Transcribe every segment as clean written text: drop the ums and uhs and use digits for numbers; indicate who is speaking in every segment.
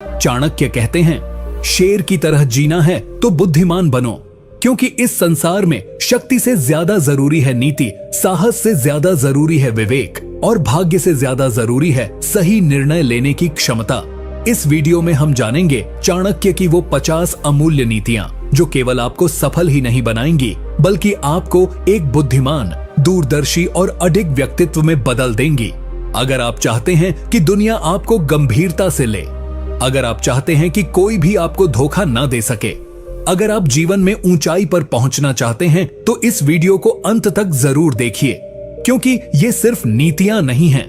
Speaker 1: चाणक्य कहते हैं, शेर की तरह जीना है तो बुद्धिमान बनो, क्योंकि इस संसार में शक्ति से ज्यादा जरूरी है नीति, साहस से ज्यादा जरूरी है विवेक और भाग्य से ज्यादा जरूरी है सही निर्णय लेने की क्षमता। इस वीडियो में हम जानेंगे चाणक्य की वो 50 अमूल्य नीतियां जो केवल आपको सफल ही नहीं बनाएंगी, बल्कि आपको एक बुद्धिमान, दूरदर्शी और अडिग व्यक्तित्व में बदल देंगी। अगर आप चाहते हैं कि दुनिया आपको गंभीरता से ले, अगर आप चाहते हैं कि कोई भी आपको धोखा ना दे सके, अगर आप जीवन में ऊंचाई पर पहुंचना चाहते हैं तो इस वीडियो को अंत तक जरूर देखिए, क्योंकि ये सिर्फ नीतियां नहीं हैं,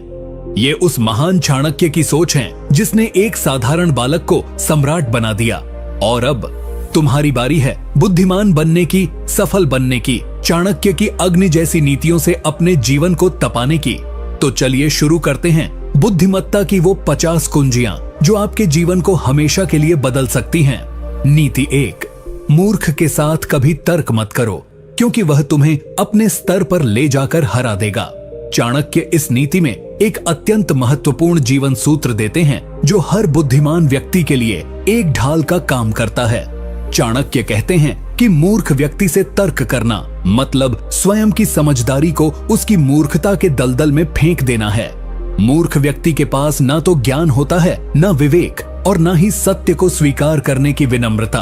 Speaker 1: ये उस महान चाणक्य की सोच है जिसने एक साधारण बालक को सम्राट बना दिया। और अब तुम्हारी बारी है बुद्धिमान बनने की, सफल बनने की, चाणक्य की अग्नि जैसी नीतियों से अपने जीवन को तपाने की। तो चलिए शुरू करते हैं बुद्धिमत्ता की वो 50 कुंजियां जो आपके जीवन को हमेशा के लिए बदल सकती हैं। नीति 1, मूर्ख के साथ कभी तर्क मत करो, क्योंकि वह तुम्हें अपने स्तर पर ले जाकर हरा देगा। चाणक्य इस नीति में एक अत्यंत महत्वपूर्ण जीवन सूत्र देते हैं जो हर बुद्धिमान व्यक्ति के लिए एक ढाल का काम करता है। चाणक्य कहते हैं कि मूर्ख व्यक्ति से तर्क करना मतलब स्वयं की समझदारी को उसकी मूर्खता के दलदल में फेंक देना है। मूर्ख व्यक्ति के पास ना तो ज्ञान होता है, ना विवेक और ना ही सत्य को स्वीकार करने की विनम्रता।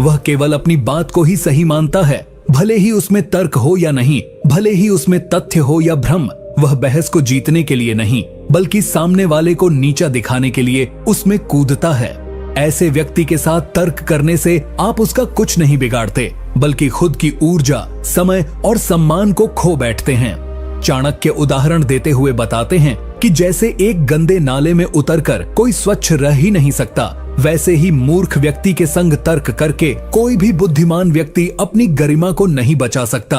Speaker 1: वह केवल अपनी बात को ही सही मानता है, भले ही उसमें तर्क हो या नहीं, भले ही उसमें तथ्य हो या भ्रम। वह बहस को जीतने के लिए नहीं, बल्कि सामने वाले को नीचा दिखाने के लिए उसमें कूदता है। ऐसे व्यक्ति के साथ तर्क करने से आप उसका कुछ नहीं बिगाड़ते, बल्कि खुद की ऊर्जा, समय और सम्मान को खो बैठते हैं। चाणक्य उदाहरण देते हुए बताते हैं कि जैसे एक गंदे नाले में उतरकर कोई स्वच्छ रह ही नहीं सकता, वैसे ही मूर्ख व्यक्ति के संग तर्क करके कोई भी बुद्धिमान व्यक्ति अपनी गरिमा को नहीं बचा सकता।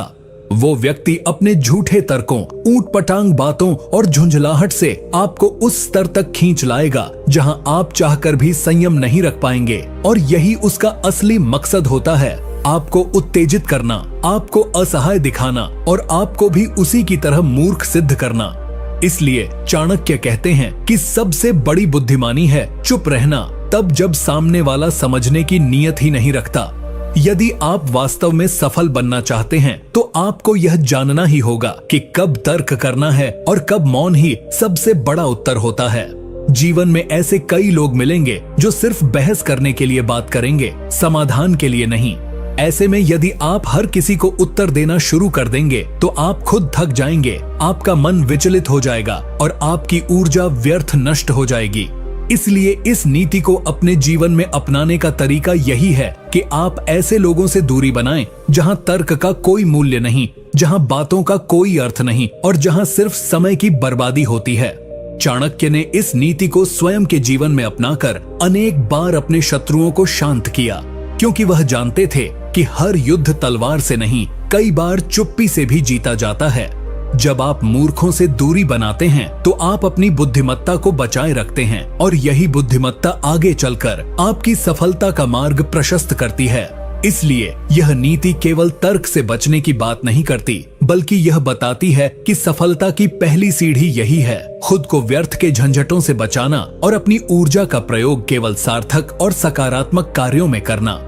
Speaker 1: वो व्यक्ति अपने झूठे तर्कों, ऊंटपटांग बातों और झुंझलाहट से आपको उस स्तर तक खींच लाएगा जहां आप चाहकर भी संयम नहीं रख पाएंगे। और यही उसका असली मकसद होता है, आपको उत्तेजित करना, आपको असहाय दिखाना और आपको भी उसी की तरह मूर्ख सिद्ध करना। इसलिए चाणक्य कहते हैं कि सबसे बड़ी बुद्धिमानी है चुप रहना, तब जब सामने वाला समझने की नीयत ही नहीं रखता। यदि आप वास्तव में सफल बनना चाहते हैं तो आपको यह जानना ही होगा कि कब तर्क करना है और कब मौन ही सबसे बड़ा उत्तर होता है। जीवन में ऐसे कई लोग मिलेंगे जो सिर्फ बहस करने के लिए बात करेंगे, समाधान के लिए नहीं। ऐसे में यदि आप हर किसी को उत्तर देना शुरू कर देंगे तो आप खुद थक जाएंगे, आपका मन विचलित हो जाएगा और आपकी ऊर्जा व्यर्थ नष्ट हो जाएगी। इसलिए इस नीति को अपने जीवन में अपनाने का तरीका यही है कि आप ऐसे लोगों से दूरी बनाएं जहां तर्क का कोई मूल्य नहीं, जहां बातों का कोई अर्थ नहीं और जहां सिर्फ समय की बर्बादी होती है। चाणक्य ने इस नीति को स्वयं के जीवन में अपनाकर अनेक बार अपने शत्रुओं को शांत किया, क्योंकि वह जानते थे कि हर युद्ध तलवार से नहीं, कई बार चुप्पी से भी जीता जाता है। जब आप मूर्खों से दूरी बनाते हैं तो आप अपनी बुद्धिमत्ता को बचाए रखते हैं और यही बुद्धिमत्ता आगे चलकर आपकी सफलता का मार्ग प्रशस्त करती है। इसलिए यह नीति केवल तर्क से बचने की बात नहीं करती, बल्कि यह बताती है कि सफलता की पहली सीढ़ी यही है, खुद को व्यर्थ के झंझटों से बचाना और अपनी ऊर्जा का प्रयोग केवल सार्थक और सकारात्मक कार्यों में करना।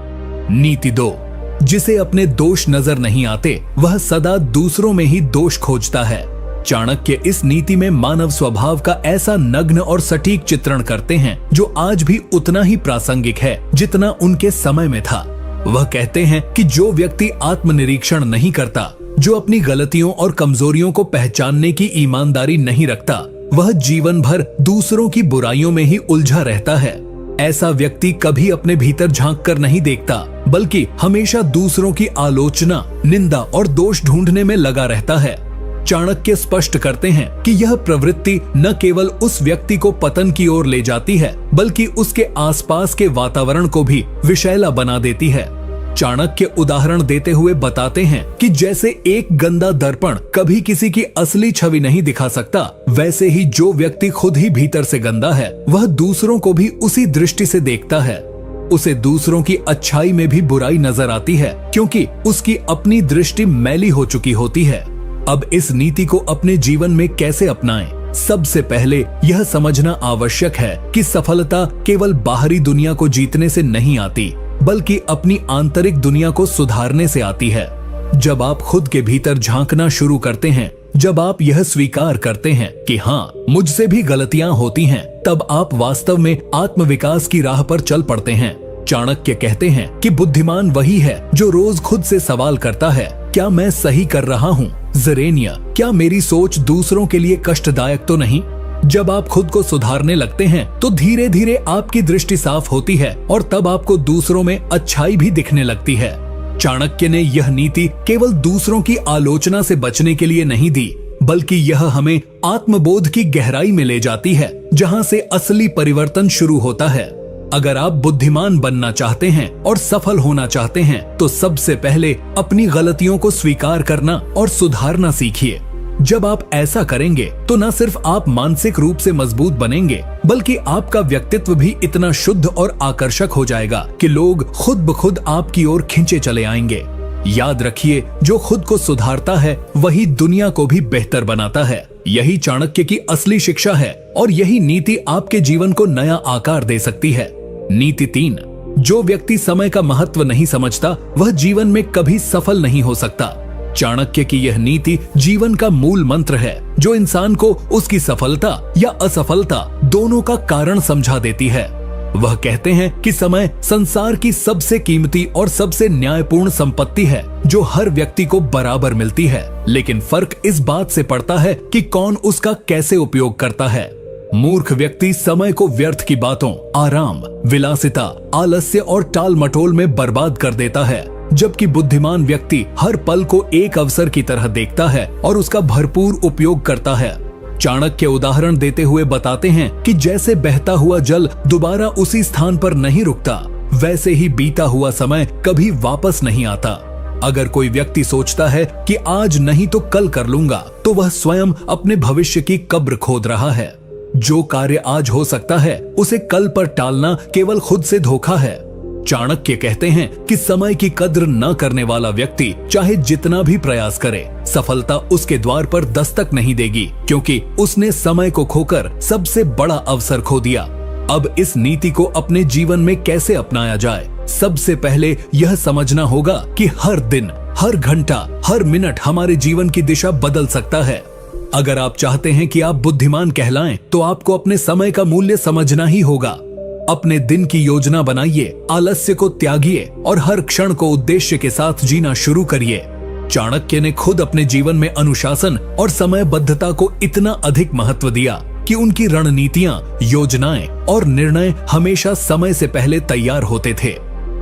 Speaker 1: नीति 2, जिसे अपने दोष नजर नहीं आते वह सदा दूसरों में ही दोष खोजता है। चाणक्य इस नीति में मानव स्वभाव का ऐसा नग्न और सटीक चित्रण करते हैं जो आज भी उतना ही प्रासंगिक है जितना उनके समय में था। वह कहते हैं कि जो व्यक्ति आत्मनिरीक्षण नहीं करता, जो अपनी गलतियों और कमजोरियों को पहचानने की ईमानदारी नहीं रखता, वह जीवन भर दूसरों की बुराइयों में ही उलझा रहता है। ऐसा व्यक्ति कभी अपने भीतर झांक कर नहीं देखता, बल्कि हमेशा दूसरों की आलोचना, निंदा और दोष ढूंढने में लगा रहता है। चाणक्य स्पष्ट करते हैं कि यह प्रवृत्ति न केवल उस व्यक्ति को पतन की ओर ले जाती है, बल्कि उसके आसपास के वातावरण को भी विषैला बना देती है। चाणक्य उदाहरण देते हुए बताते हैं कि जैसे एक गंदा दर्पण कभी किसी की असली छवि नहीं दिखा सकता, वैसे ही जो व्यक्ति खुद ही भीतर से गंदा है वह दूसरों को भी उसी दृष्टि से देखता है। उसे दूसरों की अच्छाई में भी बुराई नजर आती है, क्योंकि उसकी अपनी दृष्टि मैली हो चुकी होती है। अब इस नीति को अपने जीवन में कैसे अपनाएं? सबसे पहले यह समझना आवश्यक है कि सफलता केवल बाहरी दुनिया को जीतने से नहीं आती, बल्कि अपनी आंतरिक दुनिया को सुधारने से आती है। जब आप खुद के भीतर झांकना शुरू करते हैं, जब आप यह स्वीकार करते हैं कि हाँ, मुझसे भी गलतियां होती हैं, तब आप वास्तव में आत्मविकास की राह पर चल पड़ते हैं। चाणक्य कहते हैं कि बुद्धिमान वही है जो रोज खुद से सवाल करता है, क्या मैं सही कर रहा हूँ? ज़रेनिया, क्या मेरी सोच दूसरों के लिए कष्टदायक तो नहीं? जब आप खुद को सुधारने लगते हैं तो धीरे धीरे आपकी दृष्टि साफ होती है और तब आपको दूसरों में अच्छाई भी दिखने लगती है। चाणक्य ने यह नीति केवल दूसरों की आलोचना से बचने के लिए नहीं दी, बल्कि यह हमें आत्मबोध की गहराई में ले जाती है, जहां से असली परिवर्तन शुरू होता है। अगर आप बुद्धिमान बनना चाहते हैं और सफल होना चाहते हैं, तो सबसे पहले अपनी गलतियों को स्वीकार करना और सुधारना सीखिए। जब आप ऐसा करेंगे तो न सिर्फ आप मानसिक रूप से मजबूत बनेंगे, बल्कि आपका व्यक्तित्व भी इतना शुद्ध और आकर्षक हो जाएगा कि लोग खुद ब खुद आपकी ओर खींचे चले आएंगे। याद रखिए, जो खुद को सुधारता है वही दुनिया को भी बेहतर बनाता है। यही चाणक्य की असली शिक्षा है और यही नीति आपके जीवन को नया आकार दे सकती है। नीति 3, जो व्यक्ति समय का महत्व नहीं समझता वह जीवन में कभी सफल नहीं हो सकता। चाणक्य की यह नीति जीवन का मूल मंत्र है, जो इंसान को उसकी सफलता या असफलता दोनों का कारण समझा देती है। वह कहते हैं कि समय संसार की सबसे कीमती और सबसे न्यायपूर्ण संपत्ति है, जो हर व्यक्ति को बराबर मिलती है, लेकिन फर्क इस बात से पड़ता है कि कौन उसका कैसे उपयोग करता है। मूर्ख व्यक्ति समय को व्यर्थ की बातों, आराम, विलासिता, आलस्य और टाल मटोल में बर्बाद कर देता है, जबकि बुद्धिमान व्यक्ति हर पल को एक अवसर की तरह देखता है और उसका भरपूर उपयोग करता है। चाणक्य उदाहरण देते हुए बताते हैं कि जैसे बहता हुआ जल दोबारा उसी स्थान पर नहीं रुकता, वैसे ही बीता हुआ समय कभी वापस नहीं आता। अगर कोई व्यक्ति सोचता है कि आज नहीं तो कल कर लूंगा, तो वह स्वयं अपने भविष्य की कब्र खोद रहा है। जो कार्य आज हो सकता है, उसे कल पर टालना केवल खुद से धोखा है। चाणक्य कहते हैं कि समय की कद्र न करने वाला व्यक्ति चाहे जितना भी प्रयास करे, सफलता उसके द्वार पर दस्तक नहीं देगी, क्योंकि उसने समय को खोकर सबसे बड़ा अवसर खो दिया। अब इस नीति को अपने जीवन में कैसे अपनाया जाए? सबसे पहले यह समझना होगा कि हर दिन, हर घंटा, हर मिनट हमारे जीवन की दिशा बदल सकता है। अगर आप चाहते हैं कि आप बुद्धिमान कहलाएं, तो आपको अपने समय का मूल्य समझना ही होगा। अपने दिन की योजना बनाइए, आलस्य को त्यागिए और हर क्षण को उद्देश्य के साथ जीना शुरू करिए। चाणक्य ने खुद अपने जीवन में अनुशासन और समयबद्धता को इतना अधिक महत्व दिया कि उनकी रणनीतियां, योजनाएं और निर्णय हमेशा समय से पहले तैयार होते थे।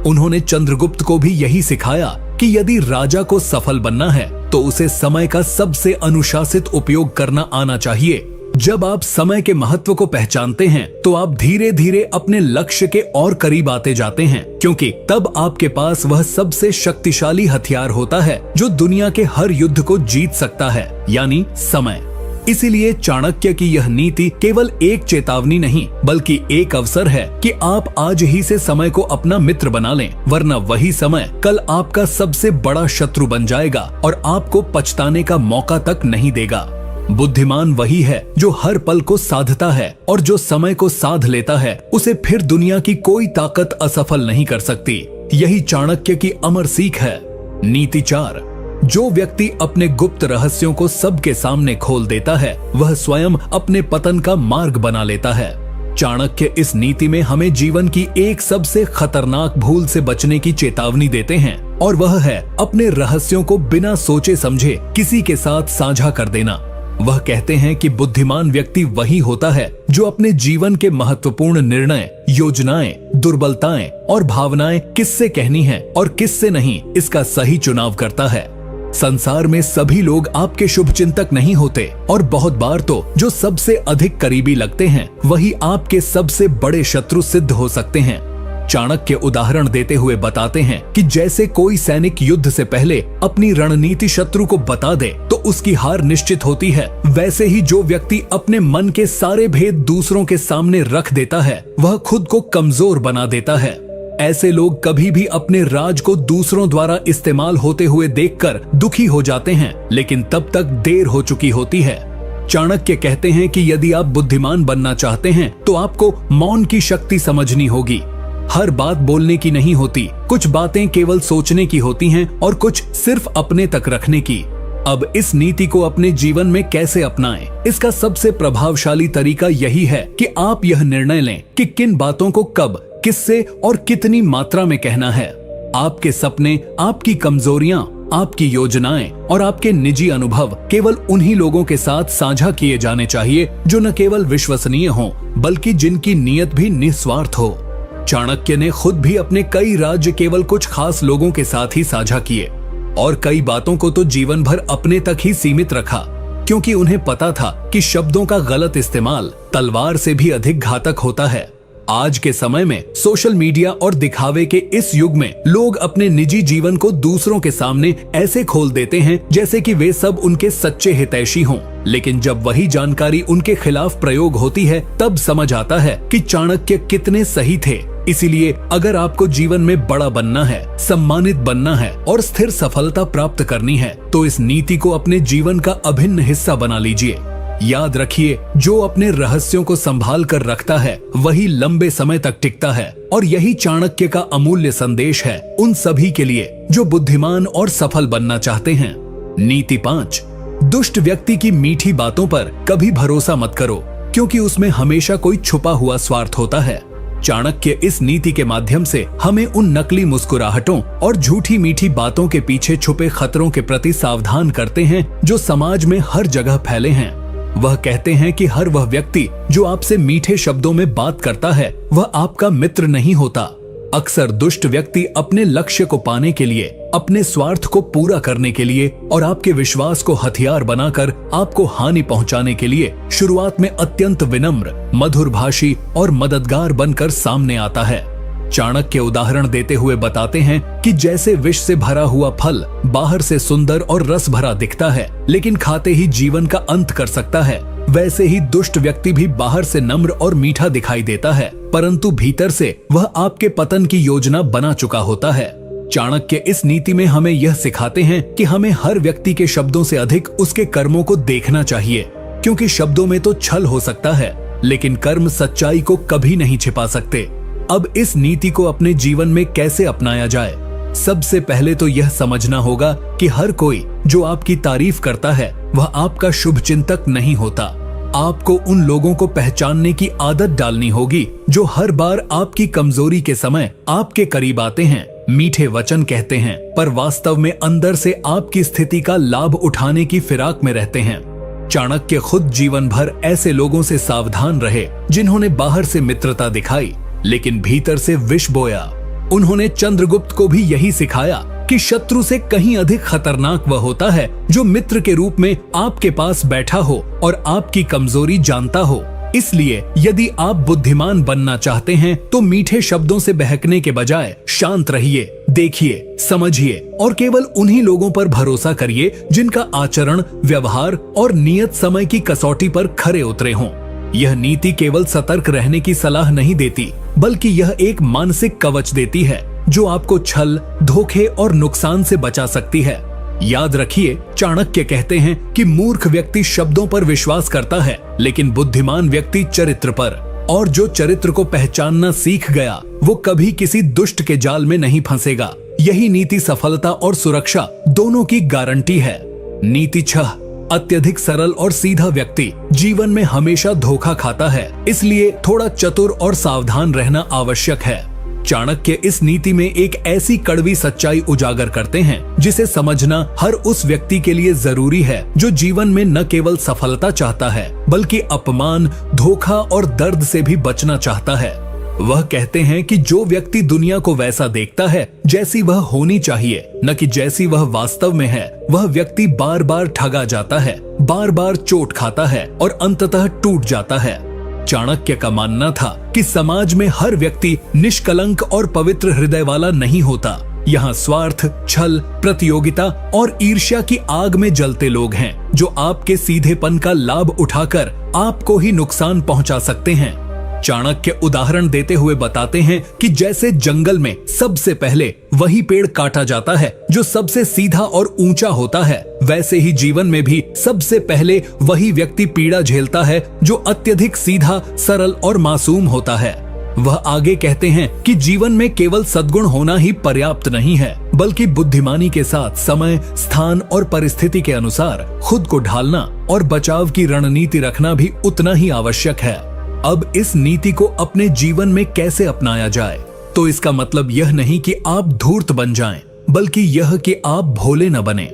Speaker 1: उन्होंने चंद्रगुप्त को भी यही सिखाया कि यदि राजा को सफल बनना है तो उसे समय का सबसे अनुशासित उपयोग करना आना चाहिए। जब आप समय के महत्व को पहचानते हैं तो आप धीरे धीरे अपने लक्ष्य के और करीब आते जाते हैं, क्योंकि तब आपके पास वह सबसे शक्तिशाली हथियार होता है जो दुनिया के हर युद्ध को जीत सकता है, यानी समय। इसीलिए चाणक्य की यह नीति केवल एक चेतावनी नहीं, बल्कि एक अवसर है कि आप आज ही से समय को अपना मित्र बना लें, वरना वही समय कल आपका सबसे बड़ा शत्रु बन जाएगा और आपको पछताने का मौका तक नहीं देगा। बुद्धिमान वही है जो हर पल को साधता है, और जो समय को साध लेता है उसे फिर दुनिया की कोई ताकत असफल नहीं कर सकती। यही चाणक्य की अमर सीख है। नीति 4, जो व्यक्ति अपने गुप्त रहस्यों को सबके सामने खोल देता है, वह स्वयं अपने पतन का मार्ग बना लेता है। चाणक्य इस नीति में हमें जीवन की एक सबसे खतरनाक भूल से बचने की चेतावनी देते हैं, और वह है अपने रहस्यों को बिना सोचे समझे किसी के साथ साझा कर देना। वह कहते हैं कि बुद्धिमान व्यक्ति वही होता है जो अपने जीवन के महत्वपूर्ण निर्णय, योजनाएं, दुर्बलताएं और भावनाएं किससे कहनी है और किससे नहीं, इसका सही चुनाव करता है। संसार में सभी लोग आपके शुभचिंतक नहीं होते, और बहुत बार तो जो सबसे अधिक करीबी लगते हैं वही आपके सबसे बड़े शत्रु सिद्ध हो सकते हैं। चाणक्य उदाहरण देते हुए बताते हैं कि जैसे कोई सैनिक युद्ध से पहले अपनी रणनीति शत्रु को बता दे तो उसकी हार निश्चित होती है, वैसे ही जो व्यक्ति अपने मन के सारे भेद दूसरों के सामने रख देता है वह खुद को कमजोर बना देता है। ऐसे लोग कभी भी अपने राज को दूसरों द्वारा इस्तेमाल होते हुए देखकर दुखी हो जाते हैं, लेकिन तब तक देर हो चुकी होती है। चाणक्य कहते हैं कि यदि आप बुद्धिमान बनना चाहते हैं तो आपको मौन की शक्ति समझनी होगी। हर बात बोलने की नहीं होती, कुछ बातें केवल सोचने की होती हैं और कुछ सिर्फ अपने तक रखने की। अब इस नीति को अपने जीवन में कैसे अपनाएं? इसका सबसे प्रभावशाली तरीका यही है कि आप यह निर्णय लें कि किन बातों को कब, किससे और कितनी मात्रा में कहना है। आपके सपने, आपकी कमजोरियां, आपकी योजनाएं और आपके निजी अनुभव केवल उन्हीं लोगों के साथ साझा किए जाने चाहिए जो न केवल विश्वसनीय हों, बल्कि जिनकी नीयत भी निस्वार्थ हो। चाणक्य ने खुद भी अपने कई राज्य केवल कुछ खास लोगों के साथ ही साझा किए और कई बातों को तो जीवन भर अपने तक ही सीमित रखा, क्योंकि उन्हें पता था कि शब्दों का गलत इस्तेमाल तलवार से भी अधिक घातक होता है। आज के समय में सोशल मीडिया और दिखावे के इस युग में लोग अपने निजी जीवन को दूसरों के सामने ऐसे खोल देते हैं जैसे कि वे सब उनके सच्चे हितैषी हों। लेकिन जब वही जानकारी उनके खिलाफ प्रयोग होती है तब समझ आता है कि चाणक्य कितने सही थे। इसीलिए अगर आपको जीवन में बड़ा बनना है, सम्मानित बनना है और स्थिर सफलता प्राप्त करनी है तो इस नीति को अपने जीवन का अभिन्न हिस्सा बना लीजिए। याद रखिए, जो अपने रहस्यों को संभाल कर रखता है वही लंबे समय तक टिकता है और यही चाणक्य का अमूल्य संदेश है उन सभी के लिए जो बुद्धिमान और सफल बनना चाहते हैं। नीति 5, दुष्ट व्यक्ति की मीठी बातों पर कभी भरोसा मत करो, क्योंकि उसमें हमेशा कोई छुपा हुआ स्वार्थ होता है। चाणक्य इस नीति के माध्यम से हमें उन नकली मुस्कुराहटों और झूठी मीठी बातों के पीछे छुपे खतरों के प्रति सावधान करते हैं जो समाज में हर जगह फैले हैं। वह कहते हैं कि हर वह व्यक्ति जो आपसे मीठे शब्दों में बात करता है वह आपका मित्र नहीं होता। अक्सर दुष्ट व्यक्ति अपने लक्ष्य को पाने के लिए, अपने स्वार्थ को पूरा करने के लिए और आपके विश्वास को हथियार बनाकर आपको हानि पहुंचाने के लिए शुरुआत में अत्यंत विनम्र, मधुरभाषी और मददगार बनकर सामने आता है। चाणक्य उदाहरण देते हुए बताते हैं कि जैसे विष से भरा हुआ फल बाहर से सुंदर और रस भरा दिखता है लेकिन खाते ही जीवन का अंत कर सकता है, वैसे ही दुष्ट व्यक्ति भी बाहर से नम्र और मीठा दिखाई देता है परंतु भीतर से वह आपके पतन की योजना बना चुका होता है। चाणक्य इस नीति में हमें यह सिखाते हैं कि हमें हर व्यक्ति के शब्दों से अधिक उसके कर्मों को देखना चाहिए, क्योंकि शब्दों में तो छल हो सकता है लेकिन कर्म सच्चाई को कभी नहीं छिपा सकते। अब इस नीति को अपने जीवन में कैसे अपनाया जाए? सबसे पहले तो यह समझना होगा कि हर कोई जो आपकी तारीफ करता है वह आपका शुभचिंतक नहीं होता। आपको उन लोगों को पहचानने की आदत डालनी होगी जो हर बार आपकी कमजोरी के समय आपके करीब आते हैं, मीठे वचन कहते हैं पर वास्तव में अंदर से आपकी स्थिति का लाभ उठाने की फिराक में रहते हैं। चाणक्य खुद जीवन भर ऐसे लोगों से सावधान रहे जिन्होंने बाहर से मित्रता दिखाई लेकिन भीतर से विष बोया। उन्होंने चंद्रगुप्त को भी यही सिखाया कि शत्रु से कहीं अधिक खतरनाक वह होता है जो मित्र के रूप में आपके पास बैठा हो और आपकी कमजोरी जानता हो। इसलिए यदि आप बुद्धिमान बनना चाहते हैं तो मीठे शब्दों से बहकने के बजाय शांत रहिए, देखिए, समझिए और केवल उन्हीं लोगों पर भरोसा करिए जिनका आचरण, व्यवहार और नियत समय की कसौटी पर खरे उतरे हों। यह नीति केवल सतर्क रहने की सलाह नहीं देती बल्कि यह एक मानसिक कवच देती है जो आपको छल, धोखे और नुकसान से बचा सकती है। याद रखिए, चाणक्य कहते हैं कि मूर्ख व्यक्ति शब्दों पर विश्वास करता है लेकिन बुद्धिमान व्यक्ति चरित्र पर, और जो चरित्र को पहचानना सीख गया वो कभी किसी दुष्ट के जाल में नहीं फंसेगा। यही नीति सफलता और सुरक्षा दोनों की गारंटी है। नीति 6, अत्यधिक सरल और सीधा व्यक्ति जीवन में हमेशा धोखा खाता है, इसलिए थोड़ा चतुर और सावधान रहना आवश्यक है। चाणक्य इस नीति में एक ऐसी कड़वी सच्चाई उजागर करते हैं जिसे समझना हर उस व्यक्ति के लिए जरूरी है जो जीवन में न केवल सफलता चाहता है बल्कि अपमान, धोखा और दर्द से भी बचना चाहता है। वह कहते हैं कि जो व्यक्ति दुनिया को वैसा देखता है जैसी वह होनी चाहिए, न कि जैसी वह वास्तव में है, वह व्यक्ति बार बार ठगा जाता है, बार बार चोट खाता है और अंततः टूट जाता है। चाणक्य का मानना था कि समाज में हर व्यक्ति निष्कलंक और पवित्र हृदय वाला नहीं होता। यहाँ स्वार्थ, छल, प्रतियोगिता और ईर्ष्या की आग में जलते लोग हैं जो आपके सीधेपन का लाभ उठाकर आपको ही नुकसान पहुंचा सकते हैं। चाणक्य उदाहरण देते हुए बताते हैं कि जैसे जंगल में सबसे पहले वही पेड़ काटा जाता है जो सबसे सीधा और ऊंचा होता है, वैसे ही जीवन में भी सबसे पहले वही व्यक्ति पीड़ा झेलता है जो अत्यधिक सीधा, सरल और मासूम होता है। वह आगे कहते हैं कि जीवन में केवल सद्गुण होना ही पर्याप्त नहीं है, बल्कि बुद्धिमानी के साथ समय, स्थान और परिस्थिति के अनुसार खुद को ढालना और बचाव की रणनीति रखना भी उतना ही आवश्यक है। अब इस नीति को अपने जीवन में कैसे अपनाया जाए? तो इसका मतलब यह नहीं कि आप धूर्त बन जाएं, बल्कि यह कि आप भोले न बने।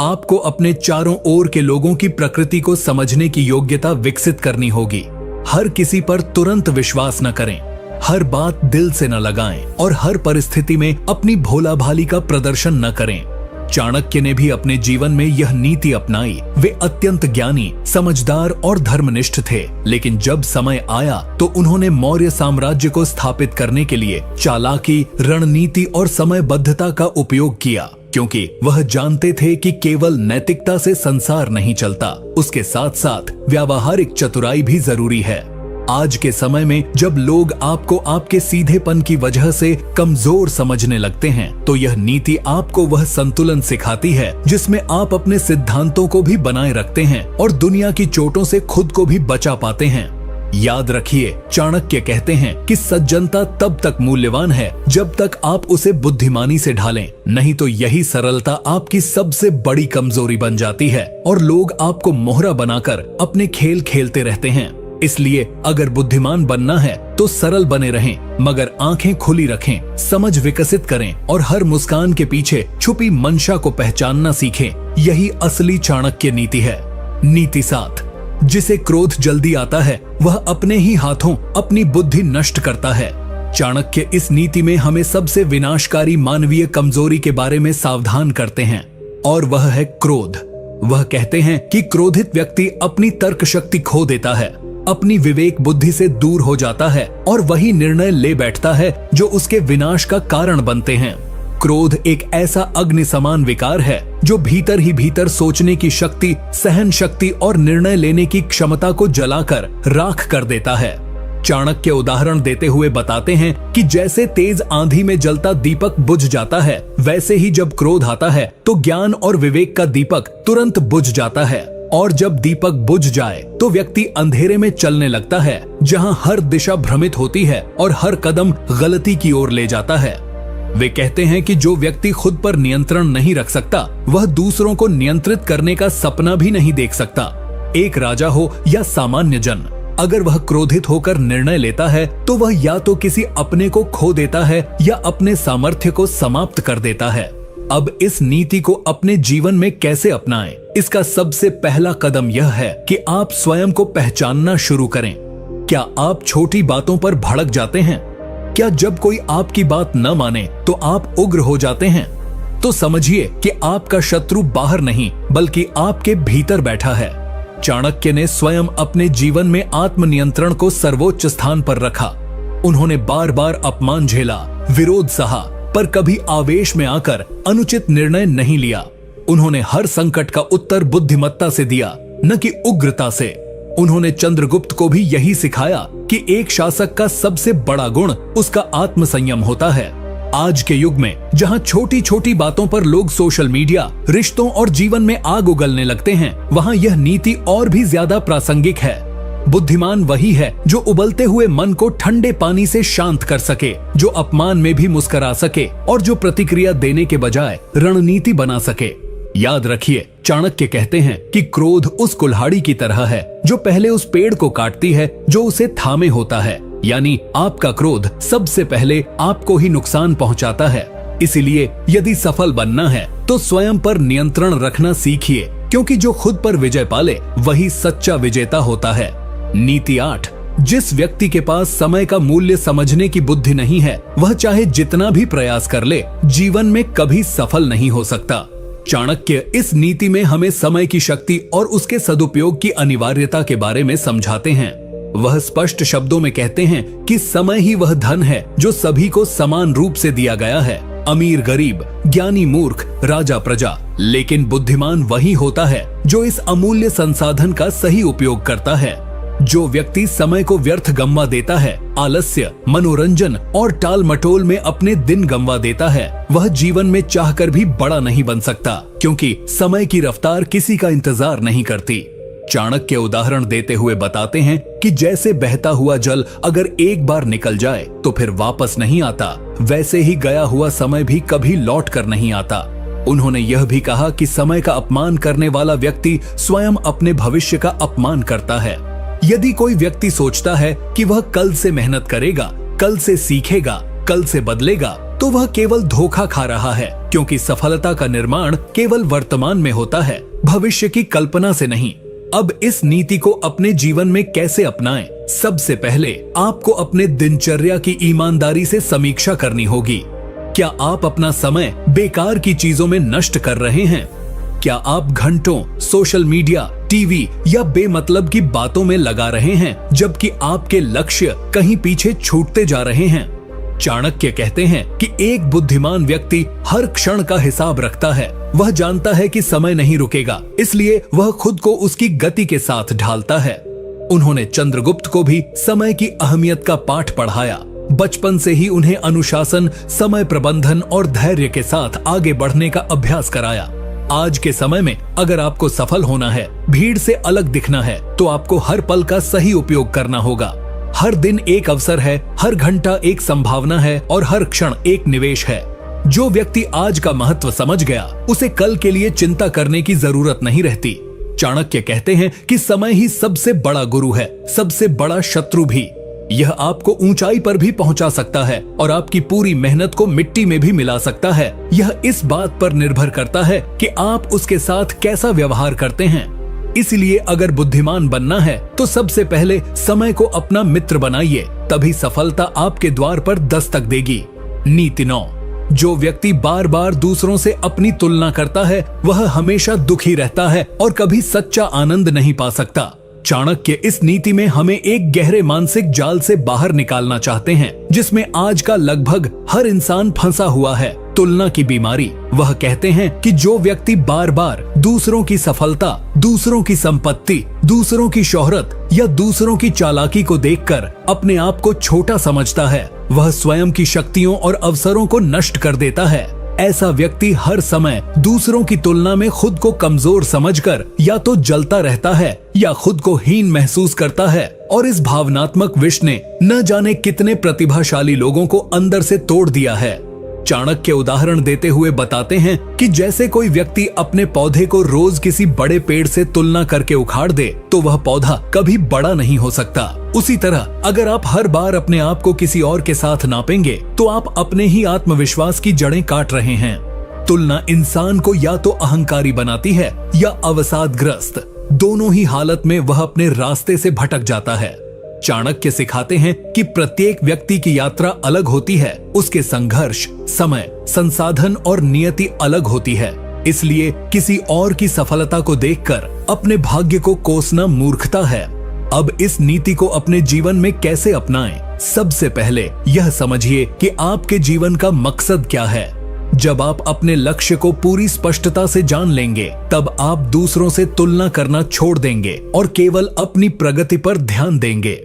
Speaker 1: आपको अपने चारों ओर के लोगों की प्रकृति को समझने की योग्यता विकसित करनी होगी। हर किसी पर तुरंत विश्वास न करें, हर बात दिल से न लगाएं और हर परिस्थिति में अपनी भोला भाली का प्रदर्शन न करें। चाणक्य ने भी अपने जीवन में यह नीति अपनाई। वे अत्यंत ज्ञानी, समझदार और धर्मनिष्ठ थे, लेकिन जब समय आया तो उन्होंने मौर्य साम्राज्य को स्थापित करने के लिए चालाकी, रणनीति और समयबद्धता का उपयोग किया, क्योंकि वह जानते थे कि केवल नैतिकता से संसार नहीं चलता, उसके साथ साथ व्यावहारिक चतुराई भी जरूरी है। आज के समय में जब लोग आपको आपके सीधेपन की वजह से कमजोर समझने लगते हैं, तो यह नीति आपको वह संतुलन सिखाती है जिसमें आप अपने सिद्धांतों को भी बनाए रखते हैं और दुनिया की चोटों से खुद को भी बचा पाते हैं। याद रखिए, चाणक्य कहते हैं कि सज्जनता तब तक मूल्यवान है जब तक आप उसे बुद्धिमानी से ढालें, नहीं तो यही सरलता आपकी सबसे बड़ी कमजोरी बन जाती है और लोग आपको मोहरा बनाकर अपने खेल खेलते रहते हैं। इसलिए अगर बुद्धिमान बनना है तो सरल बने रहें, मगर आंखें खुली रखें, समझ विकसित करें और हर मुस्कान के पीछे छुपी मंशा को पहचानना सीखें। यही असली चाणक्य नीति है। नीति 7, जिसे क्रोध जल्दी आता है वह अपने ही हाथों अपनी बुद्धि नष्ट करता है। चाणक्य इस नीति में हमें सबसे विनाशकारी मानवीय कमजोरी के बारे में सावधान करते हैं, और वह है क्रोध। वह कहते हैं कि क्रोधित व्यक्ति अपनी तर्क शक्ति खो देता है, अपनी विवेक बुद्धि से दूर हो जाता है और वही निर्णय ले बैठता है जो उसके विनाश का कारण बनते हैं। क्रोध एक ऐसा अग्नि समान विकार है जो भीतर ही भीतर सोचने की शक्ति, सहन शक्ति और निर्णय लेने की क्षमता को जलाकर राख कर देता है। चाणक्य उदाहरण देते हुए बताते हैं कि जैसे तेज आंधी में जलता दीपक बुझ जाता है, वैसे ही जब क्रोध आता है तो ज्ञान और विवेक का दीपक तुरंत बुझ जाता है, और जब दीपक बुझ जाए तो व्यक्ति अंधेरे में चलने लगता है, जहां हर दिशा भ्रमित होती है और हर कदम गलती की ओर ले जाता है। वे कहते हैं कि जो व्यक्ति खुद पर नियंत्रण नहीं रख सकता, वह दूसरों को नियंत्रित करने का सपना भी नहीं देख सकता। एक राजा हो या सामान्य जन, अगर वह क्रोधित होकर निर्णय लेता है तो वह या तो किसी अपने को खो देता है या अपने सामर्थ्य को समाप्त कर देता है। अब इस नीति को अपने जीवन में कैसे अपनाएं? इसका सबसे पहला कदम यह है कि आप स्वयं को पहचानना शुरू करें। क्या आप छोटी बातों पर भड़क जाते हैं? क्या जब कोई आपकी बात न माने तो आप उग्र हो जाते हैं? तो समझिए कि आपका शत्रु बाहर नहीं बल्कि आपके भीतर बैठा है। चाणक्य ने स्वयं अपने जीवन में आत्मनियंत्रण को सर्वोच्च स्थान पर रखा। उन्होंने बार बार अपमान झेला, विरोध सहा, पर कभी आवेश में आकर अनुचित निर्णय नहीं लिया। उन्होंने हर संकट का उत्तर बुद्धिमत्ता से दिया, न कि उग्रता से। उन्होंने चंद्रगुप्त को भी यही सिखाया कि एक शासक का सबसे बड़ा गुण उसका आत्मसंयम होता है। आज के युग में जहां छोटी छोटी बातों पर लोग सोशल मीडिया, रिश्तों और जीवन में आग उगलने लगते हैं, वहां यह नीति और भी ज्यादा प्रासंगिक है। बुद्धिमान वही है जो उबलते हुए मन को ठंडे पानी से शांत कर सके, जो अपमान में भी मुस्कुरा सके और जो प्रतिक्रिया देने के बजाय रणनीति बना सके। याद रखिए, चाणक्य कहते हैं कि क्रोध उस कुल्हाड़ी की तरह है जो पहले उस पेड़ को काटती है जो उसे थामे होता है। यानी आपका क्रोध सबसे पहले आपको ही नुकसान पहुंचाता है। इसीलिए यदि सफल बनना है तो स्वयं पर नियंत्रण रखना सीखिए, क्योंकि जो खुद पर विजय पाले वही सच्चा विजेता होता है। नीति 8, जिस व्यक्ति के पास समय का मूल्य समझने की बुद्धि नहीं है, वह चाहे जितना भी प्रयास कर ले, जीवन में कभी सफल नहीं हो सकता। चाणक्य इस नीति में हमें समय की शक्ति और उसके सदुपयोग की अनिवार्यता के बारे में समझाते हैं। वह स्पष्ट शब्दों में कहते हैं कि समय ही वह धन है जो सभी को समान रूप से दिया गया है, अमीर गरीब, ज्ञानी मूर्ख, राजा प्रजा। लेकिन बुद्धिमान वही होता है जो इस अमूल्य संसाधन का सही उपयोग करता है। जो व्यक्ति समय को व्यर्थ गंवा देता है, आलस्य, मनोरंजन और टाल मटोल में अपने दिन गंवा देता है, वह जीवन में चाहकर भी बड़ा नहीं बन सकता, क्योंकि समय की रफ्तार किसी का इंतजार नहीं करती। चाणक्य उदाहरण देते हुए बताते हैं कि जैसे बहता हुआ जल अगर एक बार निकल जाए तो फिर वापस नहीं आता, वैसे ही गया हुआ समय भी कभी लौट कर नहीं आता। उन्होंने यह भी कहा कि समय का अपमान करने वाला व्यक्ति स्वयं अपने भविष्य का अपमान करता है। यदि कोई व्यक्ति सोचता है कि वह कल से मेहनत करेगा, कल से सीखेगा, कल से बदलेगा, तो वह केवल धोखा खा रहा है, क्योंकि सफलता का निर्माण केवल वर्तमान में होता है, भविष्य की कल्पना से नहीं। अब इस नीति को अपने जीवन में कैसे अपनाएं? सबसे पहले आपको अपने दिनचर्या की ईमानदारी से समीक्षा करनी होगी। क्या आप अपना समय बेकार की चीजों में नष्ट कर रहे हैं? क्या आप घंटों सोशल मीडिया, टीवी या बेमतलब की बातों में लगा रहे हैं, जबकि आपके लक्ष्य कहीं पीछे छूटते जा रहे हैं? चाणक्य कहते हैं कि एक बुद्धिमान व्यक्ति हर क्षण का हिसाब रखता है। वह जानता है कि समय नहीं रुकेगा, इसलिए वह खुद को उसकी गति के साथ ढालता है। उन्होंने चंद्रगुप्त को भी समय की अहमियत का पाठ पढ़ाया। बचपन से ही उन्हें अनुशासन, समय प्रबंधन और धैर्य के साथ आगे बढ़ने का अभ्यास कराया। आज के समय में अगर आपको सफल होना है, भीड़ से अलग दिखना है, तो आपको हर पल का सही उपयोग करना होगा। हर दिन एक अवसर है, हर घंटा एक संभावना है और हर क्षण एक निवेश है। जो व्यक्ति आज का महत्व समझ गया, उसे कल के लिए चिंता करने की जरूरत नहीं रहती। चाणक्य कहते हैं कि समय ही सबसे बड़ा गुरु है, सबसे बड़ा शत्रु भी। यह आपको ऊंचाई पर भी पहुंचा सकता है और आपकी पूरी मेहनत को मिट्टी में भी मिला सकता है। यह इस बात पर निर्भर करता है कि आप उसके साथ कैसा व्यवहार करते हैं। इसलिए अगर बुद्धिमान बनना है तो सबसे पहले समय को अपना मित्र बनाइए, तभी सफलता आपके द्वार पर दस्तक देगी। नीति 9। जो व्यक्ति बार बार दूसरों से अपनी तुलना करता है, वह हमेशा दुखी रहता है और कभी सच्चा आनंद नहीं पा सकता। चाणक्य इस नीति में हमें एक गहरे मानसिक जाल से बाहर निकालना चाहते हैं, जिसमें आज का लगभग हर इंसान फंसा हुआ है, तुलना की बीमारी। वह कहते हैं कि जो व्यक्ति बार बार दूसरों की सफलता, दूसरों की संपत्ति, दूसरों की शोहरत या दूसरों की चालाकी को देखकर अपने आप को छोटा समझता है, वह स्वयं की शक्तियों और अवसरों को नष्ट कर देता है। ऐसा व्यक्ति हर समय दूसरों की तुलना में खुद को कमजोर समझकर या तो जलता रहता है या खुद को हीन महसूस करता है, और इस भावनात्मक विष ने न जाने कितने प्रतिभाशाली लोगों को अंदर से तोड़ दिया है। चाणक्य उदाहरण देते हुए बताते हैं कि जैसे कोई व्यक्ति अपने पौधे को रोज किसी बड़े पेड़ से तुलना करके उखाड़ दे, तो वह पौधा कभी बड़ा नहीं हो सकता। उसी तरह अगर आप हर बार अपने आप को किसी और के साथ नापेंगे, तो आप अपने ही आत्मविश्वास की जड़ें काट रहे हैं। तुलना इंसान को या तो अहंकारी बनाती है या अवसादग्रस्त। दोनों ही हालत में वह अपने रास्ते से भटक जाता है। चाणक्य सिखाते हैं कि प्रत्येक व्यक्ति की यात्रा अलग होती है, उसके संघर्ष, समय, संसाधन और नियति अलग होती है। इसलिए किसी और की सफलता को देखकर अपने भाग्य को कोसना मूर्खता है। अब इस नीति को अपने जीवन में कैसे अपनाएं? सबसे पहले यह समझिए कि आपके जीवन का मकसद क्या है। जब आप अपने लक्ष्य को पूरी स्पष्टता से जान लेंगे, तब आप दूसरों से तुलना करना छोड़ देंगे और केवल अपनी प्रगति पर ध्यान देंगे।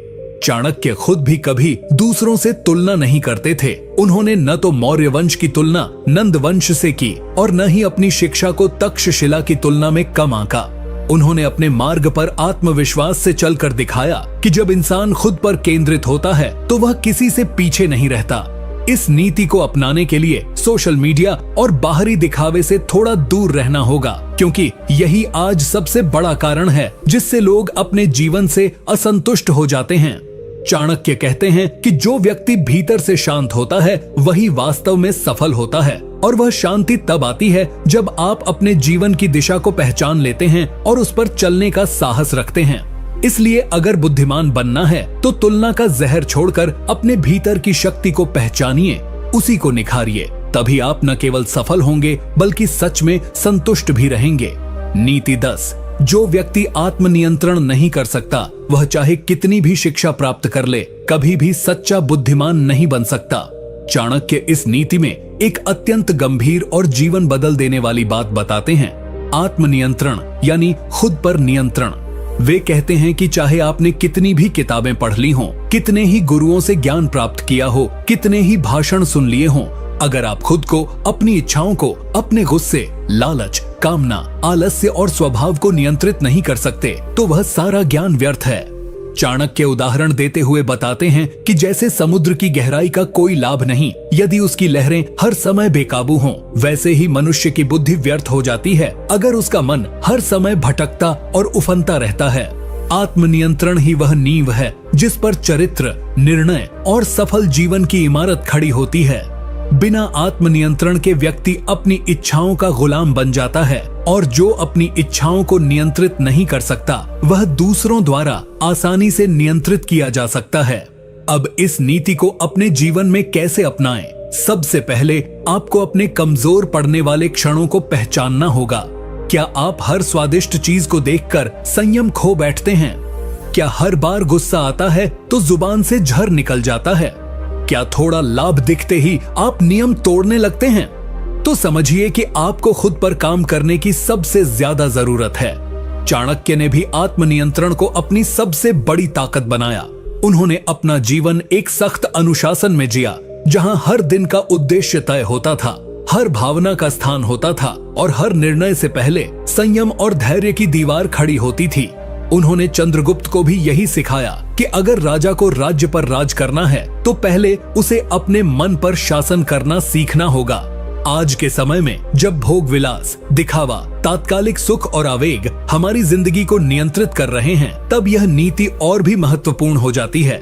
Speaker 1: चाणक्य खुद भी कभी दूसरों से तुलना नहीं करते थे। उन्होंने न तो मौर्य वंश की तुलना नंद वंश से की और न ही अपनी शिक्षा को तक्षशिला की तुलना में कम आंका। उन्होंने अपने मार्ग पर आत्मविश्वास से चलकर दिखाया कि जब इंसान खुद पर केंद्रित होता है तो वह किसी से पीछे नहीं रहता। इस नीति को अपनाने के लिए सोशल मीडिया और बाहरी दिखावे से थोड़ा दूर रहना होगा, क्योंकि यही आज सबसे बड़ा कारण है जिससे लोग अपने जीवन से असंतुष्ट हो जाते हैं। चाणक्य कहते हैं कि जो व्यक्ति भीतर से शांत होता है, वही वास्तव में सफल होता है, और वह शांति तब आती है जब आप अपने जीवन की दिशा को पहचान लेते हैं और उस पर चलने का साहस रखते हैं। इसलिए अगर बुद्धिमान बनना है तो तुलना का जहर छोड़कर अपने भीतर की शक्ति को पहचानिए, उसी को निखारिए। तभी आप न केवल सफल होंगे बल्कि सच में संतुष्ट भी रहेंगे। नीति 10। जो व्यक्ति आत्मनियंत्रण नहीं कर सकता, वह चाहे कितनी भी शिक्षा प्राप्त कर ले, कभी भी सच्चा बुद्धिमान नहीं बन सकता। चाणक्य इस नीति में एक अत्यंत गंभीर और जीवन बदल देने वाली बात बताते हैं। आत्मनियंत्रण यानी खुद पर नियंत्रण। वे कहते हैं कि चाहे आपने कितनी भी किताबें पढ़ ली हों, कितने ही गुरुओं से ज्ञान प्राप्त किया हो, कितने ही भाषण सुन लिए हों, अगर आप खुद को, अपनी इच्छाओं को, अपने गुस्से, लालच, कामना, आलस्य और स्वभाव को नियंत्रित नहीं कर सकते तो वह सारा ज्ञान व्यर्थ है। चाणक्य उदाहरण देते हुए बताते हैं कि जैसे समुद्र की गहराई का कोई लाभ नहीं यदि उसकी लहरें हर समय बेकाबू हों, वैसे ही मनुष्य की बुद्धि व्यर्थ हो जाती है अगर उसका मन हर समय भटकता और उफनता रहता है। आत्मनियंत्रण ही वह नींव है जिस पर चरित्र, निर्णय और सफल जीवन की इमारत खड़ी होती है। बिना आत्मनियंत्रण के व्यक्ति अपनी इच्छाओं का गुलाम बन जाता है और जो अपनी इच्छाओं को नियंत्रित नहीं कर सकता वह दूसरों द्वारा आसानी से नियंत्रित किया जा सकता है। अब इस नीति को अपने जीवन में कैसे अपनाएं? सबसे पहले आपको अपने कमजोर पड़ने वाले क्षणों को पहचानना होगा। क्या आप हर स्वादिष्ट चीज को देखकर संयम खो बैठते हैं? क्या हर बार गुस्सा आता है तो जुबान से झर निकल जाता है? क्या थोड़ा लाभ दिखते ही आप नियम तोड़ने लगते हैं? तो समझिए कि आपको खुद पर काम करने की सबसे ज्यादा जरूरत है। चाणक्य ने भी आत्मनियंत्रण को अपनी सबसे बड़ी ताकत बनाया। उन्होंने अपना जीवन एक सख्त अनुशासन में जिया, जहां हर दिन का उद्देश्य तय होता था, हर भावना का स्थान होता था और हर निर्णय से पहले संयम और धैर्य की दीवार खड़ी होती थी। उन्होंने चंद्रगुप्त को भी यही सिखाया कि अगर राजा को राज्य पर राज करना है तो पहले उसे अपने मन पर शासन करना सीखना होगा। आज के समय में जब भोग विलास, दिखावा, तात्कालिक सुख और आवेग हमारी जिंदगी को नियंत्रित कर रहे हैं, तब यह नीति और भी महत्वपूर्ण हो जाती है।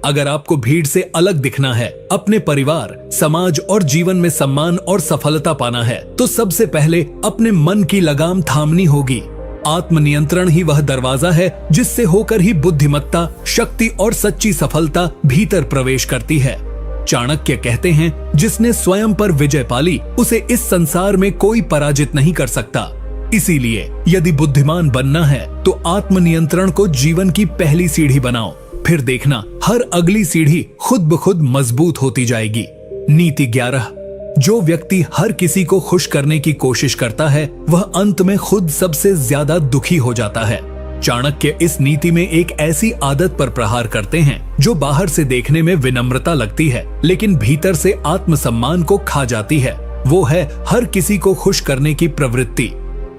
Speaker 1: अगर आपको भीड़ से अलग दिखना है, अपने परिवार, समाज और जीवन में सम्मान और सफलता पाना है, तो सबसे पहले अपने मन की लगाम थामनी होगी। आत्मनियंत्रण ही वह दरवाजा है जिससे होकर ही बुद्धिमत्ता, शक्ति और सच्ची सफलता भीतर प्रवेश करती है। चाणक्य कहते हैं, जिसने स्वयं पर विजय पाली उसे इस संसार में कोई पराजित नहीं कर सकता। इसीलिए यदि बुद्धिमान बनना है तो आत्मनियंत्रण को जीवन की पहली सीढ़ी बनाओ, फिर देखना हर अगली सीढ़ी खुद ब खुद मजबूत होती जाएगी। नीति 11। जो व्यक्ति हर किसी को खुश करने की कोशिश करता है वह अंत में खुद सबसे ज्यादा दुखी हो जाता है। चाणक्य इस नीति में एक ऐसी आदत पर प्रहार करते हैं जो बाहर से देखने में विनम्रता लगती है लेकिन भीतर से आत्मसम्मान को खा जाती है। वो है हर किसी को खुश करने की प्रवृत्ति।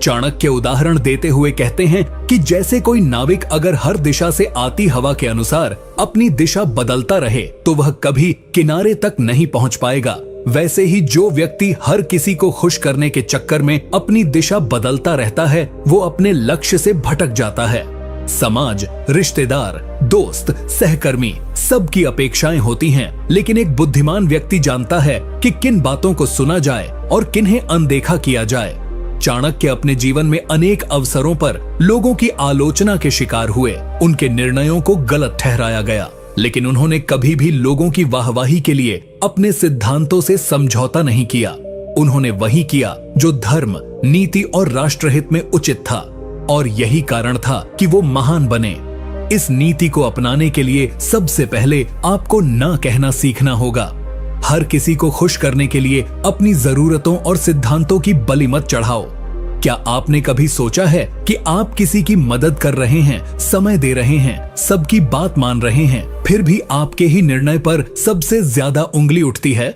Speaker 1: चाणक्य उदाहरण देते हुए कहते हैं कि जैसे कोई नाविक अगर हर दिशा से आती हवा के अनुसार अपनी दिशा बदलता रहे तो वह कभी किनारे तक नहीं पहुंच पाएगा, वैसे ही जो व्यक्ति हर किसी को खुश करने के चक्कर में अपनी दिशा बदलता रहता है वो अपने लक्ष्य से भटक जाता है। समाज, रिश्तेदार, दोस्त, सहकर्मी सबकी अपेक्षाएं होती हैं, लेकिन एक बुद्धिमान व्यक्ति जानता है कि किन बातों को सुना जाए और किन्हें अनदेखा किया जाए। चाणक्य अपने जीवन में अनेक अवसरों पर लोगों की आलोचना के शिकार हुए, उनके निर्णयों को गलत ठहराया गया, लेकिन उन्होंने कभी भी लोगों की वाहवाही के लिए अपने सिद्धांतों से समझौता नहीं किया। उन्होंने वही किया जो धर्म, नीति और राष्ट्रहित में उचित था और यही कारण था कि वो महान बने। इस नीति को अपनाने के लिए सबसे पहले आपको ना कहना सीखना होगा। हर किसी को खुश करने के लिए अपनी जरूरतों और सिद्धांतों की बलि मत चढ़ाओ। क्या आपने कभी सोचा है कि आप किसी की मदद कर रहे हैं, समय दे रहे हैं, सबकी बात मान रहे हैं, फिर भी आपके ही निर्णय पर सबसे ज्यादा उंगली उठती है?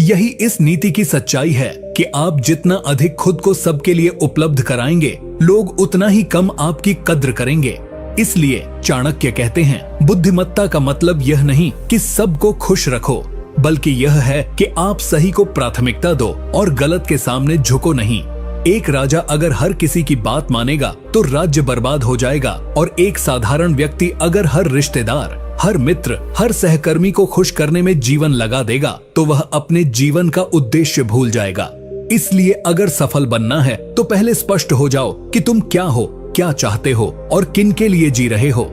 Speaker 1: यही इस नीति की सच्चाई है कि आप जितना अधिक खुद को सबके लिए उपलब्ध कराएंगे, लोग उतना ही कम आपकी कद्र करेंगे। इसलिए चाणक्य कहते हैं, बुद्धिमत्ता का मतलब यह नहीं कि सबको खुश रखो, बल्कि यह है कि आप सही को प्राथमिकता दो और गलत के सामने झुको नहीं। एक राजा अगर हर किसी की बात मानेगा तो राज्य बर्बाद हो जाएगा और एक साधारण व्यक्ति अगर हर रिश्तेदार, हर मित्र, हर सहकर्मी को खुश करने में जीवन लगा देगा तो वह अपने जीवन का उद्देश्य भूल जाएगा। इसलिए अगर सफल बनना है तो पहले स्पष्ट हो जाओ कि तुम क्या हो, क्या चाहते हो और किन के लिए जी रहे हो।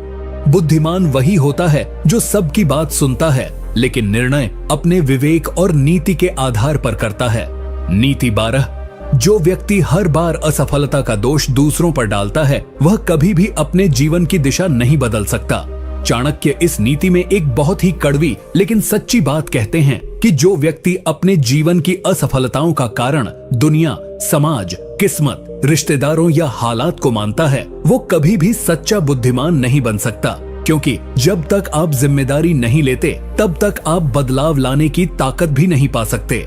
Speaker 1: बुद्धिमान वही होता है जो सबकी बात सुनता है लेकिन निर्णय अपने विवेक और नीति के आधार पर करता है। नीति 12। जो व्यक्ति हर बार असफलता का दोष दूसरों पर डालता है वह कभी भी अपने जीवन की दिशा नहीं बदल सकता। चाणक्य इस नीति में एक बहुत ही कड़वी लेकिन सच्ची बात कहते हैं कि जो व्यक्ति अपने जीवन की असफलताओं का कारण दुनिया, समाज, किस्मत, रिश्तेदारों या हालात को मानता है, वो कभी भी सच्चा बुद्धिमान नहीं बन सकता, क्योंकि जब तक आप जिम्मेदारी नहीं लेते तब तक आप बदलाव लाने की ताकत भी नहीं पा सकते।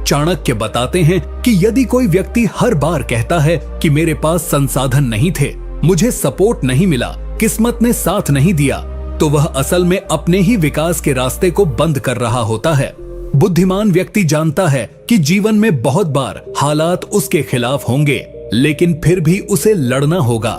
Speaker 1: चाणक्य बताते हैं कि यदि कोई व्यक्ति हर बार कहता है कि मेरे पास संसाधन नहीं थे, मुझे सपोर्ट नहीं मिला, किस्मत ने साथ नहीं दिया, तो वह असल में अपने ही विकास के रास्ते को बंद कर रहा होता है। बुद्धिमान व्यक्ति जानता है कि जीवन में बहुत बार हालात उसके खिलाफ होंगे, लेकिन फिर भी उसे लड़ना होगा।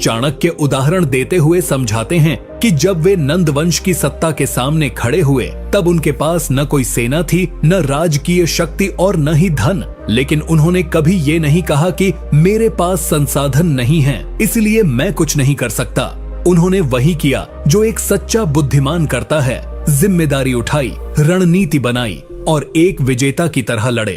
Speaker 1: चाणक्य उदाहरण देते हुए समझाते हैं कि जब वे नंद वंश की सत्ता के सामने खड़े हुए, तब उनके पास न कोई सेना थी, न राजकीय शक्ति और न ही धन, लेकिन उन्होंने कभी ये नहीं कहा कि मेरे पास संसाधन नहीं है, इसलिए मैं कुछ नहीं कर सकता। उन्होंने वही किया जो एक सच्चा बुद्धिमान करता है, जिम्मेदारी उठाई, रणनीति बनाई और एक विजेता की तरह लड़े।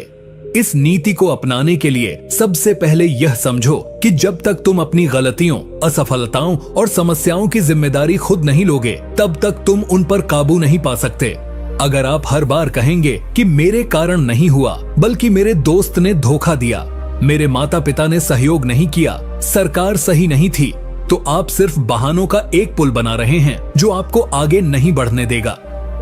Speaker 1: इस नीति को अपनाने के लिए सबसे पहले यह समझो कि जब तक तुम अपनी गलतियों, असफलताओं और समस्याओं की जिम्मेदारी खुद नहीं लोगे, तब तक तुम उन पर काबू नहीं पा सकते। अगर आप हर बार कहेंगे कि मेरे कारण नहीं हुआ, बल्कि मेरे दोस्त ने धोखा दिया, मेरे माता पिता ने सहयोग नहीं किया, सरकार सही नहीं थी, तो आप सिर्फ बहानों का एक पुल बना रहे हैं जो आपको आगे नहीं बढ़ने देगा।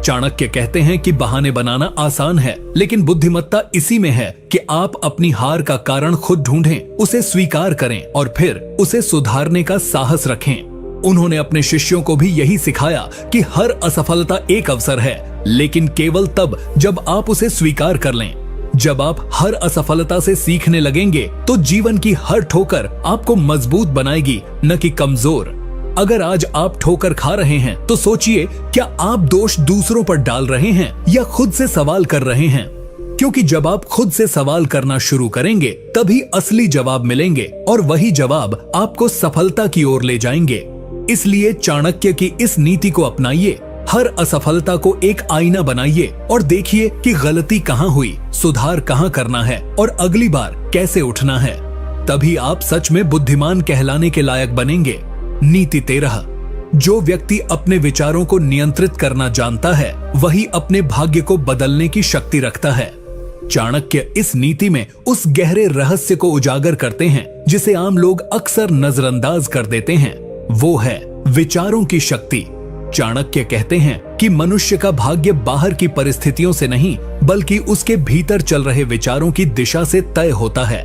Speaker 1: चाणक्य कहते हैं कि बहाने बनाना आसान है, लेकिन बुद्धिमत्ता इसी में है कि आप अपनी हार का कारण खुद ढूंढें, उसे स्वीकार करें और फिर उसे सुधारने का साहस रखें। उन्होंने अपने शिष्यों को भी यही सिखाया कि हर असफलता एक अवसर है, लेकिन केवल तब जब आप उसे स्वीकार कर लें। जब आप हर असफलता से सीखने लगेंगे, तो जीवन की हर ठोकर आपको मजबूत बनाएगी, न कि कमजोर। अगर आज आप ठोकर खा रहे हैं, तो सोचिए, क्या आप दोष दूसरों पर डाल रहे हैं या खुद से सवाल कर रहे हैं? क्योंकि जब आप खुद से सवाल करना शुरू करेंगे, तभी असली जवाब मिलेंगे और वही जवाब आपको सफलता की ओर ले जाएंगे। इसलिए चाणक्य की इस नीति को अपनाइए, हर असफलता को एक आईना बनाइए और देखिए कि गलती कहाँ हुई, सुधार कहाँ करना है और अगली बार कैसे उठना है। तभी आप सच में बुद्धिमान कहलाने के लायक बनेंगे। नीति 13। जो व्यक्ति अपने विचारों को नियंत्रित करना जानता है, वही अपने भाग्य को बदलने की शक्ति रखता है। चाणक्य इस नीति में उस गहरे रहस्य को उजागर करते हैं जिसे आम लोग अक्सर नजरअंदाज कर देते हैं। वो है विचारों की शक्ति। चाणक्य कहते हैं कि मनुष्य का भाग्य बाहर की परिस्थितियों से नहीं, बल्कि उसके भीतर चल रहे विचारों की दिशा से तय होता है।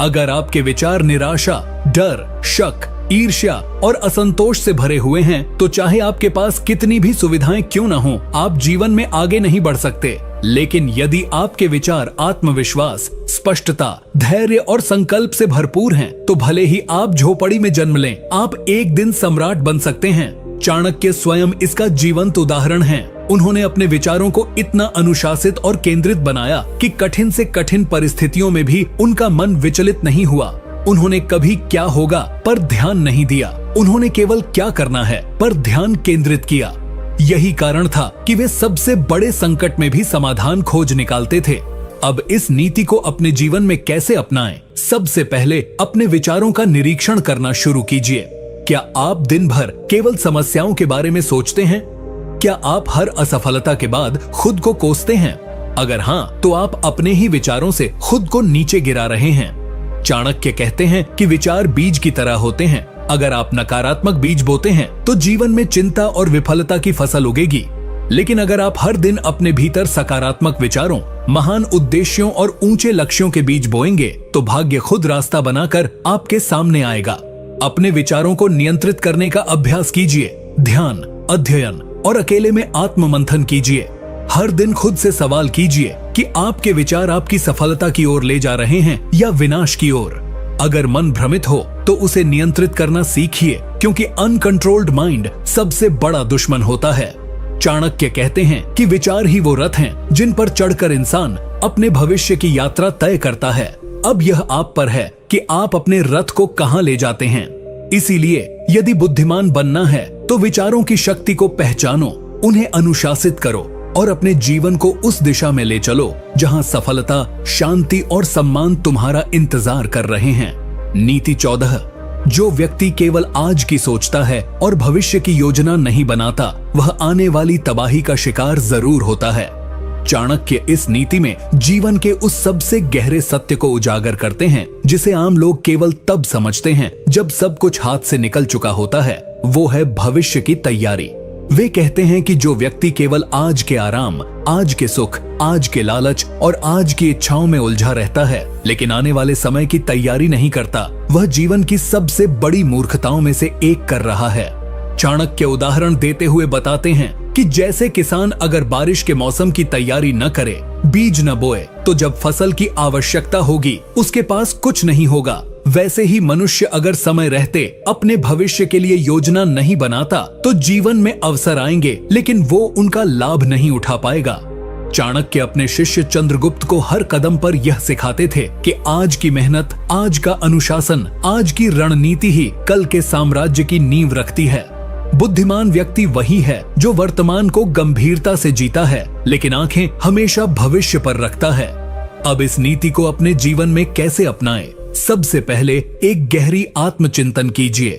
Speaker 1: अगर आपके विचार निराशा, डर, शक, ईर्ष्या और असंतोष से भरे हुए हैं, तो चाहे आपके पास कितनी भी सुविधाएं क्यों न हो, आप जीवन में आगे नहीं बढ़ सकते। लेकिन यदि आपके विचार आत्मविश्वास, स्पष्टता, धैर्य और संकल्प से भरपूर हैं, तो भले ही आप झोपड़ी में जन्म लें, आप एक दिन सम्राट बन सकते हैं। चाणक्य स्वयं इसका जीवंत उदाहरण हैं। उन्होंने अपने विचारों को इतना अनुशासित और केंद्रित बनाया कि कठिन से कठिन परिस्थितियों में भी उनका मन विचलित नहीं हुआ। उन्होंने कभी क्या होगा पर ध्यान नहीं दिया, उन्होंने केवल क्या करना है पर ध्यान केंद्रित किया। यही कारण था कि वे सबसे बड़े संकट में भी समाधान खोज निकालते थे। अब इस नीति को अपने जीवन में कैसे अपनाएं? सबसे पहले अपने विचारों का निरीक्षण करना शुरू कीजिए। क्या आप दिन भर केवल समस्याओं के बारे में सोचते हैं? क्या आप हर असफलता के बाद खुद को कोसते हैं? अगर हाँ, तो आप अपने ही विचारों से खुद को नीचे गिरा रहे हैं। चाणक्य कहते हैं कि विचार बीज की तरह होते हैं। अगर आप नकारात्मक बीज बोते हैं, तो जीवन में चिंता और विफलता की फसल उगेगी। लेकिन अगर आप हर दिन अपने भीतर सकारात्मक विचारों, महान उद्देश्यों और ऊंचे लक्ष्यों के बीज बोएंगे, तो भाग्य खुद रास्ता बनाकर आपके सामने आएगा। अपने विचारों को नियंत्रित करने का अभ्यास कीजिए। ध्यान, अध्ययन और अकेले में आत्म मंथन कीजिए। हर दिन खुद से सवाल कीजिए कि आपके विचार आपकी सफलता की ओर ले जा रहे हैं या विनाश की ओर। अगर मन भ्रमित हो तो उसे नियंत्रित करना सीखिए, क्योंकि अनकंट्रोल्ड माइंड सबसे बड़ा दुश्मन होता है। चाणक्य कहते हैं कि विचार ही वो रथ हैं जिन पर चढ़कर इंसान अपने भविष्य की यात्रा तय करता है। अब यह आप पर है कि आप अपने रथ को कहां ले जाते हैं। इसीलिए यदि बुद्धिमान बनना है, तो विचारों की शक्ति को पहचानो, उन्हें अनुशासित करो और अपने जीवन को उस दिशा में ले चलो जहां सफलता, शांति और सम्मान तुम्हारा इंतजार कर रहे हैं। नीति 14। जो व्यक्ति केवल आज की सोचता है और भविष्य की योजना नहीं बनाता, वह आने वाली तबाही का शिकार जरूर होता है। चाणक्य इस नीति में जीवन के उस सबसे गहरे सत्य को उजागर करते हैं जिसे आम लोग केवल तब समझते हैं जब सब कुछ हाथ से निकल चुका होता है। वो है भविष्य की तैयारी। वे कहते हैं कि जो व्यक्ति केवल आज के आराम, आज के सुख, आज के लालच और आज की इच्छाओं में उलझा रहता है लेकिन आने वाले समय की तैयारी नहीं करता, वह जीवन की सबसे बड़ी मूर्खताओं में से एक कर रहा है। चाणक्य उदाहरण देते हुए बताते हैं कि जैसे किसान अगर बारिश के मौसम की तैयारी न करे, बीज न बोए, तो जब फसल की आवश्यकता होगी उसके पास कुछ नहीं होगा। वैसे ही मनुष्य अगर समय रहते अपने भविष्य के लिए योजना नहीं बनाता तो जीवन में अवसर आएंगे लेकिन वो उनका लाभ नहीं उठा पाएगा। चाणक्य अपने शिष्य चंद्रगुप्त को हर कदम पर यह सिखाते थे कि आज की मेहनत, आज का अनुशासन, आज की रणनीति ही कल के साम्राज्य की नींव रखती है। बुद्धिमान व्यक्ति वही है जो वर्तमान को गंभीरता से जीता है लेकिन आंखें हमेशा भविष्य पर रखता है। अब इस नीति को अपने जीवन में कैसे अपनाएं? सबसे पहले एक गहरी आत्मचिंतन कीजिए।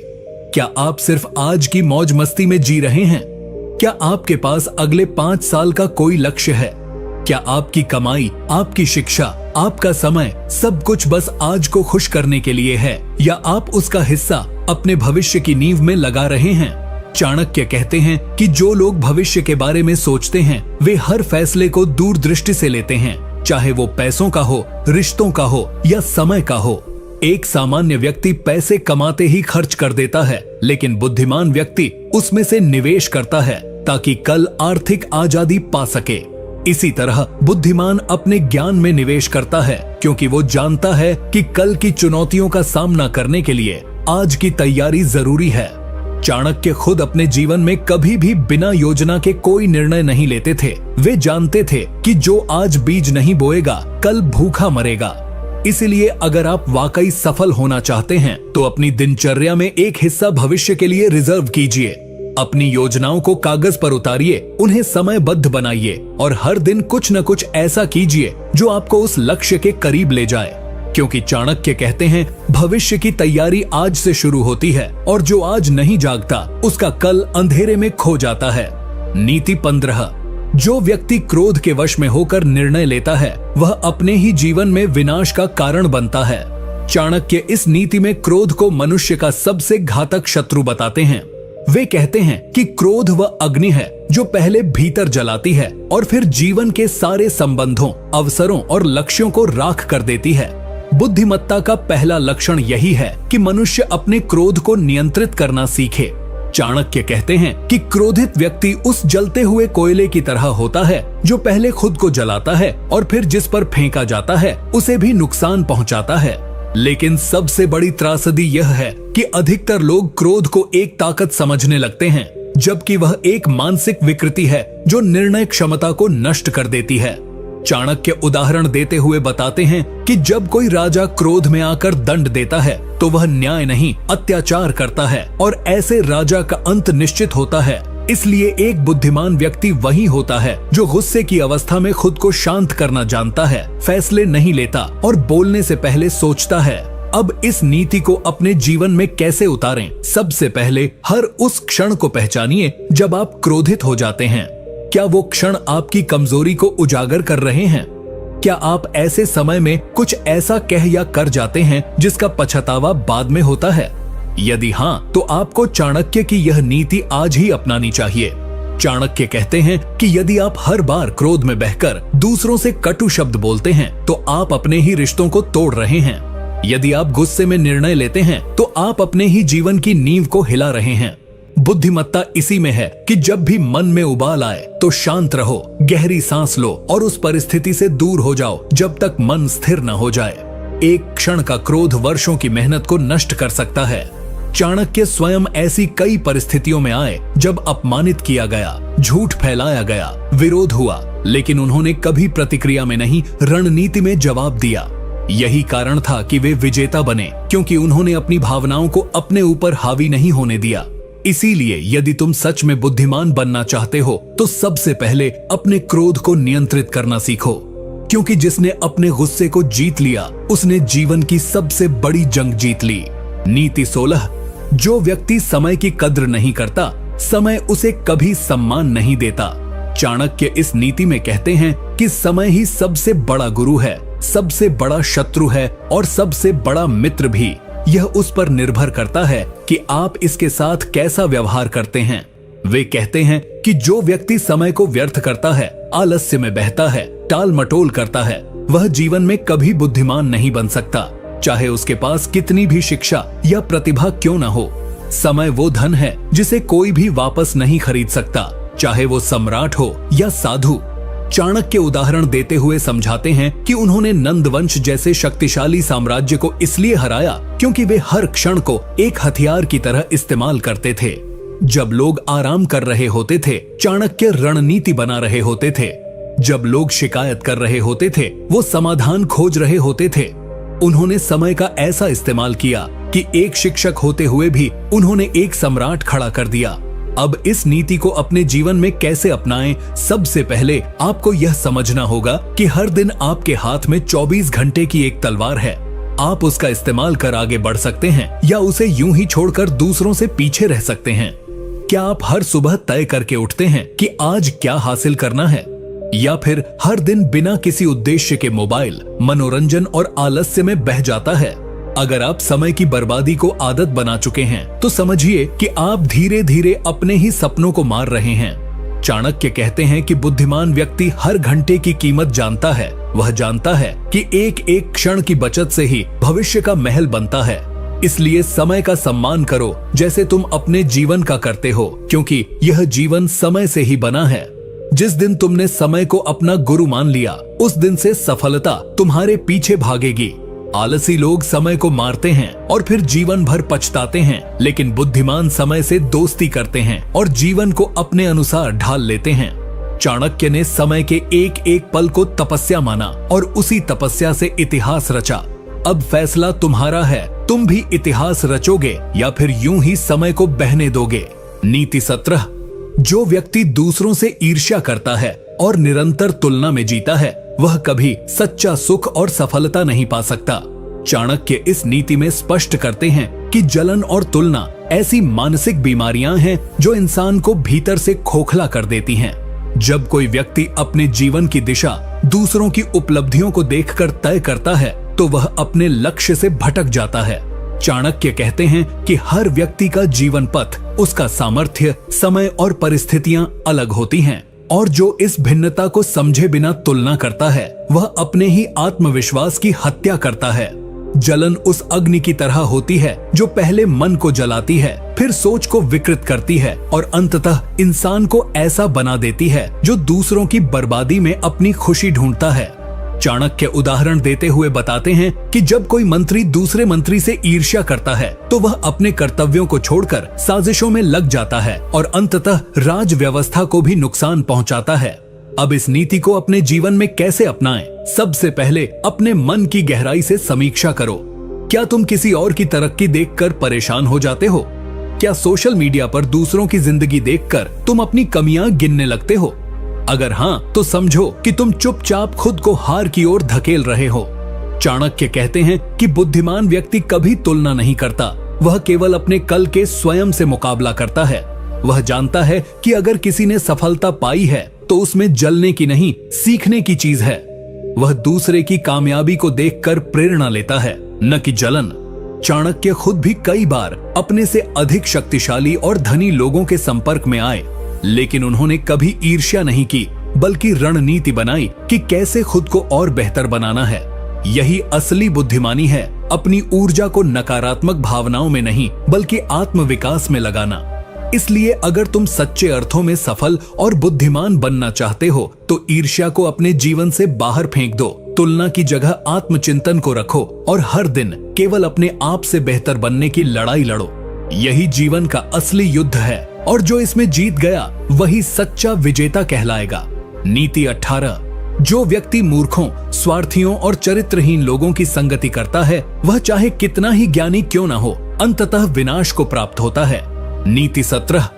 Speaker 1: क्या आप सिर्फ आज की मौज मस्ती में जी रहे हैं? क्या आपके पास अगले 5 साल का कोई लक्ष्य है? क्या आपकी कमाई, आपकी शिक्षा, आपका समय सब कुछ बस आज को खुश करने के लिए है या आप उसका हिस्सा अपने भविष्य की नींव में लगा रहे हैं? चाणक्य कहते हैं कि जो लोग भविष्य के बारे में सोचते हैं वे हर फैसले को दूरदृष्टि से लेते हैं, चाहे वो पैसों का हो, रिश्तों का हो या समय का हो। एक सामान्य व्यक्ति पैसे कमाते ही खर्च कर देता है लेकिन बुद्धिमान व्यक्ति उसमें से निवेश करता है ताकि कल आर्थिक आजादी पा सके। इसी तरह बुद्धिमान अपने ज्ञान में निवेश करता है क्योंकि वो जानता है कि कल की चुनौतियों का सामना करने के लिए आज की तैयारी जरूरी है। चाणक्य खुद अपने जीवन में कभी भी बिना योजना के कोई निर्णय नहीं लेते थे। वे जानते थे कि जो आज बीज नहीं बोएगा कल भूखा मरेगा। इसलिए अगर आप वाकई सफल होना चाहते हैं तो अपनी दिनचर्या में एक हिस्सा भविष्य के लिए रिजर्व कीजिए। अपनी योजनाओं को कागज पर उतारिए, उन्हें समयबद्ध बनाइए और हर दिन कुछ न कुछ ऐसा कीजिए जो आपको उस लक्ष्य के करीब ले जाए। क्योंकि चाणक्य कहते हैं भविष्य की तैयारी आज से शुरू होती है और जो आज नहीं जागता उसका कल अंधेरे में खो जाता है। नीति 15। जो व्यक्ति क्रोध के वश में होकर निर्णय लेता है वह अपने ही जीवन में विनाश का कारण बनता है। चाणक्य इस नीति में क्रोध को मनुष्य का सबसे घातक शत्रु बताते हैं। वे कहते हैं कि क्रोध वह अग्नि है जो पहले भीतर जलाती है और फिर जीवन के सारे संबंधों, अवसरों और लक्ष्यों को राख कर देती है। बुद्धिमत्ता का पहला लक्षण यही है कि मनुष्य अपने क्रोध को नियंत्रित करना सीखे। चाणक्य कहते हैं कि क्रोधित व्यक्ति उस जलते हुए कोयले की तरह होता है जो पहले खुद को जलाता है और फिर जिस पर फेंका जाता है उसे भी नुकसान पहुंचाता है। लेकिन सबसे बड़ी त्रासदी यह है कि अधिकतर लोग क्रोध को एक ताकत समझने लगते हैं जबकि वह एक मानसिक विकृति है जो निर्णय क्षमता को नष्ट कर देती है। चाणक्य उदाहरण देते हुए बताते हैं कि जब कोई राजा क्रोध में आकर दंड देता है तो वह न्याय नहीं अत्याचार करता है और ऐसे राजा का अंत निश्चित होता है। इसलिए एक बुद्धिमान व्यक्ति वही होता है जो गुस्से की अवस्था में खुद को शांत करना जानता है, फैसले नहीं लेता और बोलने से पहले सोचता है। अब इस नीति को अपने जीवन में कैसे उतारें? सबसे पहले हर उस क्षण को पहचानिए जब आप क्रोधित हो जाते हैं। क्या वो क्षण आपकी कमजोरी को उजागर कर रहे हैं? क्या आप ऐसे समय में कुछ ऐसा कह या कर जाते हैं जिसका पछतावा बाद में होता है? यदि हाँ, तो आपको चाणक्य की यह नीति आज ही अपनानी चाहिए। चाणक्य कहते हैं कि यदि आप हर बार क्रोध में बहकर दूसरों से कटु शब्द बोलते हैं तो आप अपने ही रिश्तों को तोड़ रहे हैं। यदि आप गुस्से में निर्णय लेते हैं तो आप अपने ही जीवन की नींव को हिला रहे हैं। बुद्धिमत्ता इसी में है कि जब भी मन में उबाल आए तो शांत रहो, गहरी सांस लो और उस परिस्थिति से दूर हो जाओ जब तक मन स्थिर न हो जाए। एक क्षण का क्रोध वर्षों की मेहनत को नष्ट कर सकता है। चाणक्य स्वयं ऐसी कई परिस्थितियों में आए जब अपमानित किया गया, झूठ फैलाया गया, विरोध हुआ, लेकिन उन्होंने कभी प्रतिक्रिया में नहीं, रणनीति में जवाब दिया। यही कारण था कि वे विजेता बने, क्योंकि उन्होंने अपनी भावनाओं को अपने ऊपर हावी नहीं होने दिया। इसीलिए यदि तुम सच में बुद्धिमान बनना चाहते हो तो सबसे पहले अपने क्रोध को नियंत्रित करना सीखो, क्योंकि जिसने अपने गुस्से को जीत लिया उसने जीवन की सबसे बड़ी जंग जीत ली। नीति 16। जो व्यक्ति समय की कद्र नहीं करता, समय उसे कभी सम्मान नहीं देता। चाणक्य इस नीति में कहते हैं कि समय ही सबसे बड़ा गुरु है, सबसे बड़ा शत्रु है और सबसे बड़ा मित्र भी। यह उस पर निर्भर करता है कि आप इसके साथ कैसा व्यवहार करते हैं। वे कहते हैं कि जो व्यक्ति समय को व्यर्थ करता है, आलस्य में बहता है, टाल मटोल करता है, वह जीवन में कभी बुद्धिमान नहीं बन सकता, चाहे उसके पास कितनी भी शिक्षा या प्रतिभा क्यों न हो। समय वो धन है जिसे कोई भी वापस नहीं खरीद सकता, चाहे वो सम्राट हो या साधु। चाणक्य उदाहरण देते हुए समझाते हैं कि उन्होंने नंदवंश जैसे शक्तिशाली साम्राज्य को इसलिए हराया क्योंकि वे हर क्षण को एक हथियार की तरह इस्तेमाल करते थे। जब लोग आराम कर रहे होते थे, चाणक्य रणनीति बना रहे होते थे। जब लोग शिकायत कर रहे होते थे, वो समाधान खोज रहे होते थे। उन्होंने समय का ऐसा इस्तेमाल किया कि एक शिक्षक होते हुए भी उन्होंने एक सम्राट खड़ा कर दिया। अब इस नीति को अपने जीवन में कैसे अपनाएं? सबसे पहले आपको यह समझना होगा कि हर दिन आपके हाथ में 24 घंटे की एक तलवार है। आप उसका इस्तेमाल कर आगे बढ़ सकते हैं या उसे यूं ही छोड़कर दूसरों से पीछे रह सकते हैं। क्या आप हर सुबह तय करके उठते हैं कि आज क्या हासिल करना है, या फिर हर दिन बिना किसी उद्देश्य के मोबाइल, मनोरंजन और आलस्य में बह जाता है? अगर आप समय की बर्बादी को आदत बना चुके हैं तो समझिए कि आप धीरे धीरे अपने ही सपनों को मार रहे हैं। चाणक्य कहते हैं कि बुद्धिमान व्यक्ति हर घंटे की कीमत जानता है। वह जानता है कि एक एक क्षण की बचत से ही भविष्य का महल बनता है। इसलिए समय का सम्मान करो जैसे तुम अपने जीवन का करते हो, क्योंकि यह जीवन समय से ही बना है। जिस दिन तुमने समय को अपना गुरु मान लिया, उस दिन से सफलता तुम्हारे पीछे भागेगी। आलसी लोग समय को मारते हैं और फिर जीवन भर पछताते हैं, लेकिन बुद्धिमान समय से दोस्ती करते हैं और जीवन को अपने अनुसार ढाल लेते हैं। चाणक्य ने समय के एक एक पल को तपस्या माना और उसी तपस्या से इतिहास रचा। अब फैसला तुम्हारा है, तुम भी इतिहास रचोगे या फिर यूं ही समय को बहने दोगे। नीति 17। जो व्यक्ति दूसरों से ईर्ष्या करता है और निरंतर तुलना में जीता है, वह कभी सच्चा सुख और सफलता नहीं पा सकता। चाणक्य इस नीति में स्पष्ट करते हैं कि जलन और तुलना ऐसी मानसिक बीमारियां हैं जो इंसान को भीतर से खोखला कर देती हैं। जब कोई व्यक्ति अपने जीवन की दिशा दूसरों की उपलब्धियों को देखकर तय करता है, तो वह अपने लक्ष्य से भटक जाता है। चाणक्य कहते हैं कि हर व्यक्ति का जीवन पथ, उसका सामर्थ्य, समय और परिस्थितियां अलग होती हैं, और जो इस भिन्नता को समझे बिना तुलना करता है, वह अपने ही आत्मविश्वास की हत्या करता है। जलन उस अग्नि की तरह होती है जो पहले मन को जलाती है, फिर सोच को विकृत करती है और अंततः इंसान को ऐसा बना देती है जो दूसरों की बर्बादी में अपनी खुशी ढूंढता है। चाणक्य उदाहरण देते हुए बताते हैं कि जब कोई मंत्री दूसरे मंत्री से ईर्ष्या करता है, तो वह अपने कर्तव्यों को छोड़कर साजिशों में लग जाता है और अंततः राज व्यवस्था को भी नुकसान पहुंचाता है। अब इस नीति को अपने जीवन में कैसे अपनाएं? सबसे पहले अपने मन की गहराई से समीक्षा करो। क्या तुम किसी और की तरक्की देखकर परेशान हो जाते हो? क्या सोशल मीडिया पर दूसरों की जिंदगी देखकर तुम अपनी कमियां गिनने लगते हो? अगर हाँ, तो समझो कि तुम चुपचाप खुद को हार की ओर धकेल रहे हो। चाणक्य कहते हैं कि बुद्धिमान व्यक्ति कभी तुलना नहीं करता, वह केवल अपने कल के स्वयं से मुकाबला करता है। वह जानता है कि अगर किसी ने सफलता पाई है तो उसमें जलने की नहीं, सीखने की चीज है। वह दूसरे की कामयाबी को देखकर प्रेरणा लेता है, न कि जलन। चाणक्य खुद भी कई बार अपने से अधिक शक्तिशाली और धनी लोगों के संपर्क में आए, लेकिन उन्होंने कभी ईर्ष्या नहीं की, बल्कि रणनीति बनाई कि कैसे खुद को और बेहतर बनाना है। यही असली बुद्धिमानी है, अपनी ऊर्जा को नकारात्मक भावनाओं में नहीं बल्कि आत्मविकास में लगाना। इसलिए अगर तुम सच्चे अर्थों में सफल और बुद्धिमान बनना चाहते हो, तो ईर्ष्या को अपने जीवन से बाहर फेंक दो, तुलना की जगह आत्मचिंतन को रखो और हर दिन केवल अपने आप से बेहतर बनने की लड़ाई लड़ो। यही जीवन का असली युद्ध है और जो इसमें जीत गया वही सच्चा विजेता कहलाएगा। नीति 18। जो व्यक्ति मूर्खों, स्वार्थियों और चरित्रहीन लोगों की संगति करता है, वह चाहे कितना ही ज्ञानी क्यों न हो, अंततः विनाश को प्राप्त होता है। नीति 17।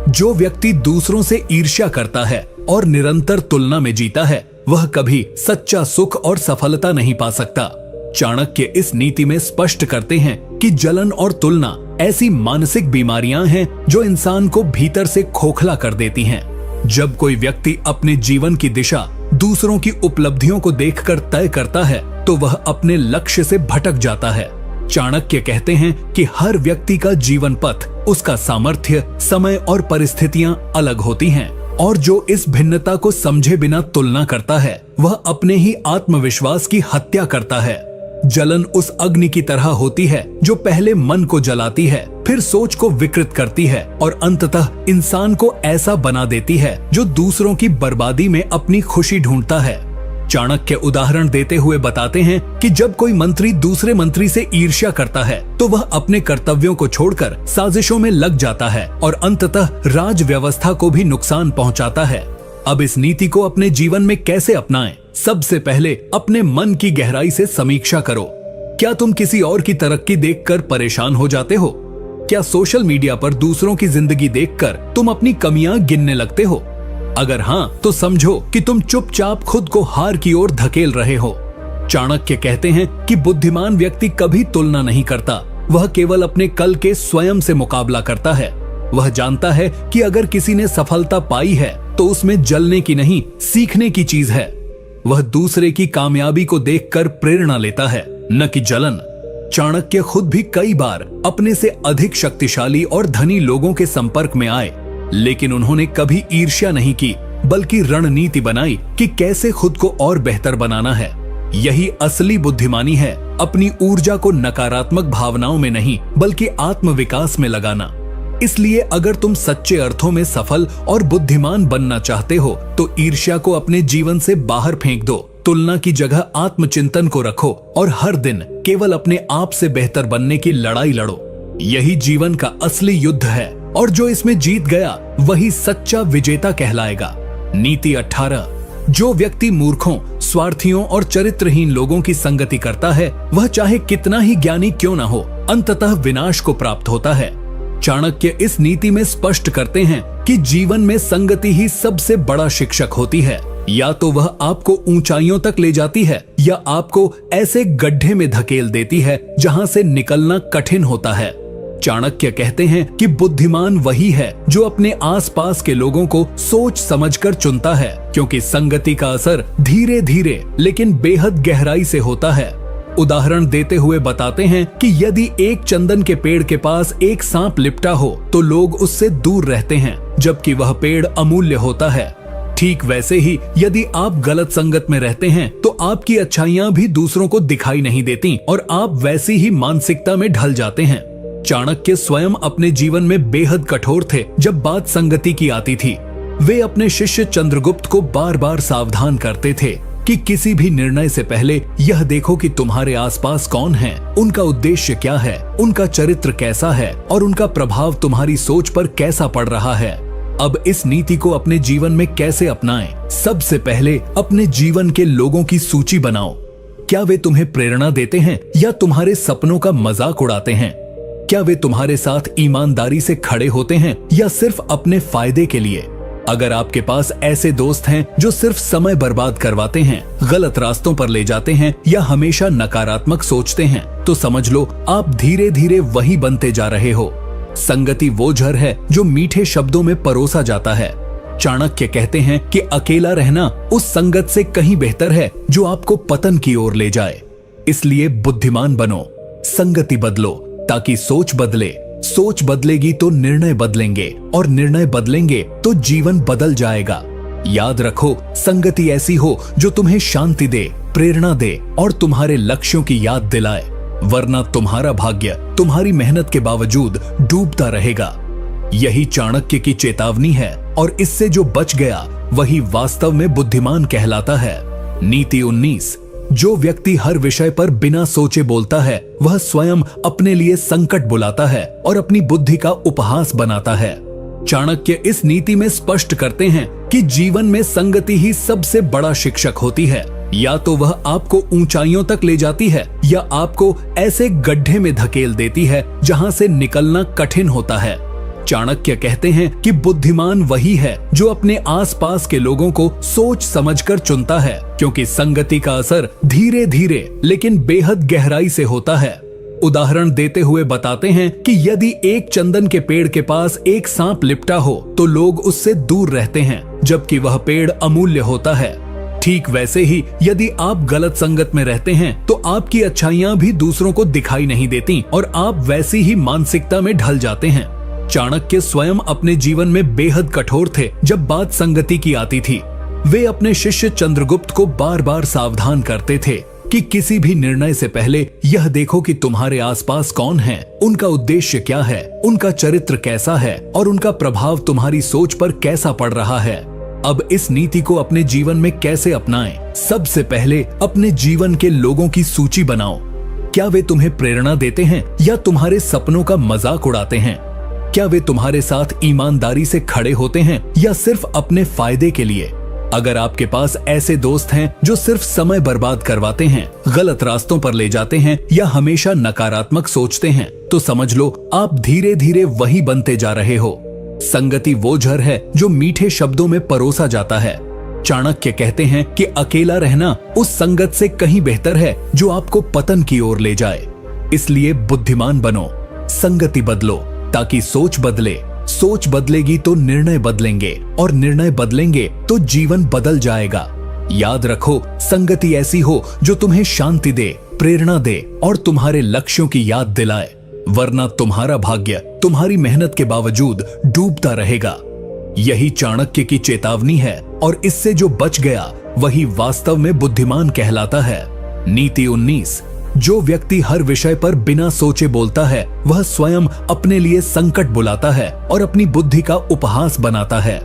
Speaker 1: जो व्यक्ति दूसरों से ईर्ष्या करता है और निरंतर तुलना में जीता है, वह कभी सच्चा सुख और सफलता नहीं पा सकता। चाणक्य इस नीति में स्पष्ट करते हैं कि जलन और तुलना ऐसी मानसिक बीमारियां हैं जो इंसान को भीतर से खोखला कर देती हैं। जब कोई व्यक्ति अपने जीवन की दिशा दूसरों की उपलब्धियों को देखकर तय करता है तो वह अपने लक्ष्य से भटक जाता है। चाणक्य कहते हैं कि हर व्यक्ति का जीवन पथ, उसका सामर्थ्य, समय और परिस्थितियां अलग होती हैं, और जो इस भिन्नता को समझे बिना तुलना करता है वह अपने ही आत्मविश्वास की हत्या करता है। जलन उस अग्नि की तरह होती है जो पहले मन को जलाती है, फिर सोच को विकृत करती है और अंततः इंसान को ऐसा बना देती है जो दूसरों की बर्बादी में अपनी खुशी ढूंढता है। चाणक्य उदाहरण देते हुए बताते हैं कि जब कोई मंत्री दूसरे मंत्री से ईर्ष्या करता है तो वह अपने कर्तव्यों को छोड़कर साजिशों में लग जाता है और अंततः राज व्यवस्था को भी नुकसान पहुंचाता है। अब इस नीति को अपने जीवन में कैसे अपनाएं? सबसे पहले अपने मन की गहराई से समीक्षा करो। क्या तुम किसी और की तरक्की देखकर परेशान हो जाते हो? क्या सोशल मीडिया पर दूसरों की जिंदगी देखकर तुम अपनी कमियां गिनने लगते हो? अगर हाँ, तो समझो कि तुम चुपचाप खुद को हार की ओर धकेल रहे हो। चाणक्य कहते हैं कि बुद्धिमान व्यक्ति कभी तुलना नहीं करता, वह केवल अपने कल के स्वयं से मुकाबला करता है। वह जानता है कि अगर किसी ने सफलता पाई है तो उसमें जलने की नहीं, सीखने की चीज है। वह दूसरे की कामयाबी को देखकर प्रेरणा लेता है, न कि जलन। चाणक्य खुद भी कई बार अपने से अधिक शक्तिशाली और धनी लोगों के संपर्क में आए, लेकिन उन्होंने कभी ईर्ष्या नहीं की, बल्कि रणनीति बनाई कि कैसे खुद को और बेहतर बनाना है। यही असली बुद्धिमानी है, अपनी ऊर्जा को नकारात्मक भावनाओं में नहीं बल्कि आत्मविकास में लगाना। इसलिए अगर तुम सच्चे अर्थों में सफल और बुद्धिमान बनना चाहते हो तो ईर्ष्या को अपने जीवन से बाहर फेंक दो, तुलना की जगह आत्मचिंतन को रखो और हर दिन केवल अपने आप से बेहतर बनने की लड़ाई लड़ो। यही जीवन का असली युद्ध है और जो इसमें जीत गया वही सच्चा विजेता कहलाएगा। नीति 18। जो व्यक्ति मूर्खों, स्वार्थियों और चरित्रहीन लोगों की संगति करता है वह चाहे कितना ही ज्ञानी क्यों न हो, अंततः विनाश को प्राप्त होता है। चाणक्य इस नीति में स्पष्ट करते हैं कि जीवन में संगति ही सबसे बड़ा शिक्षक होती है। या तो वह आपको ऊंचाइयों तक ले जाती है या आपको ऐसे गड्ढे में धकेल देती है जहां से निकलना कठिन होता है। चाणक्य कहते हैं कि बुद्धिमान वही है जो अपने आसपास के लोगों को सोच समझकर चुनता है, क्योंकि संगति का असर धीरे धीरे लेकिन बेहद गहराई से होता है। उदाहरण देते हुए बताते हैं कि यदि एक चंदन के पेड़ के पास एक सांप लिपटा हो तो लोग उससे दूर रहते हैं, जबकि वह पेड़ अमूल्य होता है। ठीक वैसे ही यदि आप गलत संगत में रहते हैं तो आपकी अच्छाइयां भी दूसरों को दिखाई नहीं देती और आप वैसी ही मानसिकता में ढल जाते हैं। चाणक्य स्वयं अपने जीवन में बेहद कठोर थे जब बात संगति की आती थी। वे अपने शिष्य चंद्रगुप्त को बार बार सावधान करते थे कि किसी भी निर्णय से पहले यह देखो कि तुम्हारे आसपास कौन है, उनका उद्देश्य क्या है, उनका चरित्र कैसा है और उनका प्रभाव तुम्हारी सोच पर कैसा पड़ रहा है। अब इस नीति को अपने जीवन में कैसे अपनाएं? सबसे पहले अपने जीवन के लोगों की सूची बनाओ। क्या वे तुम्हें प्रेरणा देते हैं या तुम्हारे सपनों का मजाक उड़ाते हैं? क्या वे तुम्हारे साथ ईमानदारी से खड़े होते हैं या सिर्फ अपने फायदे के लिए? अगर आपके पास ऐसे दोस्त हैं जो सिर्फ समय बर्बाद करवाते हैं, गलत रास्तों पर ले जाते हैं या हमेशा नकारात्मक सोचते हैं, तो समझ लो आप धीरे धीरे वही बनते जा रहे हो। संगति वो जहर है जो मीठे शब्दों में परोसा जाता है। चाणक्य कहते हैं कि अकेला रहना उस संगत से कहीं बेहतर है जो आपको पतन की ओर ले जाए। इसलिए बुद्धिमान बनो, संगति बदलो ताकि सोच बदले। सोच बदलेगी तो निर्णय बदलेंगे और निर्णय बदलेंगे तो जीवन बदल जाएगा। याद रखो, संगति ऐसी हो जो तुम्हें शांति दे, प्रेरणा दे और तुम्हारे लक्ष्यों की याद दिलाए, वरना तुम्हारा भाग्य तुम्हारी मेहनत के बावजूद डूबता रहेगा। यही चाणक्य की चेतावनी है और इससे जो बच गया वही वास्तव में बुद्धिमान कहलाता है। नीति 19। जो व्यक्ति हर विषय पर बिना सोचे बोलता है वह स्वयं अपने लिए संकट बुलाता है और अपनी बुद्धि का उपहास बनाता है। चाणक्य इस नीति में स्पष्ट करते हैं कि जीवन में संगति ही सबसे बड़ा शिक्षक होती है। या तो वह आपको ऊंचाइयों तक ले जाती है या आपको ऐसे गड्ढे में धकेल देती है जहां से निकलना कठिन होता है। चाणक्य कहते हैं कि बुद्धिमान वही है जो अपने आसपास के लोगों को सोच समझकर चुनता है, क्योंकि संगति का असर धीरे धीरे लेकिन बेहद गहराई से होता है। उदाहरण देते हुए बताते हैं कि यदि एक चंदन के पेड़ के पास एक सांप लिपटा हो तो लोग उससे दूर रहते हैं, जबकि वह पेड़ अमूल्य होता है। ठीक वैसे ही यदि आप गलत संगत में रहते हैं तो आपकी अच्छाइयां भी दूसरों को दिखाई नहीं देती और आप वैसी ही मानसिकता में ढल जाते हैं। चाणक्य स्वयं अपने जीवन में बेहद कठोर थे जब बात संगति की आती थी। वे अपने शिष्य चंद्रगुप्त को बार बार सावधान करते थे कि किसी भी निर्णय से पहले यह देखो कि तुम्हारे आसपास कौन है, उनका उद्देश्य क्या है, उनका चरित्र कैसा है और उनका प्रभाव तुम्हारी सोच पर कैसा पड़ रहा है। अब इस नीति को अपने जीवन में कैसे अपनाएं? सबसे पहले अपने जीवन के लोगों की सूची बनाओ। क्या वे तुम्हें प्रेरणा देते हैं या तुम्हारे सपनों का मजाक उड़ाते हैं? क्या वे तुम्हारे साथ ईमानदारी से खड़े होते हैं या सिर्फ अपने फायदे के लिए? अगर आपके पास ऐसे दोस्त हैं जो सिर्फ समय बर्बाद करवाते हैं, गलत रास्तों पर ले जाते हैं या हमेशा नकारात्मक सोचते हैं, तो समझ लो आप धीरे धीरे वही बनते जा रहे हो। संगति वो झर है जो मीठे शब्दों में परोसा जाता है। चाणक्य कहते हैं कि अकेला रहना उस संगत से कहीं बेहतर है जो आपको पतन की ओर ले जाए। इसलिए बुद्धिमान बनो, संगति बदलो ताकि सोच बदले। सोच बदलेगी तो निर्णय बदलेंगे और निर्णय बदलेंगे तो जीवन बदल जाएगा। याद रखो, संगति ऐसी हो जो तुम्हें शांति दे, प्रेरणा दे और तुम्हारे लक्ष्यों की याद दिलाए, वरना तुम्हारा भाग्य तुम्हारी मेहनत के बावजूद डूबता रहेगा। यही चाणक्य की चेतावनी है और इससे जो बच गया वही वास्तव में बुद्धिमान कहलाता है। नीति 19, जो व्यक्ति हर विषय पर बिना सोचे बोलता है वह स्वयं अपने लिए संकट बुलाता है और अपनी बुद्धि का उपहास बनाता है।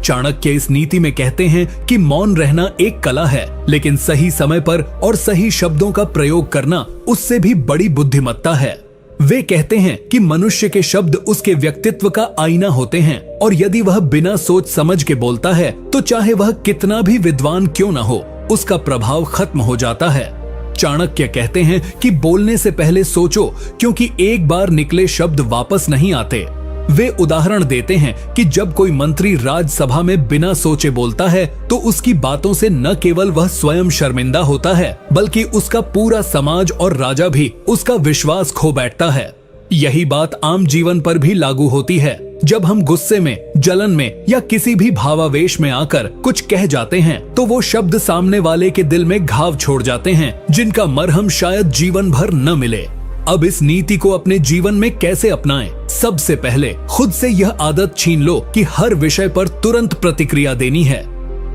Speaker 1: चाणक्य इस नीति में कहते हैं कि मौन रहना एक कला है, लेकिन सही समय पर और सही शब्दों का प्रयोग करना उससे भी बड़ी बुद्धिमत्ता है। वे कहते हैं कि मनुष्य के शब्द उसके व्यक्तित्व का आईना होते हैं और यदि वह बिना सोच समझ के बोलता है तो चाहे वह कितना भी विद्वान क्यों न हो, उसका प्रभाव खत्म हो जाता है। चाणक्य कहते हैं कि बोलने से पहले सोचो, क्योंकि एक बार निकले शब्द वापस नहीं आते। वे उदाहरण देते हैं कि जब कोई मंत्री राज्यसभा में बिना सोचे बोलता है तो उसकी बातों से न केवल वह स्वयं शर्मिंदा होता है, बल्कि उसका पूरा समाज और राजा भी उसका विश्वास खो बैठता है। यही बात आम जीवन पर भी लागू होती है। जब हम गुस्से में, जलन में या किसी भी भावावेश में आकर कुछ कह जाते हैं तो वो शब्द सामने वाले के दिल में घाव छोड़ जाते हैं, जिनका मरहम शायद जीवन भर न मिले। अब इस नीति को अपने जीवन में कैसे अपनाएं? सबसे पहले खुद से यह आदत छीन लो कि हर विषय पर तुरंत प्रतिक्रिया देनी है।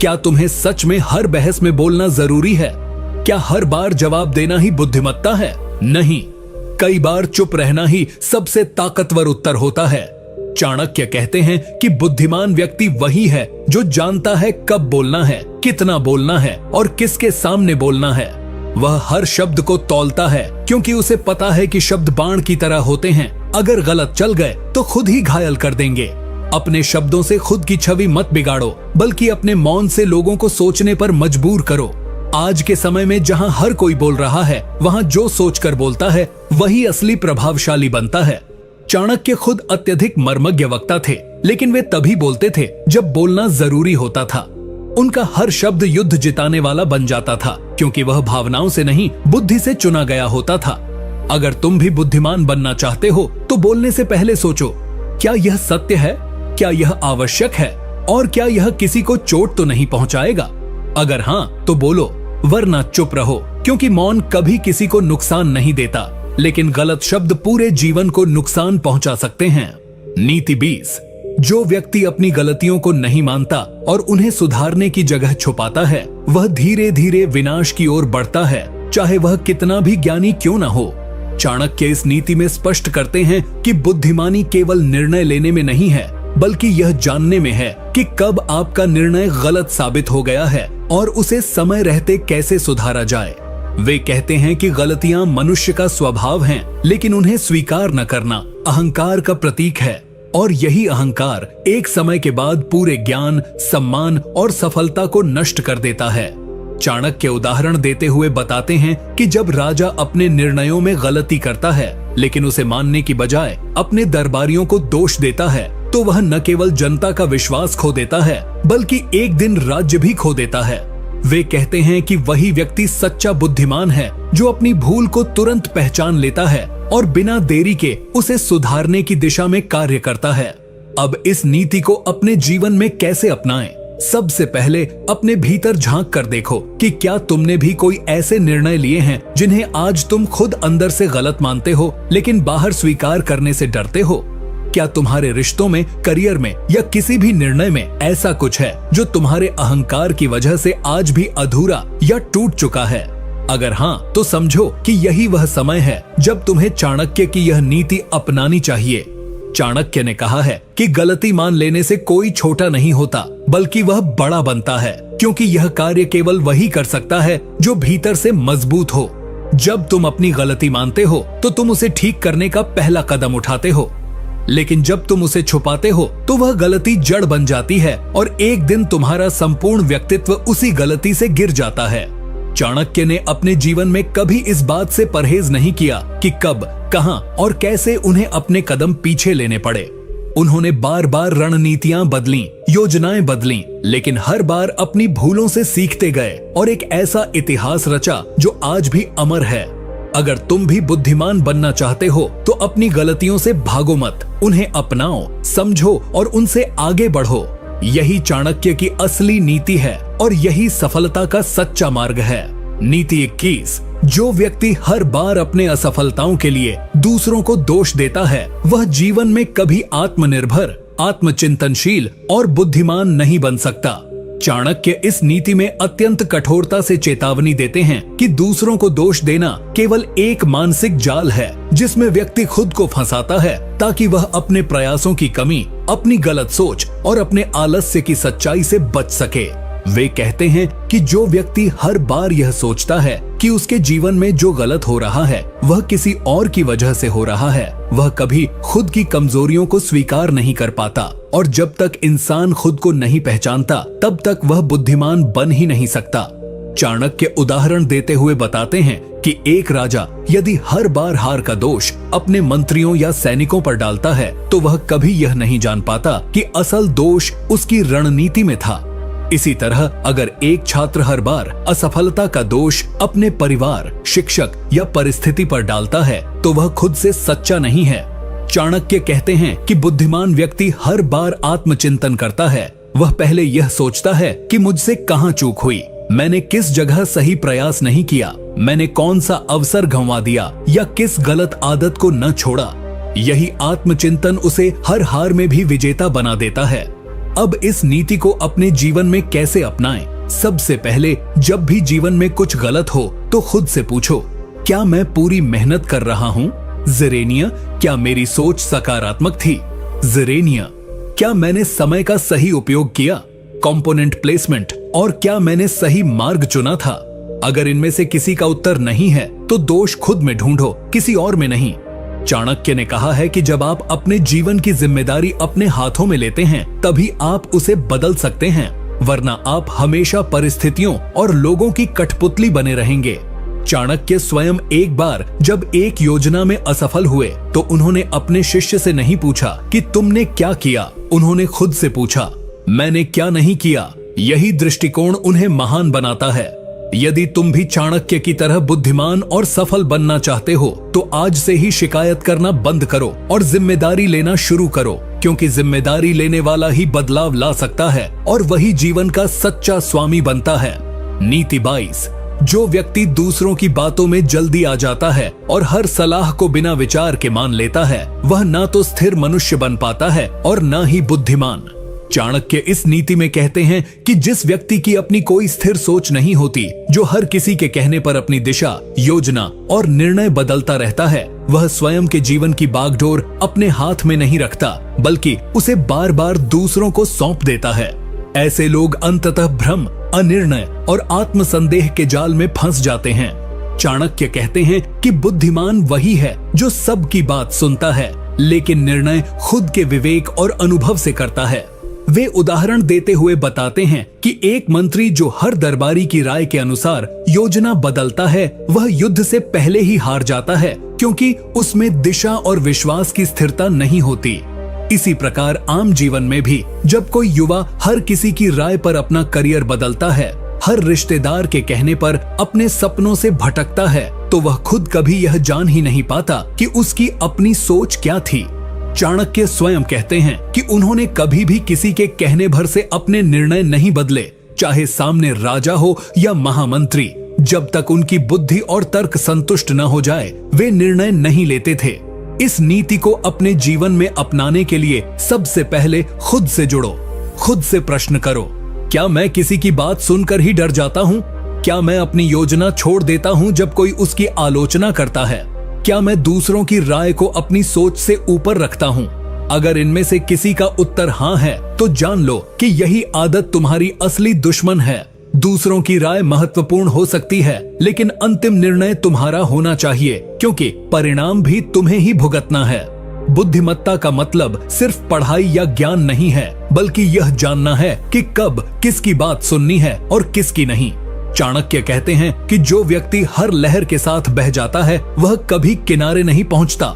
Speaker 1: क्या तुम्हें सच में हर बहस में बोलना जरूरी है? क्या हर बार जवाब देना ही बुद्धिमत्ता है? नहीं, कई बार चुप रहना ही सबसे ताकतवर उत्तर होता है। चाणक्य कहते हैं कि बुद्धिमान व्यक्ति वही है जो जानता है कब बोलना है, कितना बोलना है और किसके सामने बोलना है। वह हर शब्द को तौलता है, क्योंकि उसे पता है कि शब्द बाण की तरह होते हैं। अगर गलत चल गए तो खुद ही घायल कर देंगे। अपने शब्दों से खुद की छवि मत बिगाड़ो, बल्कि अपने मौन से लोगों को सोचने पर मजबूर करो। आज के समय में जहां हर कोई बोल रहा है, वहां जो सोचकर बोलता है वही असली प्रभावशाली बनता है। चाणक्य खुद अत्यधिक मर्मज्ञ वक्ता थे, लेकिन वे तभी बोलते थे जब बोलना जरूरी होता था। उनका हर शब्द युद्ध जिताने वाला बन जाता था, क्योंकि वह भावनाओं से नहीं, बुद्धि से चुना गया होता था। अगर तुम भी बुद्धिमान बनना चाहते हो तो बोलने से पहले सोचो, क्या यह सत्य है, क्या यह आवश्यक है और क्या यह किसी को चोट तो नहीं पहुंचाएगा। अगर हाँ तो बोलो, वरना चुप रहो, क्योंकि मौन कभी किसी को नुकसान नहीं देता, लेकिन गलत शब्द पूरे जीवन को नुकसान पहुंचा सकते हैं। नीति 20, जो व्यक्ति अपनी गलतियों को नहीं मानता और उन्हें सुधारने की जगह छुपाता है, वह धीरे धीरे विनाश की ओर बढ़ता है, चाहे वह कितना भी ज्ञानी क्यों न हो। चाणक्य इस नीति में स्पष्ट करते हैं कि बुद्धिमानी केवल निर्णय लेने में नहीं है, बल्कि यह जानने में है कि कब आपका निर्णय गलत साबित हो गया है और उसे समय रहते कैसे सुधारा जाए। वे कहते हैं कि गलतियां मनुष्य का स्वभाव हैं, लेकिन उन्हें स्वीकार न करना अहंकार का प्रतीक है, और यही अहंकार एक समय के बाद पूरे ज्ञान, सम्मान और सफलता को नष्ट कर देता है। चाणक्य उदाहरण देते हुए बताते हैं कि जब राजा अपने निर्णयों में गलती करता है, लेकिन उसे मानने की बजाय अपने दरबारियों को दोष देता है, तो वह न केवल जनता का विश्वास खो देता है, बल्कि एक दिन राज्य भी खो देता है। वे कहते हैं कि वही व्यक्ति सच्चा बुद्धिमान है जो अपनी भूल को तुरंत पहचान लेता है और बिना देरी के उसे सुधारने की दिशा में कार्य करता है। अब इस नीति को अपने जीवन में कैसे अपनाएं? सबसे पहले अपने भीतर झांक कर देखो कि क्या तुमने भी कोई ऐसे निर्णय लिए हैं जिन्हें आज तुम खुद अंदर से गलत मानते हो लेकिन बाहर स्वीकार करने से डरते हो। क्या तुम्हारे रिश्तों में, करियर में या किसी भी निर्णय में ऐसा कुछ है जो तुम्हारे अहंकार की वजह से आज भी अधूरा या टूट चुका है? अगर हाँ, तो समझो कि यही वह समय है जब तुम्हें चाणक्य की यह नीति अपनानी चाहिए। चाणक्य ने कहा है कि गलती मान लेने से कोई छोटा नहीं होता, बल्कि वह बड़ा बनता है, क्योंकि यह कार्य केवल वही कर सकता है जो भीतर से मजबूत हो। जब तुम अपनी गलती मानते हो तो तुम उसे ठीक करने का पहला कदम उठाते हो, लेकिन जब तुम उसे छुपाते हो तो वह गलती जड़ बन जाती है और एक दिन तुम्हारा संपूर्ण व्यक्तित्व उसी गलती से गिर जाता है। चाणक्य ने अपने जीवन में कभी इस बात से परहेज नहीं किया कि कब, कहां और कैसे उन्हें अपने कदम पीछे लेने पड़े। उन्होंने बार बार रणनीतियां बदली, योजनाएं बदली, लेकिन हर बार अपनी भूलों से सीखते गए और एक ऐसा इतिहास रचा जो आज भी अमर है। अगर तुम भी बुद्धिमान बनना चाहते हो तो अपनी गलतियों से भागो मत, उन्हें अपनाओ, समझो और उनसे आगे बढ़ो। यही चाणक्य की असली नीति है और यही सफलता का सच्चा मार्ग है। नीति 21। जो व्यक्ति हर बार अपने असफलताओं के लिए दूसरों को दोष देता है वह जीवन में कभी आत्मनिर्भर, आत्मचिंतनशील और बुद्धिमान नहीं बन सकता। चाणक्य इस नीति में अत्यंत कठोरता से चेतावनी देते हैं कि दूसरों को दोष देना केवल एक मानसिक जाल है जिसमें व्यक्ति खुद को फंसाता है ताकि वह अपने प्रयासों की कमी, अपनी गलत सोच और अपने आलस्य की सच्चाई से बच सके। वे कहते हैं कि जो व्यक्ति हर बार यह सोचता है कि उसके जीवन में जो गलत हो रहा है वह किसी और की वजह से हो रहा है, वह कभी खुद की कमजोरियों को स्वीकार नहीं कर पाता, और जब तक इंसान खुद को नहीं पहचानता तब तक वह बुद्धिमान बन ही नहीं सकता। चाणक्य उदाहरण देते हुए बताते हैं कि एक राजा यदि हर बार हार का दोष अपने मंत्रियों या सैनिकों पर डालता है तो वह कभी यह नहीं जान पाता कि असल दोष उसकी रणनीति में था। इसी तरह अगर एक छात्र हर बार असफलता का दोष अपने परिवार, शिक्षक या परिस्थिति पर डालता है तो वह खुद से सच्चा नहीं है। चाणक्य कहते हैं कि बुद्धिमान व्यक्ति हर बार आत्मचिंतन करता है। वह पहले यह सोचता है कि मुझसे कहां चूक हुई, मैंने किस जगह सही प्रयास नहीं किया, मैंने कौन सा अवसर गंवा दिया या किस गलत आदत को न छोड़ा। यही आत्मचिंतन उसे हर हार में भी विजेता बना देता है। अब इस नीति को अपने जीवन में कैसे अपनाएं? सबसे पहले जब भी जीवन में कुछ गलत हो तो खुद से पूछो, क्या मैं पूरी मेहनत कर रहा हूँ? ज़ेरेनिया, क्या मेरी सोच सकारात्मक थी? ज़ेरेनिया, क्या मैंने समय का सही उपयोग किया? कंपोनेंट प्लेसमेंट, और क्या मैंने सही मार्ग चुना था? अगर इनमें से किसी का उत्तर नहीं है तो दोष खुद में ढूंढो, किसी और में नहीं। चाणक्य ने कहा है कि जब आप अपने जीवन की जिम्मेदारी अपने हाथों में लेते हैं तभी आप उसे बदल सकते हैं, वरना आप हमेशा परिस्थितियों और लोगों की कठपुतली बने रहेंगे। चाणक्य स्वयं एक बार जब एक योजना में असफल हुए तो उन्होंने अपने शिष्य से नहीं पूछा कि तुमने क्या किया, उन्होंने खुद से पूछा, मैंने क्या नहीं किया। यही दृष्टिकोण उन्हें महान बनाता है। यदि तुम भी चाणक्य की तरह बुद्धिमान और सफल बनना चाहते हो तो आज से ही शिकायत करना बंद करो और जिम्मेदारी लेना शुरू करो, क्योंकि जिम्मेदारी लेने वाला ही बदलाव ला सकता है और वही जीवन का सच्चा स्वामी बनता है। नीति 22। जो व्यक्ति दूसरों की बातों में जल्दी आ जाता है और हर सलाह को बिना विचार के मान लेता है वह ना तो स्थिर मनुष्य बन पाता है और ना ही बुद्धिमान। चाणक्य इस नीति में कहते हैं कि जिस व्यक्ति की अपनी कोई स्थिर सोच नहीं होती, जो हर किसी के कहने पर अपनी दिशा, योजना और निर्णय बदलता रहता है, वह स्वयं के जीवन की बागडोर अपने हाथ में नहीं रखता बल्कि उसे बार बार दूसरों को सौंप देता है। ऐसे लोग अंततः भ्रम, अनिर्णय और आत्मसंदेह के जाल में फंस जाते हैं। चाणक्य कहते हैं कि बुद्धिमान वही है जो सबकी बात सुनता है लेकिन निर्णय खुद के विवेक और अनुभव से करता है। वे उदाहरण देते हुए बताते हैं कि एक मंत्री जो हर दरबारी की राय के अनुसार योजना बदलता है वह युद्ध से पहले ही हार जाता है, क्योंकि उसमें दिशा और विश्वास की स्थिरता नहीं होती। इसी प्रकार आम जीवन में भी जब कोई युवा हर किसी की राय पर अपना करियर बदलता है, हर रिश्तेदार के कहने पर अपने सपनों से भटकता है तो वह खुद कभी यह जान ही नहीं पाता कि उसकी अपनी सोच क्या थी। चाणक्य स्वयं कहते हैं कि उन्होंने कभी भी किसी के कहने भर से अपने निर्णय नहीं बदले, चाहे सामने राजा हो या महामंत्री। जब तक उनकी बुद्धि और तर्क संतुष्ट न हो जाए, वे निर्णय नहीं लेते थे। इस नीति को अपने जीवन में अपनाने के लिए सबसे पहले खुद से जुड़ो। खुद से प्रश्न करो, क्या मैं किसी की बात सुनकर ही डर जाता हूँ? क्या मैं अपनी योजना छोड़ देता हूँ जब कोई उसकी आलोचना करता है? क्या मैं दूसरों की राय को अपनी सोच से ऊपर रखता हूँ? अगर इनमें से किसी का उत्तर हाँ है, तो जान लो कि यही आदत तुम्हारी असली दुश्मन है। दूसरों की राय महत्वपूर्ण हो सकती है, लेकिन अंतिम निर्णय तुम्हारा होना चाहिए, क्योंकि परिणाम भी तुम्हें ही भुगतना है। बुद्धिमत्ता का मतलब सिर्फ पढ़ाई या ज्ञान नहीं है, बल्कि यह जानना है कि कब किसकी बात सुननी है और किसकी नहीं। चाणक्य कहते हैं कि जो व्यक्ति हर लहर के साथ बह जाता है, वह कभी किनारे नहीं पहुंचता।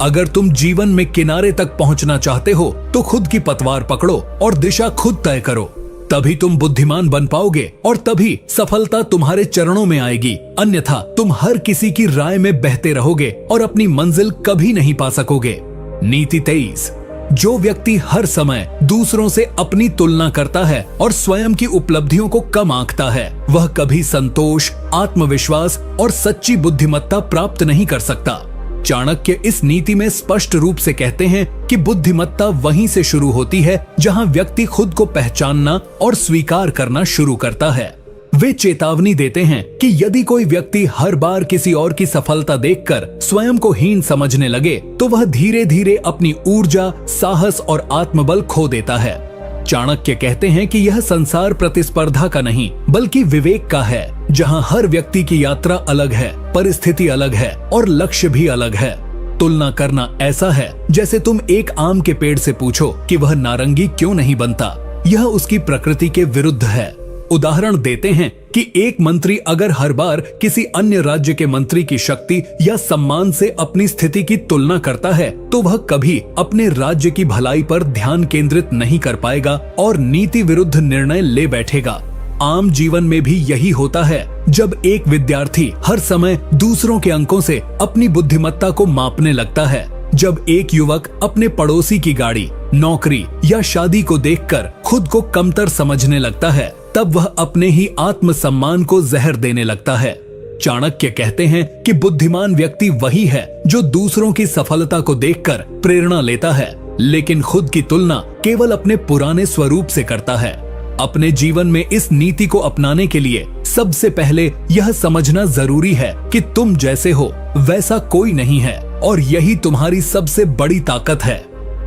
Speaker 1: अगर तुम जीवन में किनारे तक पहुंचना चाहते हो, तो खुद की पतवार पकड़ो और दिशा खुद तय करो। तभी तुम बुद्धिमान बन पाओगे और तभी सफलता तुम्हारे चरणों में आएगी। अन्यथा तुम हर किसी की राय में बहते रहोगे और अपनी मंजिल कभी नहीं पा सकोगे। नीति 23। जो व्यक्ति हर समय दूसरों से अपनी तुलना करता है और स्वयं की उपलब्धियों को कम आंकता है, वह कभी संतोष, आत्मविश्वास और सच्ची बुद्धिमत्ता प्राप्त नहीं कर सकता। चाणक्य इस नीति में स्पष्ट रूप से कहते हैं कि बुद्धिमत्ता वहीं से शुरू होती है जहां व्यक्ति खुद को पहचानना और स्वीकार करना शुरू करता है। वे चेतावनी देते हैं कि यदि कोई व्यक्ति हर बार किसी और की सफलता देखकर स्वयं को हीन समझने लगे, तो वह धीरे धीरे अपनी ऊर्जा, साहस और आत्मबल खो देता है। चाणक्य कहते हैं कि यह संसार प्रतिस्पर्धा का नहीं, बल्कि विवेक का है, जहां हर व्यक्ति की यात्रा अलग है, परिस्थिति अलग है और लक्ष्य भी अलग है। तुलना करना ऐसा है जैसे तुम एक आम के पेड़ से पूछो कि वह नारंगी क्यों नहीं बनता। यह उसकी प्रकृति के विरुद्ध है। उदाहरण देते हैं कि एक मंत्री अगर हर बार किसी अन्य राज्य के मंत्री की शक्ति या सम्मान से अपनी स्थिति की तुलना करता है, तो वह कभी अपने राज्य की भलाई पर ध्यान केंद्रित नहीं कर पाएगा और नीति विरुद्ध निर्णय ले बैठेगा। आम जीवन में भी यही होता है। जब एक विद्यार्थी हर समय दूसरों के अंकों से अपनी बुद्धिमत्ता को मापने लगता है, जब एक युवक अपने पड़ोसी की गाड़ी, नौकरी या शादी को देखकर खुद को कमतर समझने लगता है, तब वह अपने ही आत्मसम्मान को जहर देने लगता है। चाणक्य कहते हैं कि बुद्धिमान व्यक्ति वही है जो दूसरों की सफलता को देखकर प्रेरणा लेता है, लेकिन खुद की तुलना केवल अपने पुराने स्वरूप से करता है। अपने जीवन में इस नीति को अपनाने के लिए सबसे पहले यह समझना जरूरी है कि तुम जैसे हो वैसा कोई नहीं है, और यही तुम्हारी सबसे बड़ी ताकत है।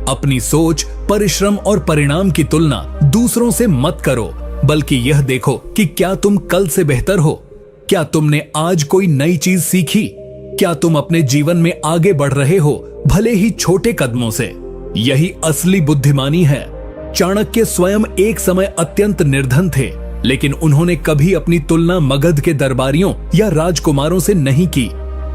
Speaker 1: अपनी सोच, परिश्रम और परिणाम की तुलना दूसरों से मत करो, बल्कि यह देखो कि क्या तुम कल से बेहतर हो। क्या तुमने आज कोई नई चीज सीखी? क्या तुम अपने जीवन में आगे बढ़ रहे हो, भले ही छोटे कदमों से? यही असली बुद्धिमानी है। चाणक्य स्वयं एक समय अत्यंत निर्धन थे, लेकिन उन्होंने कभी अपनी तुलना मगध के दरबारियों या राजकुमारों से नहीं की।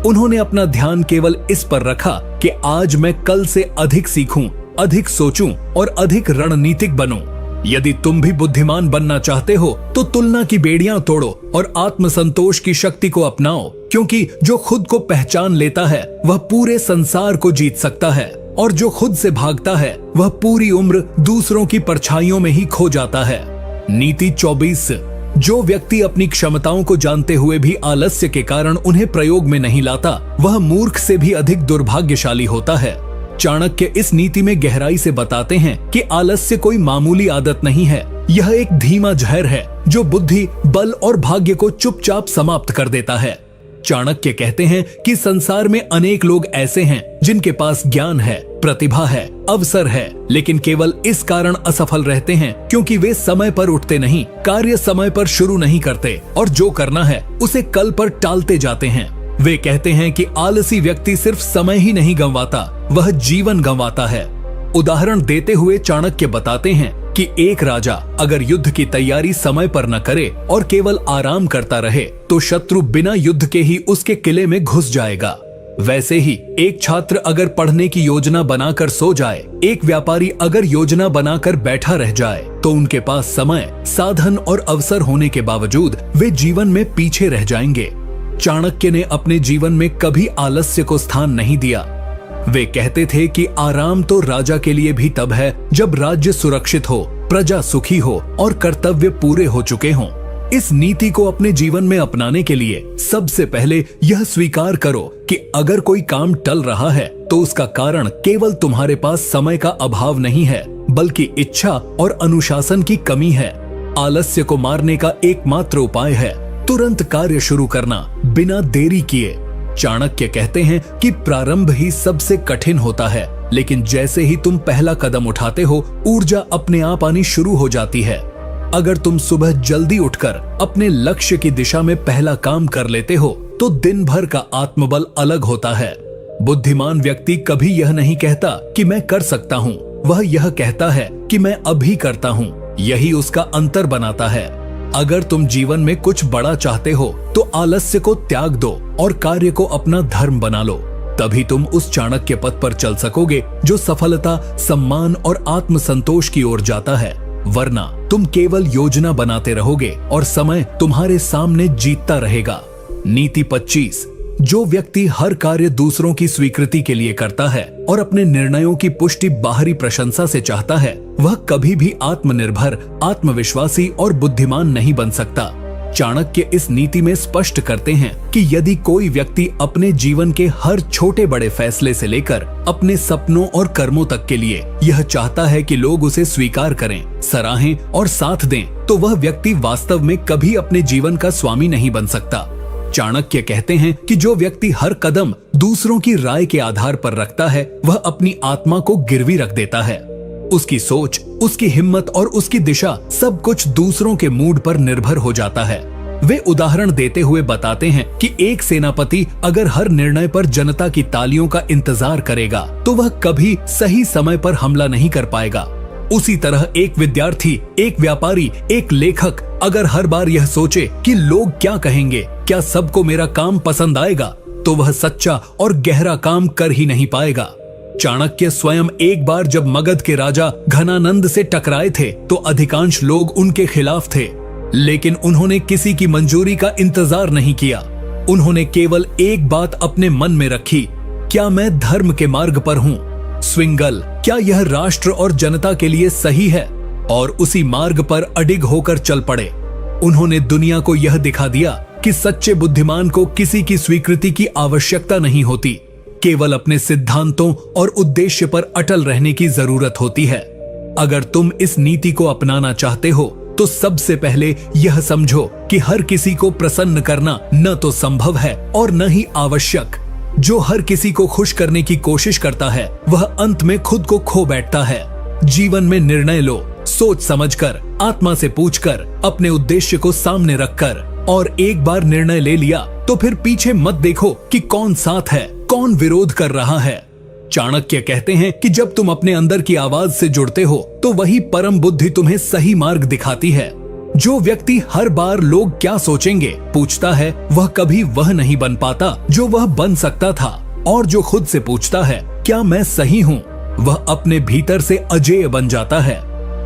Speaker 1: उन्होंने अपना ध्यान केवल इस पर रखा कि आज मैं कल से अधिक सीखूं, अधिक सोचूं और अधिक रणनीतिक बनूं। यदि तुम भी बुद्धिमान बनना चाहते हो, तो तुलना की बेड़ियां तोड़ो और आत्मसंतोष की शक्ति को अपनाओ, क्योंकि जो खुद को पहचान लेता है वह पूरे संसार को जीत सकता है, और जो खुद से भागता है वह पूरी उम्र दूसरों की परछाइयों में ही खो जाता है। नीति 24। जो व्यक्ति अपनी क्षमताओं को जानते हुए भी आलस्य के कारण उन्हें प्रयोग में नहीं लाता, वह मूर्ख से भी अधिक दुर्भाग्यशाली होता है। चाणक्य इस नीति में गहराई से बताते हैं कि आलस्य कोई मामूली आदत नहीं है। यह एक धीमा जहर है जो बुद्धि, बल और भाग्य को चुपचाप समाप्त कर देता है। चाणक्य कहते हैं कि संसार में अनेक लोग ऐसे हैं जिनके पास ज्ञान है, प्रतिभा है, अवसर है, लेकिन केवल इस कारण असफल रहते हैं क्योंकि वे समय पर उठते नहीं, कार्य समय पर शुरू नहीं करते और जो करना है उसे कल पर टालते जाते हैं। वे कहते हैं कि आलसी व्यक्ति सिर्फ समय ही नहीं गंवाता, वह जीवन गंवाता है। उदाहरण देते हुए चाणक्य बताते हैं कि एक राजा अगर युद्ध की तैयारी समय पर न करे और केवल आराम करता रहे, तो शत्रु बिना युद्ध के ही उसके किले में घुस जाएगा। वैसे ही एक छात्र अगर पढ़ने की योजना बनाकर सो जाए, एक व्यापारी अगर योजना बनाकर बैठा रह जाए, तो उनके पास समय, साधन और अवसर होने के बावजूद वे जीवन में पीछे रह जाएंगे। चाणक्य ने अपने जीवन में कभी आलस्य को स्थान नहीं दिया। वे कहते थे कि आराम तो राजा के लिए भी तब है जब राज्य सुरक्षित हो, प्रजा सुखी हो और कर्तव्य पूरे हो चुके हों। इस नीति को अपने जीवन में अपनाने के लिए सबसे पहले यह स्वीकार करो कि अगर कोई काम टल रहा है तो उसका कारण केवल तुम्हारे पास समय का अभाव नहीं है, बल्कि इच्छा और अनुशासन की कमी है। आलस्य को मारने का एकमात्र उपाय है तुरंत कार्य शुरू करना, बिना देरी किए। चाणक्य कहते हैं कि प्रारंभ ही सबसे कठिन होता है, लेकिन जैसे ही तुम पहला कदम उठाते हो, ऊर्जा अपने आप आनी शुरू हो जाती है। अगर तुम सुबह जल्दी उठकर अपने लक्ष्य की दिशा में पहला काम कर लेते हो, तो दिन भर का आत्मबल अलग होता है। बुद्धिमान व्यक्ति कभी यह नहीं कहता कि मैं कर सकता हूँ, वह यह कहता है कि मैं अभी करता हूँ। यही उसका अंतर बनाता है। अगर तुम जीवन में कुछ बड़ा चाहते हो तो आलस्य को त्याग दो और कार्य को अपना धर्म बना लो। तभी तुम उस चाणक्य पथ पर चल सकोगे जो सफलता, सम्मान और आत्मसंतोष की ओर जाता है। वरना तुम केवल योजना बनाते रहोगे और समय तुम्हारे सामने जीतता रहेगा। नीति 25। जो व्यक्ति हर कार्य दूसरों की स्वीकृति के लिए करता है और अपने निर्णयों की पुष्टि बाहरी प्रशंसा से चाहता है, वह कभी भी आत्मनिर्भर, आत्मविश्वासी और बुद्धिमान नहीं बन सकता। चाणक्य इस नीति में स्पष्ट करते हैं कि यदि कोई व्यक्ति अपने जीवन के हर छोटे बड़े फैसले से लेकर अपने सपनों और कर्मों तक के लिए यह चाहता है कि लोग उसे स्वीकार करें, सराहें और साथ दें, तो वह व्यक्ति वास्तव में कभी अपने जीवन का स्वामी नहीं बन सकता। चाणक्य कहते हैं कि जो व्यक्ति हर कदम दूसरों की राय के आधार पर रखता है, वह अपनी आत्मा को गिरवी रख देता है। उसकी सोच, उसकी हिम्मत और उसकी दिशा सब कुछ दूसरों के मूड पर निर्भर हो जाता है। वे उदाहरण देते हुए बताते हैं कि एक सेनापति अगर हर निर्णय पर जनता की तालियों का इंतजार करेगा तो वह कभी सही समय पर हमला नहीं कर पाएगा। उसी तरह एक विद्यार्थी, एक व्यापारी, एक लेखक अगर हर बार यह सोचे कि लोग क्या कहेंगे, क्या सबको मेरा काम पसंद आएगा, तो वह सच्चा और गहरा काम कर ही नहीं पाएगा। चाणक्य स्वयं एक बार जब मगध के राजा घनानंद से टकराए थे तो अधिकांश लोग उनके खिलाफ थे, लेकिन उन्होंने किसी की मंजूरी का इंतजार नहीं किया। उन्होंने केवल एक बात अपने मन में रखी, क्या मैं धर्म के मार्ग पर हूँ? स्विंगल, क्या यह राष्ट्र और जनता के लिए सही है? और उसी मार्ग पर अडिग होकर चल पड़े। उन्होंने दुनिया को यह दिखा दिया कि सच्चे बुद्धिमान को किसी की स्वीकृति की आवश्यकता नहीं होती, केवल अपने सिद्धांतों और उद्देश्य पर अटल रहने की जरूरत होती है। अगर तुम इस नीति को अपनाना चाहते हो तो सबसे पहले यह समझो कि हर किसी को प्रसन्न करना न तो संभव है और न ही आवश्यक। जो हर किसी को खुश करने की कोशिश करता है वह अंत में खुद को खो बैठता है। जीवन में निर्णय लो, सोच समझकर, आत्मा से पूछकर, अपने उद्देश्य को सामने रखकर, और एक बार निर्णय ले लिया तो फिर पीछे मत देखो कि कौन साथ है, कौन विरोध कर रहा है। चाणक्य कहते हैं कि जब तुम अपने अंदर की आवाज से जुड़ते हो तो वही परम बुद्धि तुम्हें सही मार्ग दिखाती है। जो व्यक्ति हर बार लोग क्या सोचेंगे पूछता है, वह कभी वह नहीं बन पाता जो वह बन सकता था। और जो खुद से पूछता है क्या मैं सही हूँ, वह अपने भीतर से अजेय बन जाता है।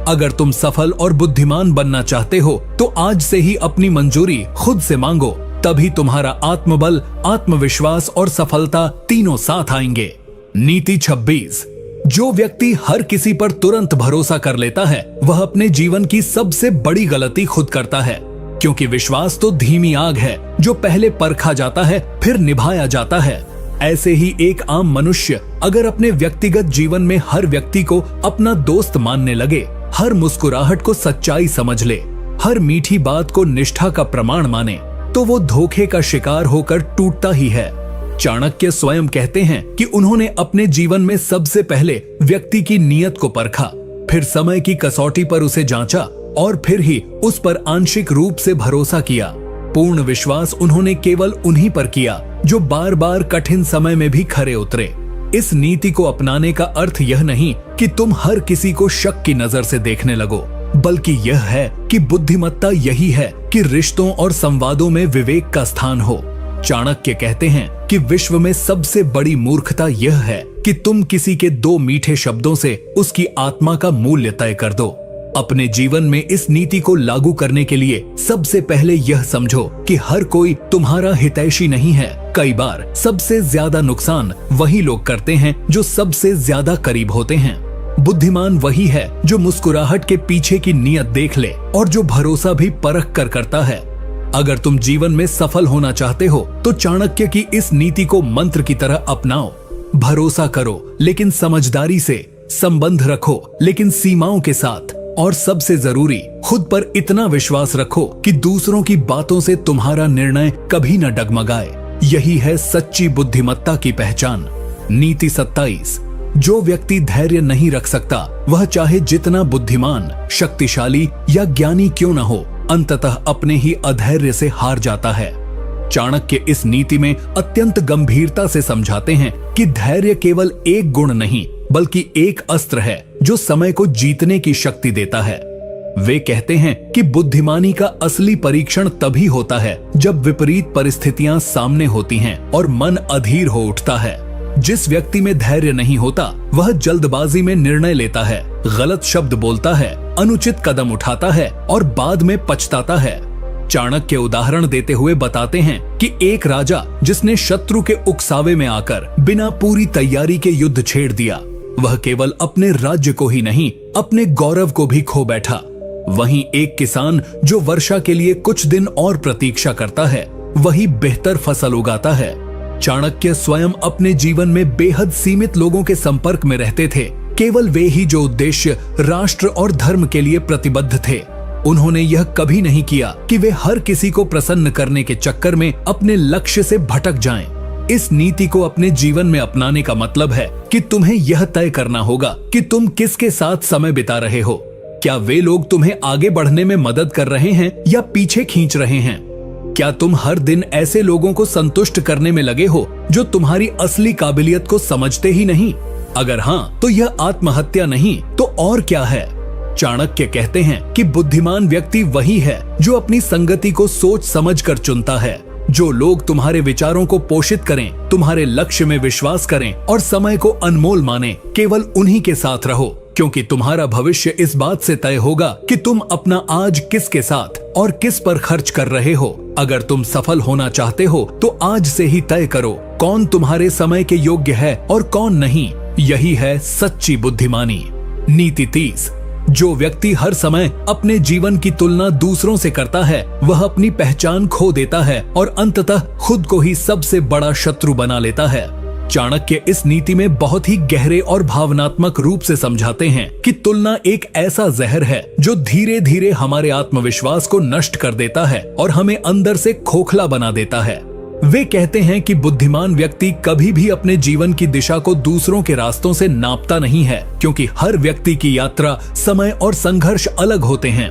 Speaker 1: अगर तुम सफल और बुद्धिमान बनना चाहते हो तो आज से ही अपनी मंजूरी खुद से मांगो, तभी तुम्हारा आत्मबल, आत्मविश्वास और सफलता तीनों साथ आएंगे। नीति 26। जो व्यक्ति हर किसी पर तुरंत भरोसा कर लेता है वह अपने जीवन की सबसे बड़ी गलती खुद करता है, क्योंकि विश्वास तो धीमी आग है जो पहले परखा जाता है फिर निभाया जाता है। ऐसे ही एक आम मनुष्य अगर अपने व्यक्तिगत जीवन में हर व्यक्ति को अपना दोस्त मानने लगे, हर मुस्कुराहट को सच्चाई समझ ले, हर मीठी बात को निष्ठा का प्रमाण माने, तो वो धोखे का शिकार होकर टूटता ही है। चाणक्य स्वयं कहते हैं कि उन्होंने अपने जीवन में सबसे पहले व्यक्ति की नीयत को परखा, फिर समय की कसौटी पर उसे जांचा और फिर ही उस पर आंशिक रूप से भरोसा किया। पूर्ण विश्वास उन्होंने केवल उन्हीं पर किया जो बार बार कठिन समय में भी खरे उतरे। इस नीति को अपनाने का अर्थ यह नहीं कि तुम हर किसी को शक की नजर से देखने लगो, बल्कि यह है कि बुद्धिमत्ता यही है कि रिश्तों और संवादों में विवेक का स्थान हो। चाणक्य कहते हैं कि विश्व में सबसे बड़ी मूर्खता यह है कि तुम किसी के दो मीठे शब्दों से उसकी आत्मा का मूल्य तय कर दो। अपने जीवन में इस नीति को लागू करने के लिए सबसे पहले यह समझो कि हर कोई तुम्हारा हितैषी नहीं है। कई बार सबसे ज्यादा नुकसान वही लोग करते हैं जो सबसे ज्यादा करीब होते हैं। बुद्धिमान वही है जो मुस्कुराहट के पीछे की नीयत देख ले और जो भरोसा भी परख कर करता है। अगर तुम जीवन में सफल होना चाहते हो तो चाणक्य की इस नीति को मंत्र की तरह अपनाओ। भरोसा करो लेकिन समझदारी से, संबंध रखो लेकिन सीमाओं के साथ, और सबसे जरूरी खुद पर इतना विश्वास रखो कि दूसरों की बातों से तुम्हारा निर्णय कभी न डगमगाए। यही है सच्ची बुद्धिमत्ता की पहचान। नीति 27। जो व्यक्ति धैर्य नहीं रख सकता वह चाहे जितना बुद्धिमान, शक्तिशाली या ज्ञानी क्यों न हो, अंततः अपने ही अधैर्य से हार जाता है। चाणक्य इस नीति में अत्यंत गंभीरता से समझाते हैं कि धैर्य केवल एक गुण नहीं बल्कि एक अस्त्र है जो समय को जीतने की शक्ति देता है। वे कहते हैं कि बुद्धिमानी का असली परीक्षण तभी होता है जब विपरीत परिस्थितियां सामने होती हैं और मन अधीर हो उठता है। जिस व्यक्ति में धैर्य नहीं होता वह जल्दबाजी में निर्णय लेता है, गलत शब्द बोलता है, अनुचित कदम उठाता है और बाद में पछताता है। चाणक्य उदाहरण देते हुए बताते हैं कि एक राजा जिसने शत्रु के उकसावे में आकर बिना पूरी तैयारी के युद्ध छेड़ दिया, वह केवल अपने राज्य को ही नहीं अपने गौरव को भी खो बैठा। वहीं एक किसान जो वर्षा के लिए कुछ दिन और प्रतीक्षा करता है, वही बेहतर फसल उगाता है। चाणक्य स्वयं अपने जीवन में बेहद सीमित लोगों के संपर्क में रहते थे, केवल वे ही जो उद्देश्य राष्ट्र और धर्म के लिए प्रतिबद्ध थे। उन्होंने यह कभी नहीं किया कि वे हर किसी को प्रसन्न करने के चक्कर में अपने लक्ष्य से भटक जाएं। इस नीति को अपने जीवन में अपनाने का मतलब है कि तुम्हें यह तय करना होगा कि तुम किसके साथ समय बिता रहे हो। क्या वे लोग तुम्हें आगे बढ़ने में मदद कर रहे हैं या पीछे खींच रहे हैं? क्या तुम हर दिन ऐसे लोगों को संतुष्ट करने में लगे हो जो तुम्हारी असली काबिलियत को समझते ही नहीं? अगर हाँ, तो यह आत्महत्या नहीं तो और क्या है। चाणक्य कहते हैं कि बुद्धिमान व्यक्ति वही है जो अपनी संगति को सोच समझकर चुनता है। जो लोग तुम्हारे विचारों को पोषित करें, तुम्हारे लक्ष्य में विश्वास करें और समय को अनमोल माने, केवल उन्हीं के साथ रहो, क्योंकि तुम्हारा भविष्य इस बात से तय होगा कि तुम अपना आज किसके साथ और किस पर खर्च कर रहे हो। अगर तुम सफल होना चाहते हो तो आज से ही तय करो कौन तुम्हारे समय के योग्य है और कौन नहीं। यही है सच्ची बुद्धिमानी। नीति 30। जो व्यक्ति हर समय अपने जीवन की तुलना दूसरों से करता है वह अपनी पहचान खो देता है और अंततः खुद को ही सबसे बड़ा शत्रु बना लेता है। चाणक्य इस नीति में बहुत ही गहरे और भावनात्मक रूप से समझाते हैं कि तुलना एक ऐसा जहर है जो धीरे धीरे हमारे आत्मविश्वास को नष्ट कर देता है और हमें अंदर से खोखला बना देता है। वे कहते हैं कि बुद्धिमान व्यक्ति कभी भी अपने जीवन की दिशा को दूसरों के रास्तों से नापता नहीं है, क्योंकि हर व्यक्ति की यात्रा, समय और संघर्ष अलग होते हैं।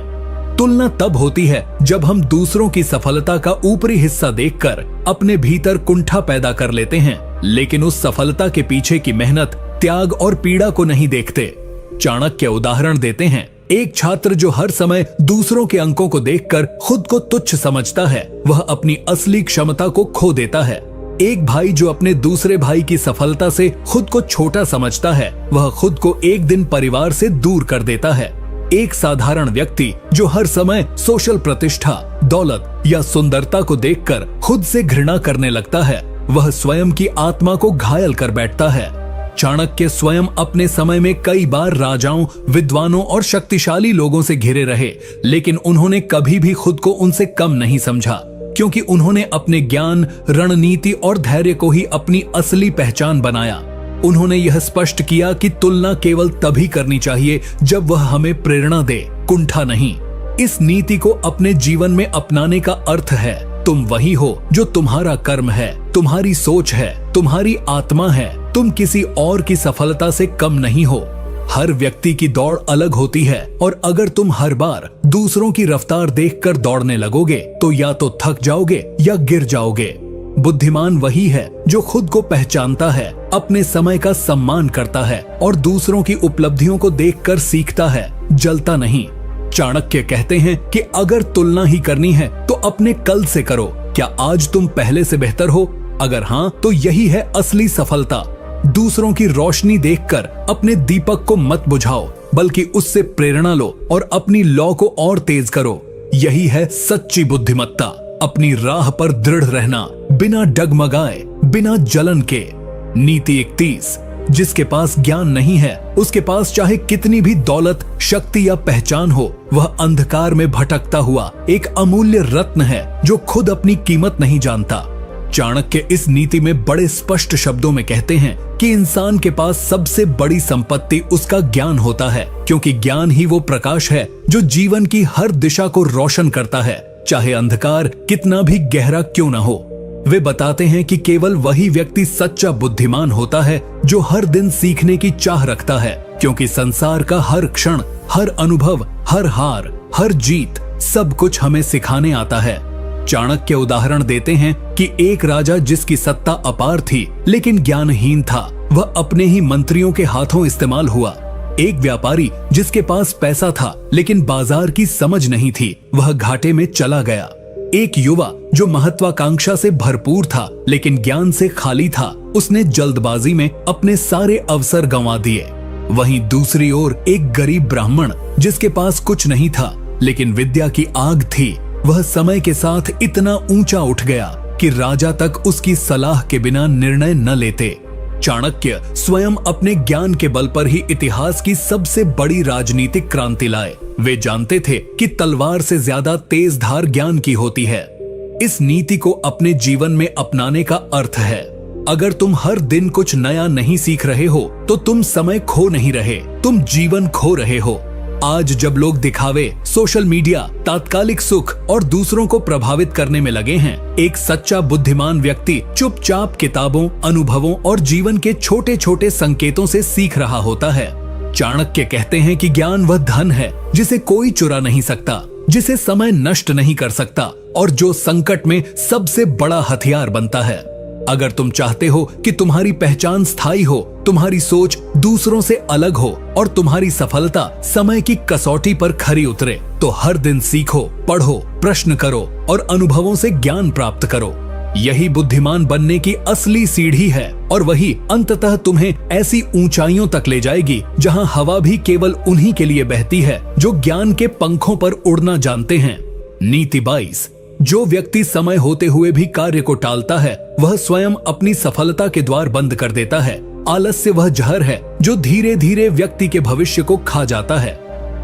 Speaker 1: तुलना तब होती है जब हम दूसरों की सफलता का ऊपरी हिस्सा देखकर अपने भीतर कुंठा पैदा कर लेते हैं, लेकिन उस सफलता के पीछे की मेहनत, त्याग और पीड़ा को नहीं देखते। चाणक्य उदाहरण देते हैं, एक छात्र जो हर समय दूसरों के अंकों को देखकर खुद को तुच्छ समझता है, वह अपनी असली क्षमता को खो देता है। एक भाई जो अपने दूसरे भाई की सफलता से खुद को छोटा समझता है, वह खुद को एक दिन परिवार से दूर कर देता है। एक साधारण व्यक्ति जो हर समय सोशल प्रतिष्ठा, दौलत या सुंदरता को देखकर खुद से घृणा करने लगता है, वह स्वयं की आत्मा को घायल कर बैठता है। चाणक्य स्वयं अपने समय में कई बार राजाओं, विद्वानों और शक्तिशाली लोगों से घिरे रहे, लेकिन उन्होंने कभी भी खुद को उनसे कम नहीं समझा, क्योंकि उन्होंने अपने ज्ञान, रणनीति और धैर्य को ही अपनी असली पहचान बनाया। उन्होंने यह स्पष्ट किया कि तुलना केवल तभी करनी चाहिए जब वह हमें प्रेरणा दे, कुंठा नहीं। इस नीति को अपने जीवन में अपनाने का अर्थ है तुम वही हो जो तुम्हारा कर्म है, तुम्हारी सोच है, तुम्हारी आत्मा है। तुम किसी और की सफलता से कम नहीं हो। हर व्यक्ति की दौड़ अलग होती है और अगर तुम हर बार दूसरों की रफ्तार देखकर दौड़ने लगोगे तो या तो थक जाओगे या गिर जाओगे। बुद्धिमान वही है जो खुद को पहचानता है, अपने समय का सम्मान करता है और दूसरों की उपलब्धियों को देखकर सीखता है, जलता नहीं। चाणक्य कहते हैं कि अगर तुलना ही करनी है तो अपने कल से करो। क्या आज तुम पहले से बेहतर हो? अगर हाँ, तो यही है असली सफलता। दूसरों की रोशनी देखकर अपने दीपक को मत बुझाओ। बल्कि उससे प्रेरणा लो और अपनी लौ को और तेज करो। यही है सच्ची बुद्धिमत्ता, अपनी राह पर दृढ़ रहना, बिना डगमगाए, बिना जलन के। नीति 31, जिसके पास ज्ञान नहीं है उसके पास चाहे कितनी भी दौलत, शक्ति या पहचान हो, वह अंधकार में भटकता हुआ एक अमूल्य रत्न है जो खुद अपनी कीमत नहीं जानता। चाणक्य इस नीति में बड़े स्पष्ट शब्दों में कहते हैं कि इंसान के पास सबसे बड़ी संपत्ति उसका ज्ञान होता है, क्योंकि ज्ञान ही वो प्रकाश है जो जीवन की हर दिशा को रोशन करता है, चाहे अंधकार कितना भी गहरा क्यों न हो। वे बताते हैं कि केवल वही व्यक्ति सच्चा बुद्धिमान होता है जो हर दिन सीखने की चाह रखता है, क्योंकि संसार का हर क्षण, हर अनुभव, हर हार, हर जीत, सब कुछ हमें सिखाने आता है। चाणक्य उदाहरण देते हैं कि एक राजा जिसकी सत्ता अपार थी लेकिन ज्ञानहीन था, वह अपने ही मंत्रियों के हाथों इस्तेमाल हुआ। एक व्यापारी जिसके पास पैसा था लेकिन बाजार की समझ नहीं थी, वह घाटे में चला गया। एक युवा जो महत्वाकांक्षा से भरपूर था लेकिन ज्ञान से खाली था, उसने जल्दबाजी में अपने सारे अवसर गंवा दिए। वहीं दूसरी ओर एक गरीब ब्राह्मण जिसके पास कुछ नहीं था लेकिन विद्या की आग थी, वह समय के साथ इतना ऊंचा उठ गया कि राजा तक उसकी सलाह के बिना निर्णय न लेते। चाणक्य स्वयं अपने ज्ञान के बल पर ही इतिहास की सबसे बड़ी राजनीतिक क्रांति लाए। वे जानते थे कि तलवार से ज्यादा तेज धार ज्ञान की होती है। इस नीति को अपने जीवन में अपनाने का अर्थ है, अगर तुम हर दिन कुछ नया नहीं सीख रहे हो तो तुम समय खो नहीं रहे, तुम जीवन खो रहे हो। आज जब लोग दिखावे, सोशल मीडिया, तात्कालिक सुख और दूसरों को प्रभावित करने में लगे हैं, एक सच्चा बुद्धिमान व्यक्ति चुपचाप किताबों, अनुभवों और जीवन के छोटे छोटे संकेतों से सीख रहा होता है। चाणक्य कहते हैं कि ज्ञान वह धन है जिसे कोई चुरा नहीं सकता, जिसे समय नष्ट नहीं कर सकता और जो संकट में सबसे बड़ा हथियार बनता है। अगर तुम चाहते हो कि तुम्हारी पहचान स्थायी हो, तुम्हारी सोच दूसरों से अलग हो और तुम्हारी सफलता समय की कसौटी पर खरी उतरे, तो हर दिन सीखो, पढ़ो, प्रश्न करो और अनुभवों से ज्ञान प्राप्त करो। यही बुद्धिमान बनने की असली सीढ़ी है और वही अंततः तुम्हें ऐसी ऊंचाइयों तक ले जाएगी जहां हवा भी केवल उन्हीं के लिए बहती है जो ज्ञान के पंखों पर उड़ना जानते हैं। नीति 22, जो व्यक्ति समय होते हुए भी कार्य को टालता है वह स्वयं अपनी सफलता के द्वार बंद कर देता है। आलस्य वह जहर है जो धीरे धीरे व्यक्ति के भविष्य को खा जाता है।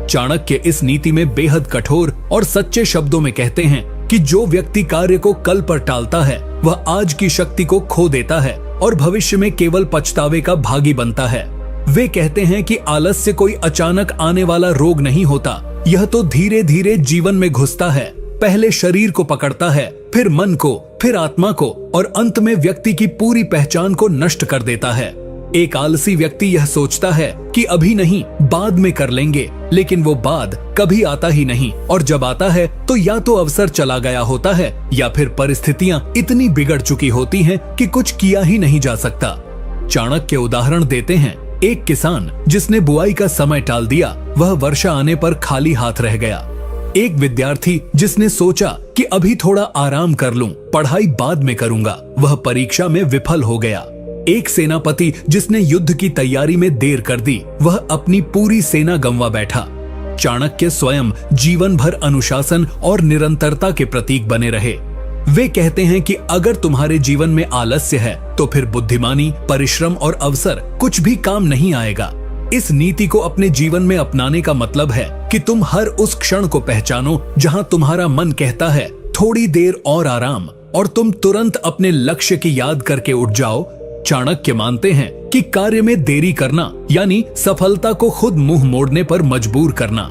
Speaker 1: चाणक्य इस नीति में बेहद कठोर और सच्चे शब्दों में कहते हैं कि जो व्यक्ति कार्य को कल पर टालता है वह आज की शक्ति को खो देता है और भविष्य में केवल पछतावे का भागी बनता है। वे कहते हैं कि आलस्य कोई अचानक आने वाला रोग नहीं होता, यह तो धीरे धीरे जीवन में घुसता है। पहले शरीर को पकड़ता है, फिर मन को, फिर आत्मा को और अंत में व्यक्ति की पूरी पहचान को नष्ट कर देता है। एक आलसी व्यक्ति यह सोचता है कि अभी नहीं, बाद में कर लेंगे, लेकिन वो बाद कभी आता ही नहीं और जब आता है तो या तो अवसर चला गया होता है या फिर परिस्थितियां इतनी बिगड़ चुकी होती हैं कि कुछ किया ही नहीं जा सकता। चाणक्य उदाहरण देते हैं, एक किसान जिसने बुआई का समय टाल दिया, वह वर्षा आने पर खाली हाथ रह गया। एक विद्यार्थी जिसने सोचा कि अभी थोड़ा आराम कर लूं, पढ़ाई बाद में करूंगा, वह परीक्षा में विफल हो गया। एक सेनापति जिसने युद्ध की तैयारी में देर कर दी, वह अपनी पूरी सेना गंवा बैठा। चाणक्य स्वयं जीवन भर अनुशासन और निरंतरता के प्रतीक बने रहे। वे कहते हैं कि अगर तुम्हारे जीवन में आलस्य है तो फिर बुद्धिमानी, परिश्रम और अवसर कुछ भी काम नहीं आएगा। इस नीति को अपने जीवन में अपनाने का मतलब है कि तुम हर उस क्षण को पहचानो जहां तुम्हारा मन कहता है थोड़ी देर और आराम, और तुम तुरंत अपने लक्ष्य की याद करके उठ जाओ। चाणक्य मानते हैं कि कार्य में देरी करना यानी सफलता को खुद मुंह मोड़ने पर मजबूर करना।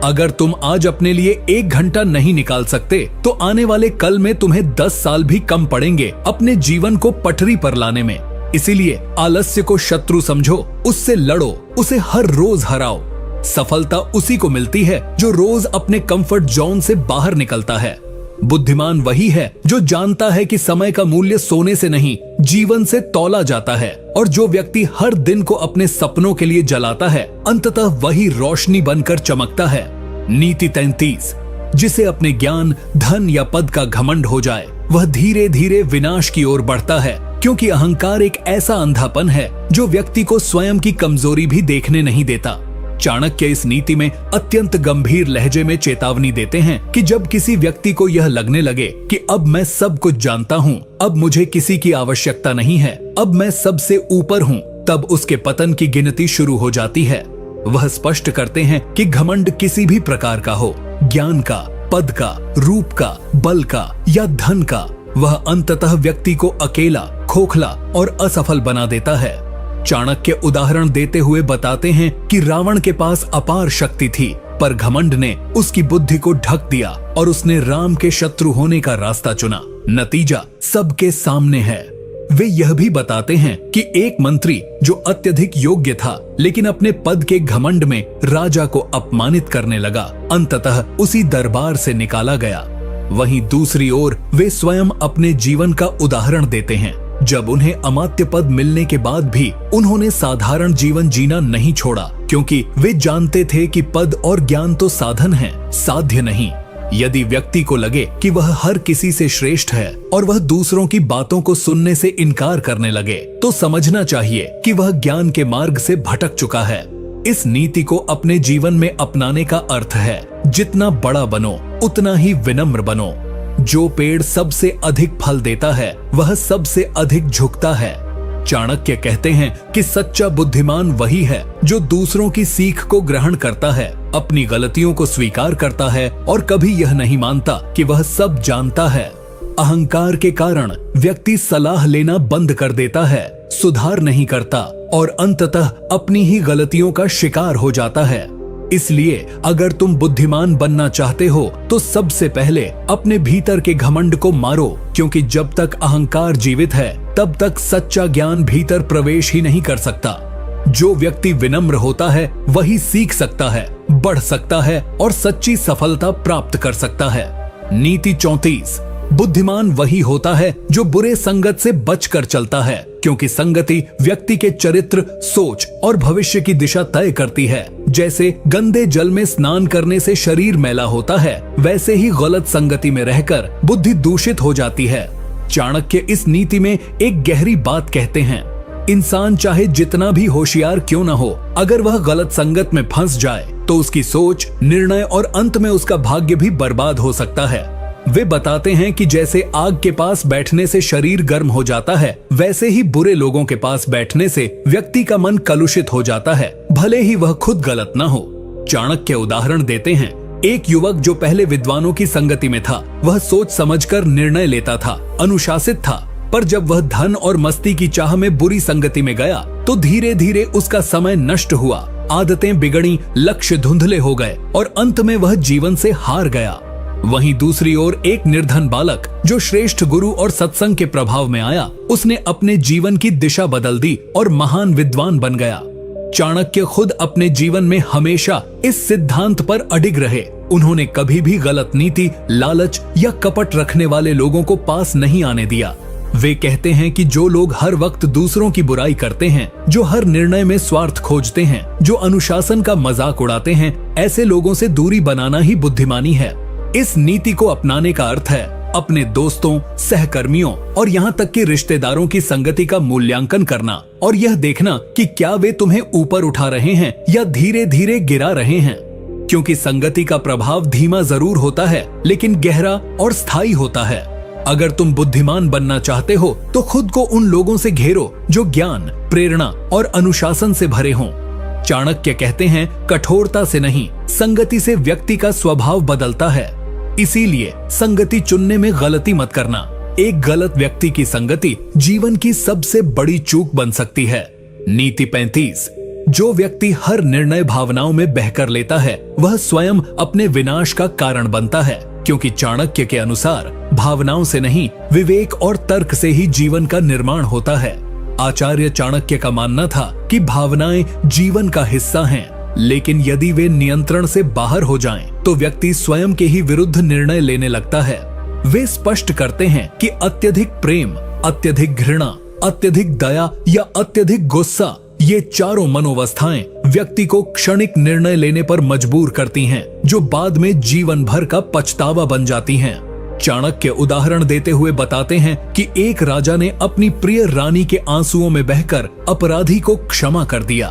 Speaker 1: अगर तुम आज अपने लिए 1 घंटा नहीं निकाल सकते तो आने वाले कल में तुम्हें 10 साल भी कम पड़ेंगे अपने जीवन को पटरी पर लाने में। इसीलिए आलस्य को शत्रु समझो, उससे लड़ो, उसे हर रोज हराओ। सफलता उसी को मिलती है जो रोज अपने कंफर्ट जोन से बाहर निकलता है। बुद्धिमान वही है जो जानता है कि समय का मूल्य सोने से नहीं, जीवन से तौला जाता है, और जो व्यक्ति हर दिन को अपने सपनों के लिए जलाता है अंततः वही रोशनी बनकर चमकता है। नीति 33, जिसे अपने ज्ञान, धन या पद का घमंड हो जाए वह धीरे धीरे विनाश की ओर बढ़ता है, क्योंकि अहंकार एक ऐसा अंधापन है जो व्यक्ति को स्वयं की कमजोरी भी देखने नहीं देता। चाणक्य इस नीति में अत्यंत गंभीर लहजे में चेतावनी देते हैं कि जब किसी व्यक्ति को यह लगने लगे कि अब मैं सब कुछ जानता हूँ, अब मुझे किसी की आवश्यकता नहीं है, अब मैं सबसे ऊपर हूँ, तब उसके पतन की गिनती शुरू हो जाती है। वह स्पष्ट करते हैं कि घमंड किसी भी प्रकार का हो, ज्ञान का, पद का, रूप का, बल का या धन का, वह अंततः व्यक्ति को अकेला, खोखला और असफल बना देता है। चाणक्य उदाहरण देते हुए बताते हैं कि रावण के पास अपार शक्ति थी, पर घमंड ने उसकी बुद्धि को ढक दिया और उसने राम के शत्रु होने का रास्ता चुना। नतीजा सबके सामने है। वे यह भी बताते हैं कि एक मंत्री जो अत्यधिक योग्य था, लेकिन अपने पद के घमंड में राजा को अपमानित करने लगा, अंततः उसी दरबार से निकाला गया। वहीं दूसरी ओर वे स्वयं अपने जीवन का उदाहरण देते हैं। जब उन्हें अमात्य पद मिलने के बाद भी उन्होंने साधारण जीवन जीना नहीं छोड़ा, क्योंकि वे जानते थे कि पद और ज्ञान तो साधन है, साध्य नहीं। यदि व्यक्ति को लगे कि वह हर किसी से श्रेष्ठ है और वह दूसरों की बातों को सुनने से इनकार करने लगे, तो समझना चाहिए कि वह ज्ञान के मार्ग से भटक चुका है। इस नीति को अपने जीवन में अपनाने का अर्थ है, जितना बड़ा बनो उतना ही विनम्र बनो। जो पेड़ सबसे अधिक फल देता है, वह सबसे अधिक झुकता है। चाणक्य कहते हैं कि सच्चा बुद्धिमान वही है जो दूसरों की सीख को ग्रहण करता है, अपनी गलतियों को स्वीकार करता है और कभी यह नहीं मानता कि वह सब जानता है। अहंकार के कारण व्यक्ति सलाह लेना बंद कर देता है, सुधार नहीं करता और अंततः अपनी ही गलतियों का शिकार हो जाता है। इसलिए अगर तुम बुद्धिमान बनना चाहते हो तो सबसे पहले अपने भीतर के घमंड को मारो, क्योंकि जब तक अहंकार जीवित है तब तक सच्चा ज्ञान भीतर प्रवेश ही नहीं कर सकता। जो व्यक्ति विनम्र होता है वही सीख सकता है, बढ़ सकता है और सच्ची सफलता प्राप्त कर सकता है। नीति 34। बुद्धिमान वही होता है जो बुरे संगत से बचकर चलता है, क्योंकि संगति व्यक्ति के चरित्र, सोच और भविष्य की दिशा तय करती है। जैसे गंदे जल में स्नान करने से शरीर मैला होता है, वैसे ही गलत संगति में रहकर बुद्धि दूषित हो जाती है। चाणक्य इस नीति में एक गहरी बात कहते हैं। इंसान चाहे जितना भी होशियार क्यों न हो, अगर वह गलत संगत में फंस जाए तो उसकी सोच, निर्णय और अंत में उसका भाग्य भी बर्बाद हो सकता है। वे बताते हैं कि जैसे आग के पास बैठने से शरीर गर्म हो जाता है, वैसे ही बुरे लोगों के पास बैठने से व्यक्ति का मन कलुषित हो जाता है, भले ही वह खुद गलत ना हो। चाणक्य उदाहरण देते हैं, एक युवक जो पहले विद्वानों की संगति में था, वह सोच समझकर निर्णय लेता था, अनुशासित था, पर जब वह धन और मस्ती की चाह में बुरी संगति में गया तो धीरे धीरे उसका समय नष्ट हुआ, आदतें बिगड़ी, लक्ष्य धुंधले हो गए और अंत में वह जीवन से हार गया। वहीं दूसरी ओर एक निर्धन बालक जो श्रेष्ठ गुरु और सत्संग के प्रभाव में आया, उसने अपने जीवन की दिशा बदल दी और महान विद्वान बन गया। चाणक्य खुद अपने जीवन में हमेशा इस सिद्धांत पर अडिग रहे। उन्होंने कभी भी गलत नीति, लालच या कपट रखने वाले लोगों को पास नहीं आने दिया। वे कहते हैं कि जो लोग हर वक्त दूसरों की बुराई करते हैं, जो हर निर्णय में स्वार्थ खोजते हैं, जो अनुशासन का मजाक उड़ाते हैं, ऐसे लोगों से दूरी बनाना ही बुद्धिमानी है। इस नीति को अपनाने का अर्थ है अपने दोस्तों, सहकर्मियों और यहाँ तक कि रिश्तेदारों की संगति का मूल्यांकन करना और यह देखना कि क्या वे तुम्हें ऊपर उठा रहे हैं या धीरे धीरे गिरा रहे हैं, क्योंकि संगति का प्रभाव धीमा जरूर होता है लेकिन गहरा और स्थायी होता है। अगर तुम बुद्धिमान बनना चाहते हो तो खुद को उन लोगों से घेरो जो ज्ञान, प्रेरणा और अनुशासन से भरे हों। चाणक्य कहते हैं, कठोरता से नहीं, संगति से व्यक्ति का स्वभाव बदलता है। इसीलिए संगति चुनने में गलती मत करना। एक गलत व्यक्ति की संगति जीवन की सबसे बड़ी चूक बन सकती है। नीति 35। जो व्यक्ति हर निर्णय भावनाओं में बहकर लेता है, वह स्वयं अपने विनाश का कारण बनता है, क्योंकि चाणक्य के अनुसार भावनाओं से नहीं, विवेक और तर्क से ही जीवन का निर्माण होता है। आचार्य चाणक्य का मानना था कि भावनाएं जीवन का हिस्सा हैं, लेकिन यदि वे नियंत्रण से बाहर हो जाएं, तो व्यक्ति स्वयं के ही विरुद्ध निर्णय लेने लगता है। वे स्पष्ट करते हैं कि अत्यधिक प्रेम, अत्यधिक घृणा, अत्यधिक दया या अत्यधिक गुस्सा, ये चारों मनोवस्थाएं व्यक्ति को क्षणिक निर्णय लेने पर मजबूर करती हैं, जो बाद में जीवन भर का पछतावा बन जाती हैं। चाणक्य उदाहरण देते हुए बताते हैं कि एक राजा ने अपनी प्रिय रानी के आंसुओं में बहकर अपराधी को क्षमा कर दिया।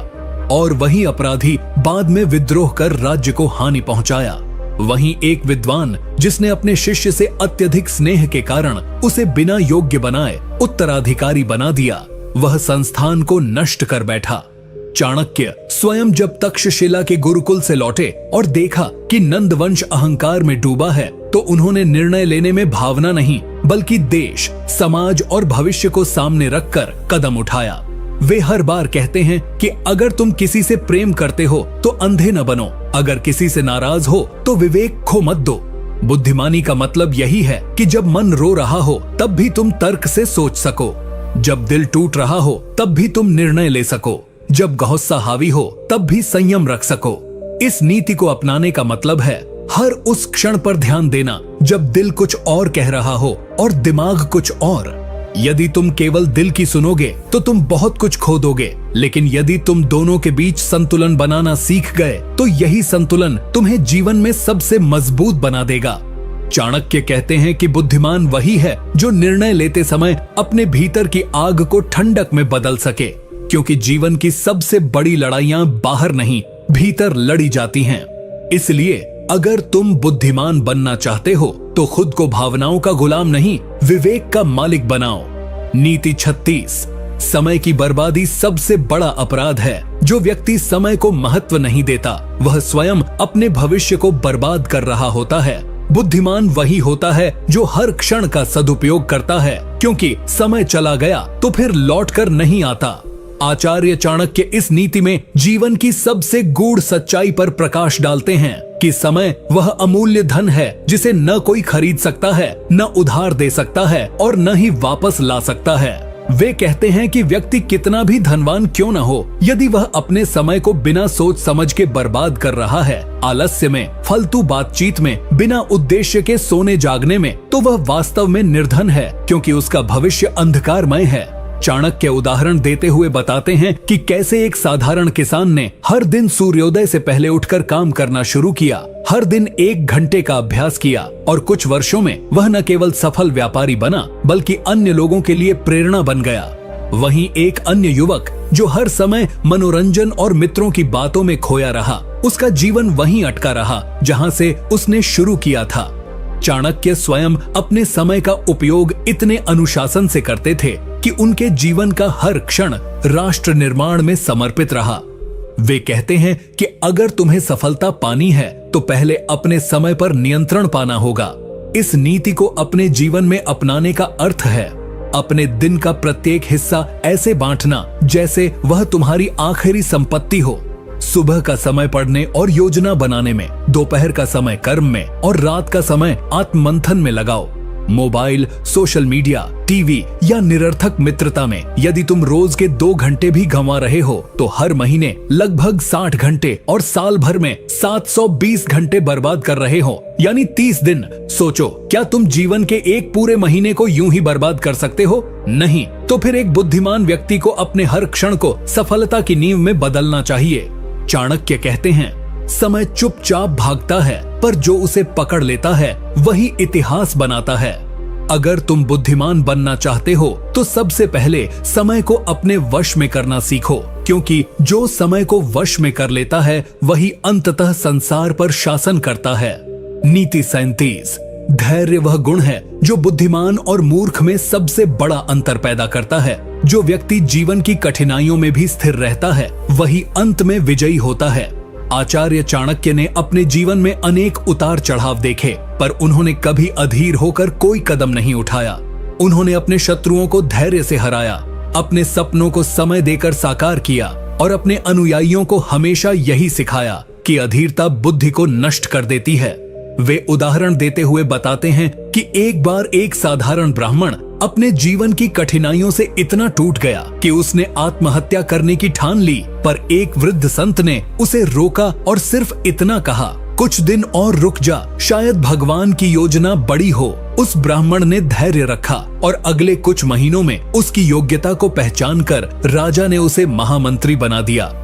Speaker 1: और वही अपराधी बाद में विद्रोह कर राज्य को हानि पहुंचाया। वहीं एक विद्वान जिसने अपने शिष्य से अत्यधिक स्नेह के कारण उसे बिना योग्य बनाए उत्तराधिकारी बना दिया, वह संस्थान को नष्ट कर बैठा। चाणक्य स्वयं जब तक्षशिला के गुरुकुल से लौटे और देखा कि नंदवंश अहंकार में डूबा है, तो उन्होंने निर्णय लेने में भावना नहीं बल्कि देश, समाज और भविष्य को सामने रखकर कदम उठाया। वे हर बार कहते हैं कि अगर तुम किसी से प्रेम करते हो तो अंधे न बनो, अगर किसी से नाराज हो तो विवेक खो मत दो। बुद्धिमानी का मतलब यही है कि जब मन रो रहा हो तब भी तुम तर्क से सोच सको, जब दिल टूट रहा हो तब भी तुम निर्णय ले सको, जब गुस्सा हावी हो तब भी संयम रख सको। इस नीति को अपनाने का मतलब है हर उस क्षण पर ध्यान देना जब दिल कुछ और कह रहा हो और दिमाग कुछ और। यदि तुम केवल दिल की सुनोगे तो तुम बहुत कुछ खो दोगे, लेकिन यदि तुम दोनों के बीच संतुलन बनाना सीख गए तो यही संतुलन तुम्हें जीवन में सबसे मजबूत बना देगा। चाणक्य कहते हैं कि बुद्धिमान वही है जो निर्णय लेते समय अपने भीतर की आग को ठंडक में बदल सके, क्योंकि जीवन की सबसे बड़ी लड़ाइयां बाहर नहीं भीतर लड़ी जाती हैं। इसलिए अगर तुम बुद्धिमान बनना चाहते हो तो खुद को भावनाओं का गुलाम नहीं, विवेक का मालिक बनाओ। नीति 36। समय की बर्बादी सबसे बड़ा अपराध है। जो व्यक्ति समय को महत्व नहीं देता वह स्वयं अपने भविष्य को बर्बाद कर रहा होता है। बुद्धिमान वही होता है जो हर क्षण का सदुपयोग करता है, क्योंकि समय चला गया तो फिर लौट कर नहीं आता। आचार्य चाणक्य इस नीति में जीवन की सबसे गूढ़ सच्चाई पर प्रकाश डालते हैं कि समय वह अमूल्य धन है जिसे न कोई खरीद सकता है, न उधार दे सकता है और न ही वापस ला सकता है। वे कहते हैं कि व्यक्ति कितना भी धनवान क्यों न हो, यदि वह अपने समय को बिना सोच समझ के बर्बाद कर रहा है, आलस्य में, फालतू बातचीत में, बिना उद्देश्य के सोने जागने में, तो वह वास्तव में निर्धन है, क्योंकि उसका भविष्य अंधकारमय है। चाणक्य उदाहरण देते हुए बताते हैं कि कैसे एक साधारण किसान ने हर दिन सूर्योदय से पहले उठकर काम करना शुरू किया, हर दिन 1 घंटे का अभ्यास किया और कुछ वर्षों में वह न केवल सफल व्यापारी बना बल्कि अन्य लोगों के लिए प्रेरणा बन गया। वहीं एक अन्य युवक जो हर समय मनोरंजन और मित्रों की बातों में खोया रहा, उसका जीवन वहीं अटका रहा जहां से उसने शुरू किया था। चाणक्य स्वयं अपने समय का उपयोग इतने अनुशासन से करते थे कि उनके जीवन का हर क्षण राष्ट्र निर्माण में समर्पित रहा। वे कहते हैं कि अगर तुम्हें सफलता पानी है तो पहले अपने समय पर नियंत्रण पाना होगा। इस नीति को अपने जीवन में अपनाने का अर्थ है अपने दिन का प्रत्येक हिस्सा ऐसे बांटना जैसे वह तुम्हारी आखिरी संपत्ति हो। सुबह का समय पढ़ने और योजना बनाने में, दोपहर का समय कर्म में और रात का समय आत्ममंथन में लगाओ। मोबाइल, सोशल मीडिया, टीवी या निरर्थक मित्रता में यदि तुम रोज के 2 घंटे भी गंवा रहे हो तो हर महीने लगभग 60 घंटे और साल भर में 720 घंटे बर्बाद कर रहे हो, यानी 30 दिन। सोचो, क्या तुम जीवन के एक पूरे महीने को यूं ही बर्बाद कर सकते हो? नहीं। तो फिर एक बुद्धिमान व्यक्ति को अपने हर क्षण को सफलता की नींव में बदलना चाहिए। चाणक्य कहते हैं, समय चुपचाप भागता है, पर जो उसे पकड़ लेता है वही इतिहास बनाता है। अगर तुम बुद्धिमान बनना चाहते हो तो सबसे पहले समय को अपने वश में करना सीखो, क्योंकि जो समय को वश में कर लेता है वही अंततः संसार पर शासन करता है। नीति 37। धैर्य वह गुण है जो बुद्धिमान और मूर्ख में सबसे बड़ा अंतर पैदा करता है। जो व्यक्ति जीवन की कठिनाइयों में भी स्थिर रहता है वही अंत में विजयी होता है। आचार्य चाणक्य ने अपने जीवन में अनेक उतार चढ़ाव देखे, पर उन्होंने कभी अधीर होकर कोई कदम नहीं उठाया। उन्होंने अपने शत्रुओं को धैर्य से हराया, अपने सपनों को समय देकर साकार किया और अपने अनुयायियों को हमेशा यही सिखाया कि अधीरता बुद्धि को नष्ट कर देती है। वे उदाहरण देते हुए बताते हैं कि एक बार एक साधारण ब्राह्मण अपने जीवन की कठिनाइयों से इतना टूट गया कि उसने आत्महत्या करने की ठान ली, पर एक वृद्ध संत ने उसे रोका और सिर्फ इतना कहा, कुछ दिन और रुक जा, शायद भगवान की योजना बड़ी हो। उस ब्राह्मण ने धैर्य रखा और अगले कुछ महीनों में उसकी योग्यता को पहचान कर राजा ने उसे महामंत्री बना दिया।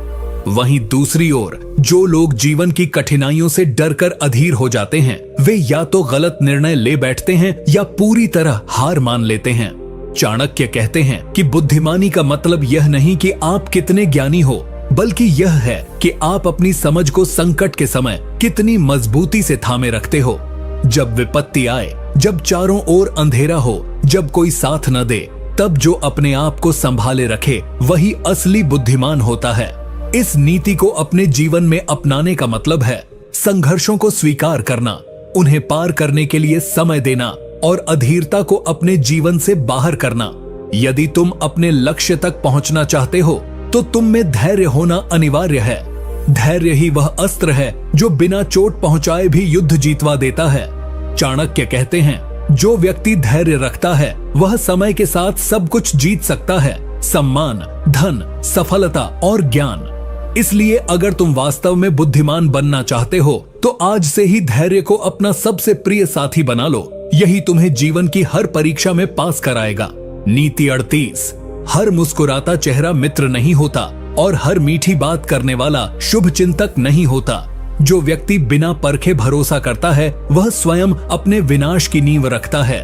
Speaker 1: वहीं दूसरी ओर जो लोग जीवन की कठिनाइयों से डरकर अधीर हो जाते हैं, वे या तो गलत निर्णय ले बैठते हैं या पूरी तरह हार मान लेते हैं। चाणक्य कहते हैं कि बुद्धिमानी का मतलब यह नहीं कि आप कितने ज्ञानी हो, बल्कि यह है कि आप अपनी समझ को संकट के समय कितनी मजबूती से थामे रखते हो। जब विपत्ति आए, जब चारों ओर अंधेरा हो, जब कोई साथ न दे, तब जो अपने आप को संभाले रखे वही असली बुद्धिमान होता है। इस नीति को अपने जीवन में अपनाने का मतलब है संघर्षों को स्वीकार करना, उन्हें पार करने के लिए समय देना और अधीरता को अपने जीवन से बाहर करना। यदि तुम अपने लक्ष्य तक पहुंचना चाहते हो तो तुम में धैर्य होना अनिवार्य है। धैर्य ही वह अस्त्र है जो बिना चोट पहुंचाए भी युद्ध जीतवा देता है। चाणक्य कहते हैं, जो व्यक्ति धैर्य रखता है वह समय के साथ सब कुछ जीत सकता है, सम्मान, धन, सफलता और ज्ञान। इसलिए अगर तुम वास्तव में बुद्धिमान बनना चाहते हो तो आज से ही धैर्य को अपना सबसे प्रिय साथी बना लो। यही तुम्हें जीवन की हर परीक्षा में पास कराएगा। नीति 38। हर मुस्कुराता चेहरा मित्र नहीं होता और हर मीठी बात करने वाला शुभ चिंतक नहीं होता। जो व्यक्ति बिना परखे भरोसा करता है वह स्वयं अपने विनाश की नींव रखता है।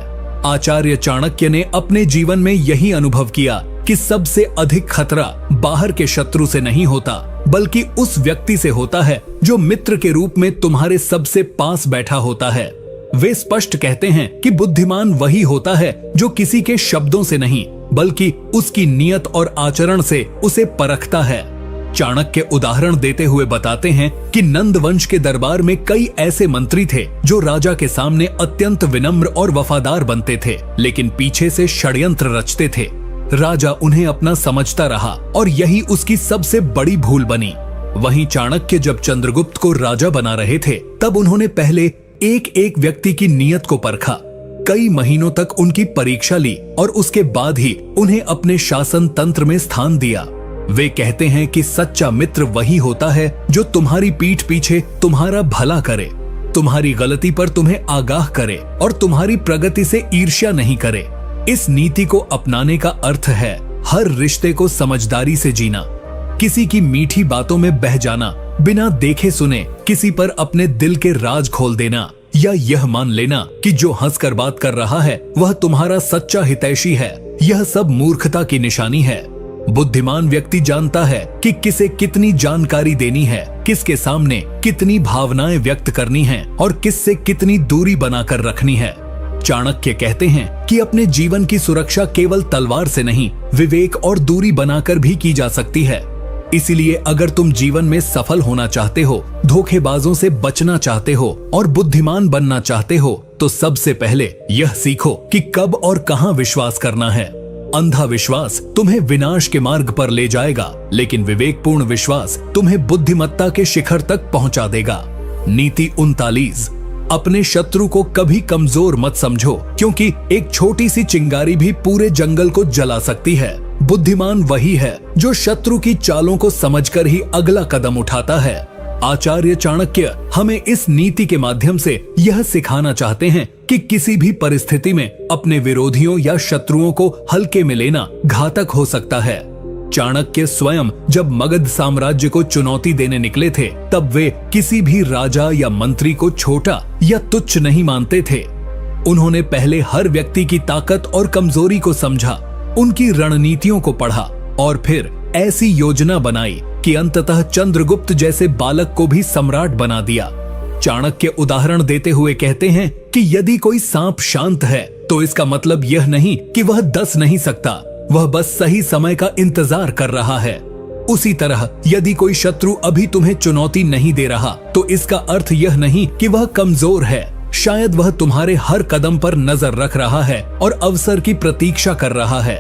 Speaker 1: आचार्य चाणक्य ने अपने जीवन में यही अनुभव किया कि सबसे अधिक खतरा बाहर के शत्रु से नहीं होता बल्कि उस व्यक्ति से होता है जो मित्र के रूप में तुम्हारे सबसे पास बैठा होता है। वे स्पष्ट कहते हैं कि बुद्धिमान वही होता है जो किसी के शब्दों से नहीं बल्कि उसकी नियत और आचरण से उसे परखता है। चाणक्य उदाहरण देते हुए बताते हैं कि नंद वंश के दरबार में कई ऐसे मंत्री थे जो राजा के सामने अत्यंत विनम्र और वफादार बनते थे, लेकिन पीछे से षड्यंत्र रचते थे। राजा उन्हें अपना समझता रहा और यही उसकी सबसे बड़ी भूल बनी। वहीं चाणक्य जब चंद्रगुप्त को राजा बना रहे थे तब उन्होंने पहले एक एक व्यक्ति की नियत को परखा, कई महीनों तक उनकी परीक्षा ली और उसके बाद ही उन्हें अपने शासन तंत्र में स्थान दिया। वे कहते हैं कि सच्चा मित्र वही होता है जो तुम्हारी पीठ पीछे तुम्हारा भला करे, तुम्हारी गलती पर तुम्हें आगाह करे और तुम्हारी प्रगति से ईर्ष्या नहीं करे। इस नीति को अपनाने का अर्थ है हर रिश्ते को समझदारी से जीना, किसी की मीठी बातों में बह जाना, बिना देखे सुने किसी पर अपने दिल के राज खोल देना या यह मान लेना कि जो हंसकर बात कर रहा है वह तुम्हारा सच्चा हितैषी है, यह सब मूर्खता की निशानी है। बुद्धिमान व्यक्ति जानता है कि किसे कितनी जानकारी देनी है, किसके सामने कितनी भावनाएं व्यक्त करनी है और किससे कितनी दूरी बनाकर रखनी है। चाणक्य कहते हैं कि अपने जीवन की सुरक्षा केवल तलवार से नहीं, विवेक और दूरी बनाकर भी की जा सकती है। इसीलिए अगर तुम जीवन में सफल होना चाहते हो, धोखेबाजों से बचना चाहते हो और बुद्धिमान बनना चाहते हो तो सबसे पहले यह सीखो कि कब और कहां विश्वास करना है। अंधा विश्वास तुम्हें विनाश के मार्ग पर ले जाएगा, लेकिन विवेकपूर्ण विश्वास तुम्हें बुद्धिमत्ता के शिखर तक पहुंचा देगा। नीति 39। अपने शत्रु को कभी कमजोर मत समझो, क्योंकि एक छोटी सी चिंगारी भी पूरे जंगल को जला सकती है। बुद्धिमान वही है जो शत्रु की चालों को समझकर ही अगला कदम उठाता है। आचार्य चाणक्य हमें इस नीति के माध्यम से यह सिखाना चाहते हैं कि किसी भी परिस्थिति में अपने विरोधियों या शत्रुओं को हल्के में लेना घातक हो सकता है। चाणक्य स्वयं जब मगध साम्राज्य को चुनौती देने निकले थे तब वे किसी भी राजा या मंत्री को छोटा या तुच्छ नहीं मानते थे। उन्होंने पहले हर व्यक्ति की ताकत और कमजोरी को समझा, उनकी रणनीतियों को पढ़ा और फिर ऐसी योजना बनाई कि अंततः चंद्रगुप्त जैसे बालक को भी सम्राट बना दिया। चाणक्य उदाहरण देते हुए कहते हैं कि यदि कोई सांप शांत है तो इसका मतलब यह नहीं कि वह डस नहीं सकता, वह बस सही समय का इंतजार कर रहा है। उसी तरह यदि कोई शत्रु अभी तुम्हें चुनौती नहीं दे रहा तो इसका अर्थ यह नहीं कि वह कमजोर है, शायद वह तुम्हारे हर कदम पर नजर रख रहा है और अवसर की प्रतीक्षा कर रहा है।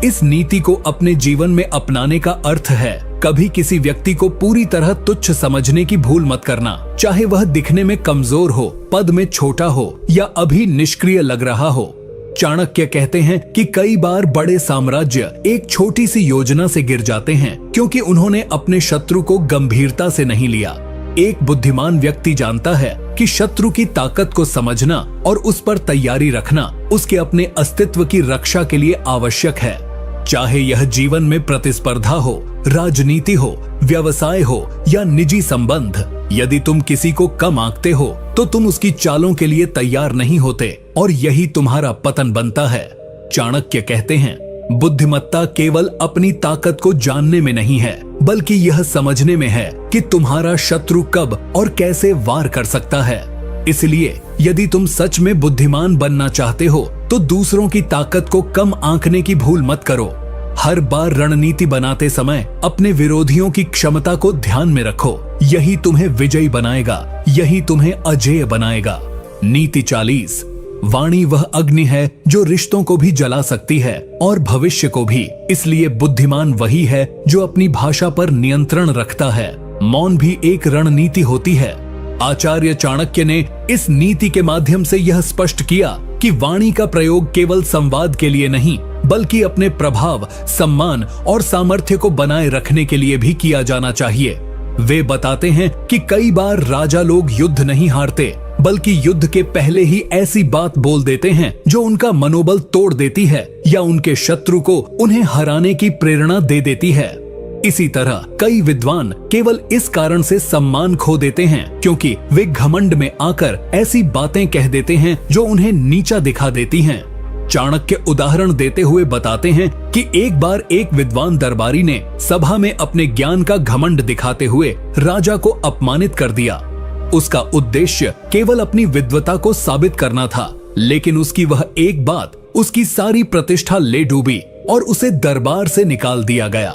Speaker 1: इस नीति को अपने जीवन में अपनाने का अर्थ है कभी किसी व्यक्ति को पूरी तरह तुच्छ समझने की भूल मत करना, चाहे वह दिखने में कमजोर हो, पद में छोटा हो या अभी निष्क्रिय लग रहा हो। चाणक्य कहते हैं कि कई बार बड़े साम्राज्य एक छोटी सी योजना से गिर जाते हैं क्योंकि उन्होंने अपने शत्रु को गंभीरता से नहीं लिया। एक बुद्धिमान व्यक्ति जानता है कि शत्रु की ताकत को समझना और उस पर तैयारी रखना उसके अपने अस्तित्व की रक्षा के लिए आवश्यक है। चाहे यह जीवन में प्रतिस्पर्धा हो, राजनीति हो, व्यवसाय हो या निजी संबंध, यदि तुम किसी को कम आंकते हो तो तुम उसकी चालों के लिए तैयार नहीं होते और यही तुम्हारा पतन बनता है। चाणक्य कहते हैं, बुद्धिमत्ता केवल अपनी ताकत को जानने में नहीं है बल्कि यह समझने में है कि तुम्हारा शत्रु कब और कैसे वार कर सकता है। इसलिए यदि तुम सच में बुद्धिमान बनना चाहते हो तो दूसरों की ताकत को कम आंकने की भूल मत करो। हर बार रणनीति बनाते समय अपने विरोधियों की क्षमता को ध्यान में रखो। यही तुम्हें विजयी बनाएगा, यही तुम्हें अजेय बनाएगा। नीति 40। वाणी वह अग्नि है जो रिश्तों को भी जला सकती है और भविष्य को भी। इसलिए बुद्धिमान वही है जो अपनी भाषा पर नियंत्रण रखता है। मौन भी एक रणनीति होती है। आचार्य चाणक्य ने इस नीति के माध्यम से यह स्पष्ट किया कि वाणी का प्रयोग केवल संवाद के लिए नहीं, बल्कि अपने प्रभाव, सम्मान और सामर्थ्य को बनाए रखने के लिए भी किया जाना चाहिए। वे बताते हैं कि कई बार राजा लोग युद्ध नहीं हारते, बल्कि युद्ध के पहले ही ऐसी बात बोल देते हैं जो उनका मनोबल तोड़ देती है या उनके शत्रु को उन्हें हराने की प्रेरणा दे देती है। इसी तरह कई विद्वान केवल इस कारण से सम्मान खो देते हैं क्योंकि वे घमंड में आकर ऐसी बातें कह देते हैं जो उन्हें नीचा दिखा देती हैं। चाणक्य उदाहरण देते हुए बताते हैं कि एक बार एक विद्वान दरबारी ने सभा में अपने ज्ञान का घमंड दिखाते हुए राजा को अपमानित कर दिया। उसका उद्देश्य केवल अपनी विद्वता को साबित करना था, लेकिन उसकी वह एक बात उसकी सारी प्रतिष्ठा ले डूबी और उसे दरबार से निकाल दिया गया।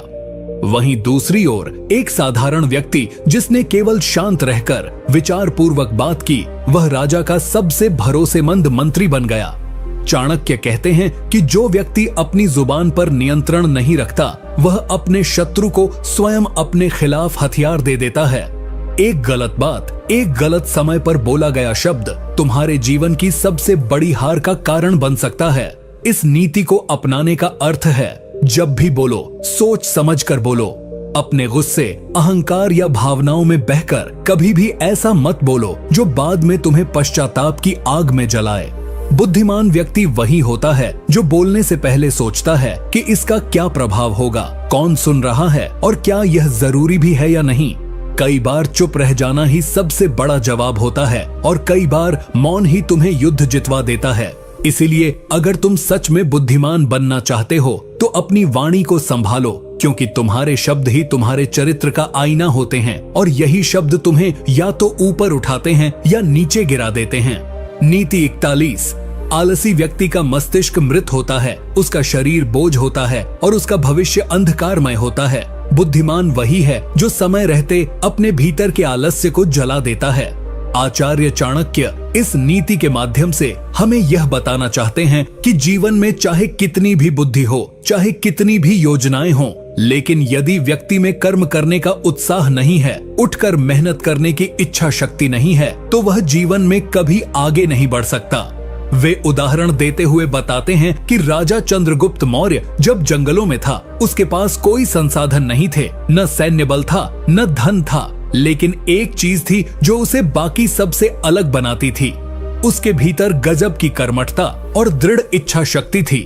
Speaker 1: वहीं दूसरी ओर एक साधारण व्यक्ति जिसने केवल शांत रहकर विचार पूर्वक बात की, वह राजा का सबसे भरोसेमंद मंत्री बन गया। चाणक्य कहते हैं कि जो व्यक्ति अपनी जुबान पर नियंत्रण नहीं रखता, वह अपने शत्रु को स्वयं अपने खिलाफ हथियार दे देता है। एक गलत बात, एक गलत समय पर बोला गया शब्द तुम्हारे जीवन की सबसे बड़ी हार का कारण बन सकता है। इस नीति को अपनाने का अर्थ है, जब भी बोलो सोच समझ कर बोलो। अपने गुस्से, अहंकार या भावनाओं में बहकर कभी भी ऐसा मत बोलो जो बाद में तुम्हें पश्चाताप की आग में जलाए। बुद्धिमान व्यक्ति वही होता है जो बोलने से पहले सोचता है कि इसका क्या प्रभाव होगा, कौन सुन रहा है और क्या यह जरूरी भी है या नहीं। कई बार चुप रह जाना ही सबसे बड़ा जवाब होता है और कई बार मौन ही तुम्हें युद्ध जितवा देता है। इसीलिए अगर तुम सच में बुद्धिमान बनना चाहते हो तो अपनी वाणी को संभालो, क्योंकि तुम्हारे शब्द ही तुम्हारे चरित्र का आईना होते हैं और यही शब्द तुम्हें या तो ऊपर उठाते हैं या नीचे गिरा देते हैं। नीति 41। आलसी व्यक्ति का मस्तिष्क मृत होता है, उसका शरीर बोझ होता है और उसका भविष्य अंधकारमय होता है। बुद्धिमान वही है जो समय रहते अपने भीतर के आलस्य को जला देता है। आचार्य चाणक्य इस नीति के माध्यम से हमें यह बताना चाहते हैं कि जीवन में चाहे कितनी भी बुद्धि हो, चाहे कितनी भी योजनाएं हों, लेकिन यदि व्यक्ति में कर्म करने का उत्साह नहीं है, उठकर मेहनत करने की इच्छा शक्ति नहीं है, तो वह जीवन में कभी आगे नहीं बढ़ सकता। वे उदाहरण देते हुए बताते हैं कि राजा चंद्रगुप्त मौर्य जब जंगलों में था, उसके पास कोई संसाधन नहीं थे, न सैन्य बल था, न धन था, लेकिन एक चीज थी जो उसे बाकी सबसे अलग बनाती थी। उसके भीतर गजब की कर्मठता और दृढ़ इच्छा शक्ति थी।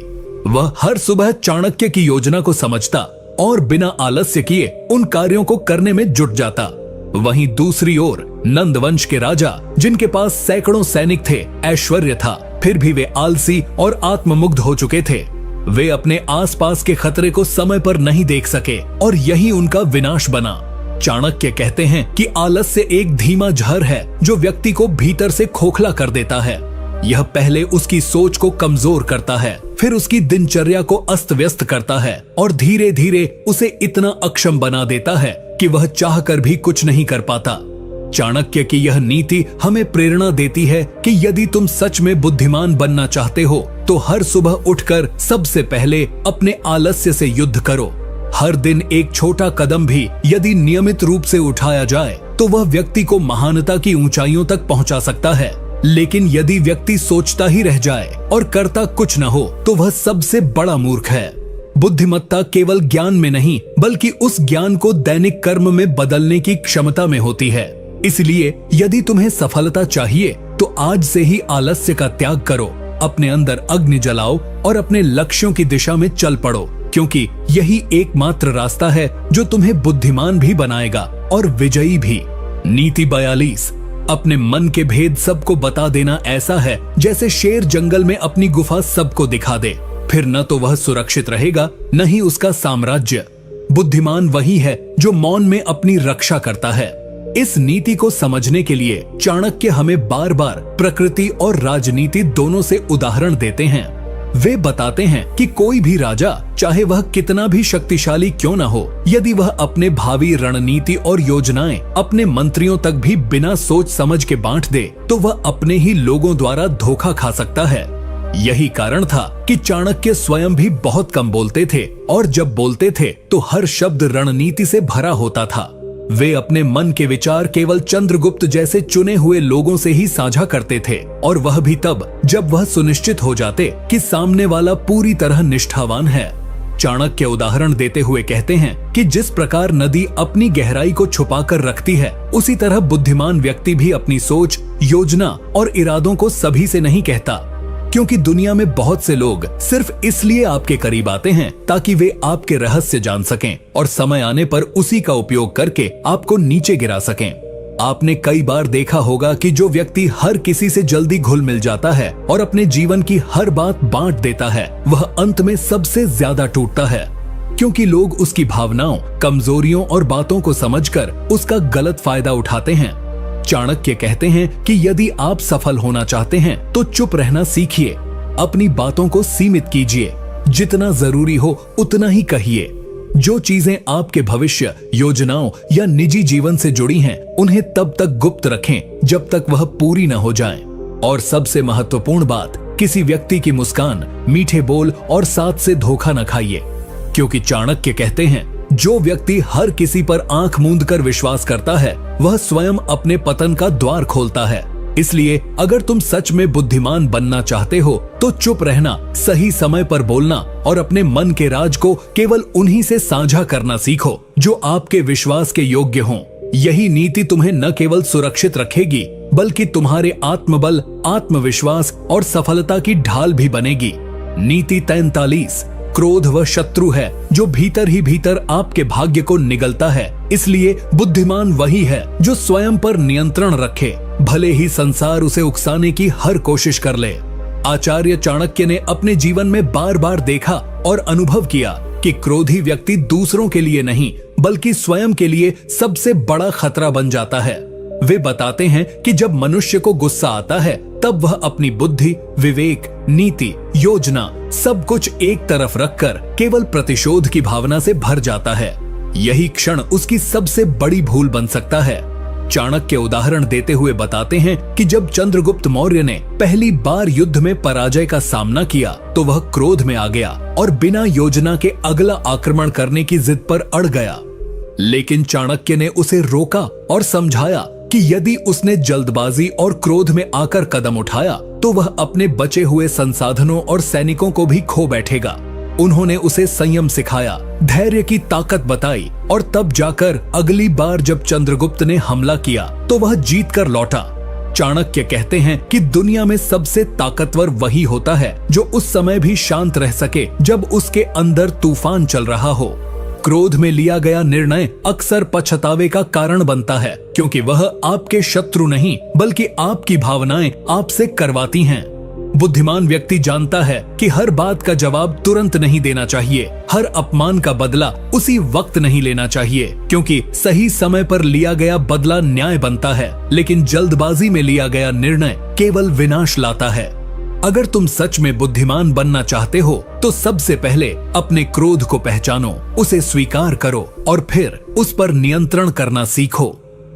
Speaker 1: वह हर सुबह चाणक्य की योजना को समझता और बिना आलस्य किए उन कार्यों को करने में जुट जाता। वहीं दूसरी ओर नंद वंश के राजा, जिनके पास सैकड़ों सैनिक थे, ऐश्वर्य था, फिर भी वे आलसी और आत्ममुग्ध हो चुके थे। वे अपने आसपास के खतरे को समय पर नहीं देख सके और यही उनका विनाश बना। चाणक्य कहते हैं कि आलस्य एक धीमा जहर है जो व्यक्ति को भीतर से खोखला कर देता है। यह पहले उसकी सोच को कमजोर करता है, फिर उसकी दिनचर्या को अस्त व्यस्त करता है और धीरे धीरे उसे इतना अक्षम बना देता है कि वह चाहकर भी कुछ नहीं कर पाता। चाणक्य की यह नीति हमें प्रेरणा देती है कि यदि तुम सच में बुद्धिमान बनना चाहते हो तो हर सुबह उठकर सबसे पहले अपने आलस्य से युद्ध करो। हर दिन एक छोटा कदम भी यदि नियमित रूप से उठाया जाए तो वह व्यक्ति को महानता की ऊंचाइयों तक पहुंचा सकता है। लेकिन यदि व्यक्ति सोचता ही रह जाए और करता कुछ न हो तो वह सबसे बड़ा मूर्ख है। बुद्धिमत्ता केवल ज्ञान में नहीं, बल्कि उस ज्ञान को दैनिक कर्म में बदलने की क्षमता में होती है। इसलिए यदि तुम्हें सफलता चाहिए तो आज से ही आलस्य का त्याग करो, अपने अंदर अग्नि जलाओ और अपने लक्ष्यों की दिशा में चल पड़ो, क्योंकि यही एकमात्र रास्ता है जो तुम्हें बुद्धिमान भी बनाएगा और विजयी भी। नीति 42। अपने मन के भेद सबको बता देना ऐसा है जैसे शेर जंगल में अपनी गुफा सबको दिखा दे, फिर न तो वह सुरक्षित रहेगा न ही उसका साम्राज्य। बुद्धिमान वही है जो मौन में अपनी रक्षा करता है। इस नीति को समझने के लिए चाणक्य हमें बार बार प्रकृति और राजनीति दोनों से उदाहरण देते हैं। वे बताते हैं कि कोई भी राजा, चाहे वह कितना भी शक्तिशाली क्यों न हो, यदि वह अपने भावी रणनीति और योजनाएं अपने मंत्रियों तक भी बिना सोच समझ के बांट दे, तो वह अपने ही लोगों द्वारा धोखा खा सकता है। यही कारण था कि चाणक्य स्वयं भी बहुत कम बोलते थे, और जब बोलते थे तो हर शब्द रणनीति से भरा होता था। वे अपने मन के विचार केवल चंद्रगुप्त जैसे चुने हुए लोगों से ही साझा करते थे, और वह भी तब जब वह सुनिश्चित हो जाते कि सामने वाला पूरी तरह निष्ठावान है। चाणक्य उदाहरण देते हुए कहते हैं कि जिस प्रकार नदी अपनी गहराई को छुपाकर रखती है, उसी तरह बुद्धिमान व्यक्ति भी अपनी सोच, योजना और इरादों को सभी से नहीं कहता, क्योंकि दुनिया में बहुत से लोग सिर्फ इसलिए आपके करीब आते हैं ताकि वे आपके रहस्य जान सकें और समय आने पर उसी का उपयोग करके आपको नीचे गिरा सकें। आपने कई बार देखा होगा कि जो व्यक्ति हर किसी से जल्दी घुल मिल जाता है और अपने जीवन की हर बात बांट देता है, वह अंत में सबसे ज्यादा टूटता है, क्योंकि लोग उसकी भावनाओं, कमजोरियों और बातों को समझकर उसका गलत फायदा उठाते हैं। चाणक्य कहते हैं कि यदि आप सफल होना चाहते हैं तो चुप रहना सीखिए, अपनी बातों को सीमित कीजिए, जितना जरूरी हो उतना ही कहिए। जो चीजें आपके भविष्य, योजनाओं या निजी जीवन से जुड़ी हैं, उन्हें तब तक गुप्त रखें जब तक वह पूरी न हो जाएं। और सबसे महत्वपूर्ण बात, किसी व्यक्ति की मुस्कान, मीठे बोल और साथ से धोखा न खाइए, क्योंकि चाणक्य कहते हैं जो व्यक्ति हर किसी पर आंख मूंद कर विश्वास करता है, वह स्वयं अपने पतन का द्वार खोलता है। इसलिए अगर तुम सच में बुद्धिमान बनना चाहते हो तो चुप रहना, सही समय पर बोलना और अपने मन के राज को केवल उन्हीं से साझा करना सीखो जो आपके विश्वास के योग्य हों। यही नीति तुम्हें न केवल सुरक्षित रखेगी, बल्कि तुम्हारे आत्मबल, आत्मविश्वास और सफलता की ढाल भी बनेगी। नीति 43, क्रोध वह शत्रु है जो भीतर ही भीतर आपके भाग्य को निगलता है। इसलिए बुद्धिमान वही है जो स्वयं पर नियंत्रण रखे, भले ही संसार उसे उकसाने की हर कोशिश कर ले। आचार्य चाणक्य ने अपने जीवन में बार बार देखा और अनुभव किया कि क्रोधी व्यक्ति दूसरों के लिए नहीं बल्कि स्वयं के लिए सबसे बड़ा खतरा बन जाता है। वे बताते हैं कि जब मनुष्य को गुस्सा आता है तब वह अपनी बुद्धि, विवेक, नीति, योजना सब कुछ एक तरफ रखकर केवल प्रतिशोध की भावना से भर जाता है। यही क्षण उसकी सबसे बड़ी भूल बन सकता है। चाणक्य उदाहरण देते हुए बताते हैं कि जब चंद्रगुप्त मौर्य ने पहली बार युद्ध में पराजय का सामना किया तो वह क्रोध में आ गया और बिना योजना के अगला आक्रमण करने की जिद पर अड़ गया। लेकिन चाणक्य ने उसे रोका और समझाया कि यदि उसने जल्दबाजी और क्रोध में आकर कदम उठाया तो वह अपने बचे हुए संसाधनों और सैनिकों को भी खो बैठेगा। उन्होंने उसे संयम सिखाया, धैर्य की ताकत बताई और तब जाकर अगली बार जब चंद्रगुप्त ने हमला किया तो वह जीत कर लौटा। चाणक्य कहते हैं कि दुनिया में सबसे ताकतवर वही होता है जो उस समय भी शांत रह सके जब उसके अंदर तूफान चल रहा हो। क्रोध में लिया गया निर्णय अक्सर पछतावे का कारण बनता है, क्योंकि वह आपके शत्रु नहीं बल्कि आपकी भावनाएं आपसे करवाती हैं। बुद्धिमान व्यक्ति जानता है कि हर बात का जवाब तुरंत नहीं देना चाहिए, हर अपमान का बदला उसी वक्त नहीं लेना चाहिए, क्योंकि सही समय पर लिया गया बदला न्याय बनता है, लेकिन जल्दबाजी में लिया गया निर्णय केवल विनाश लाता है। अगर तुम सच में बुद्धिमान बनना चाहते हो तो सबसे पहले अपने क्रोध को पहचानो, उसे स्वीकार करो और फिर उस पर नियंत्रण करना सीखो,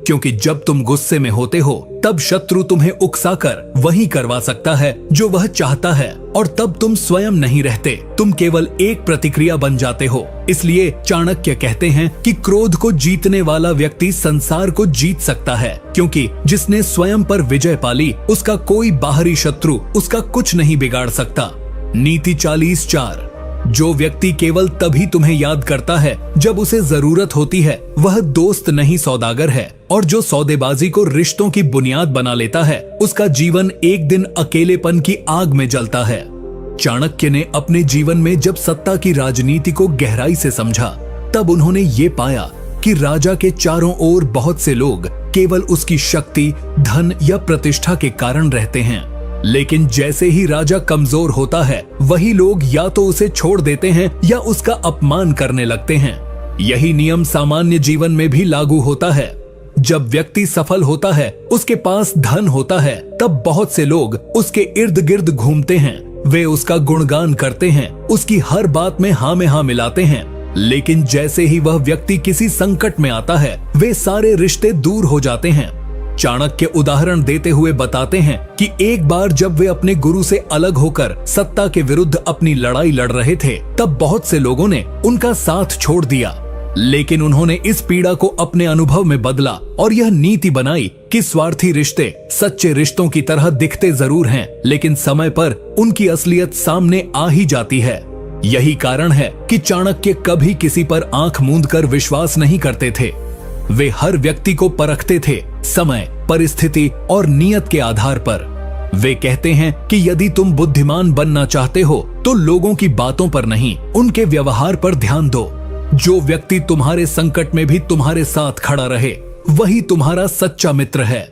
Speaker 1: क्योंकि जब तुम गुस्से में होते हो तब शत्रु तुम्हें उकसाकर वही करवा सकता है जो वह चाहता है, और तब तुम स्वयं नहीं रहते, तुम केवल एक प्रतिक्रिया बन जाते हो। इसलिए चाणक्य कहते हैं कि क्रोध को जीतने वाला व्यक्ति संसार को जीत सकता है, क्योंकि जिसने स्वयं पर विजय पाली उसका कोई बाहरी शत्रु उसका कुछ नहीं बिगाड़ सकता। नीति 40-4, जो व्यक्ति केवल तभी तुम्हें याद करता है जब उसे जरूरत होती है, वह दोस्त नहीं सौदागर है, और जो सौदेबाजी को रिश्तों की बुनियाद बना लेता है उसका जीवन एक दिन अकेलेपन की आग में जलता है। चाणक्य ने अपने जीवन में जब सत्ता की राजनीति को गहराई से समझा तब उन्होंने ये पाया कि राजा के चारों ओर बहुत से लोग केवल उसकी शक्ति, धन या प्रतिष्ठा के कारण रहते हैं, लेकिन जैसे ही राजा कमजोर होता है वही लोग या तो उसे छोड़ देते हैं या उसका अपमान करने लगते हैं। यही नियम सामान्य जीवन में भी लागू होता है। जब व्यक्ति सफल होता है, उसके पास धन होता है, तब बहुत से लोग उसके इर्द गिर्द घूमते हैं। वे उसका गुणगान करते हैं, उसकी हर बात में हाँ में हाँ मिलाते हैं। लेकिन जैसे ही वह व्यक्ति किसी संकट में आता है, वे सारे रिश्ते दूर हो जाते हैं। चाणक्य उदाहरण देते हुए बताते हैं कि एक बार जब वे अपने गुरु से अलग होकर सत्ता के विरुद्ध अपनी लड़ाई लड़ रहे थे, तब बहुत से लोगों ने उनका साथ छोड़ दिया। लेकिन उन्होंने इस पीड़ा को अपने अनुभव में बदला और यह नीति बनाई कि स्वार्थी रिश्ते सच्चे रिश्तों की तरह दिखते जरूर हैं, लेकिन समय पर उनकी असलियत सामने आ ही जाती है। यही कारण है कि चाणक्य कभी किसी पर आंख मूंद कर विश्वास नहीं करते थे। वे हर व्यक्ति को परखते थे, समय, परिस्थिति और नियत के आधार पर। वे कहते हैं कि यदि तुम बुद्धिमान बनना चाहते हो तो लोगों की बातों पर नहीं, उनके व्यवहार पर ध्यान दो। जो व्यक्ति तुम्हारे संकट में भी तुम्हारे साथ खड़ा रहे, वही तुम्हारा सच्चा मित्र है।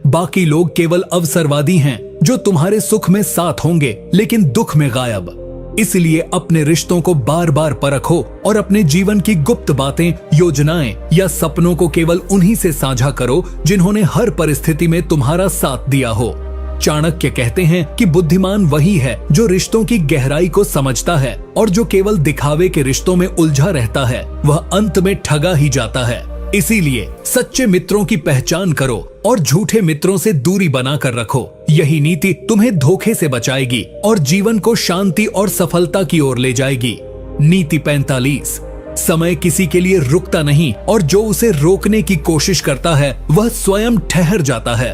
Speaker 1: बाकी लोग केवल अवसरवादी हैं, जो तुम्हारे सुख में साथ होंगे लेकिन दुख में गायब। इसलिए अपने रिश्तों को बार बार परखो और अपने जीवन की गुप्त बातें, योजनाएं या सपनों को केवल उन्हीं से साझा करो जिन्होंने हर परिस्थिति में तुम्हारा साथ दिया हो। चाणक्य कहते हैं कि बुद्धिमान वही है जो रिश्तों की गहराई को समझता है, और जो केवल दिखावे के रिश्तों में उलझा रहता है वह अंत में ठगा ही जाता है। इसीलिए सच्चे मित्रों की पहचान करो और झूठे मित्रों से दूरी बनाकर रखो। यही नीति तुम्हें धोखे से बचाएगी और जीवन को शांति और सफलता की ओर ले जाएगी। नीति 45। समय किसी के लिए रुकता नहीं, और जो उसे रोकने की कोशिश करता है वह स्वयं ठहर जाता है।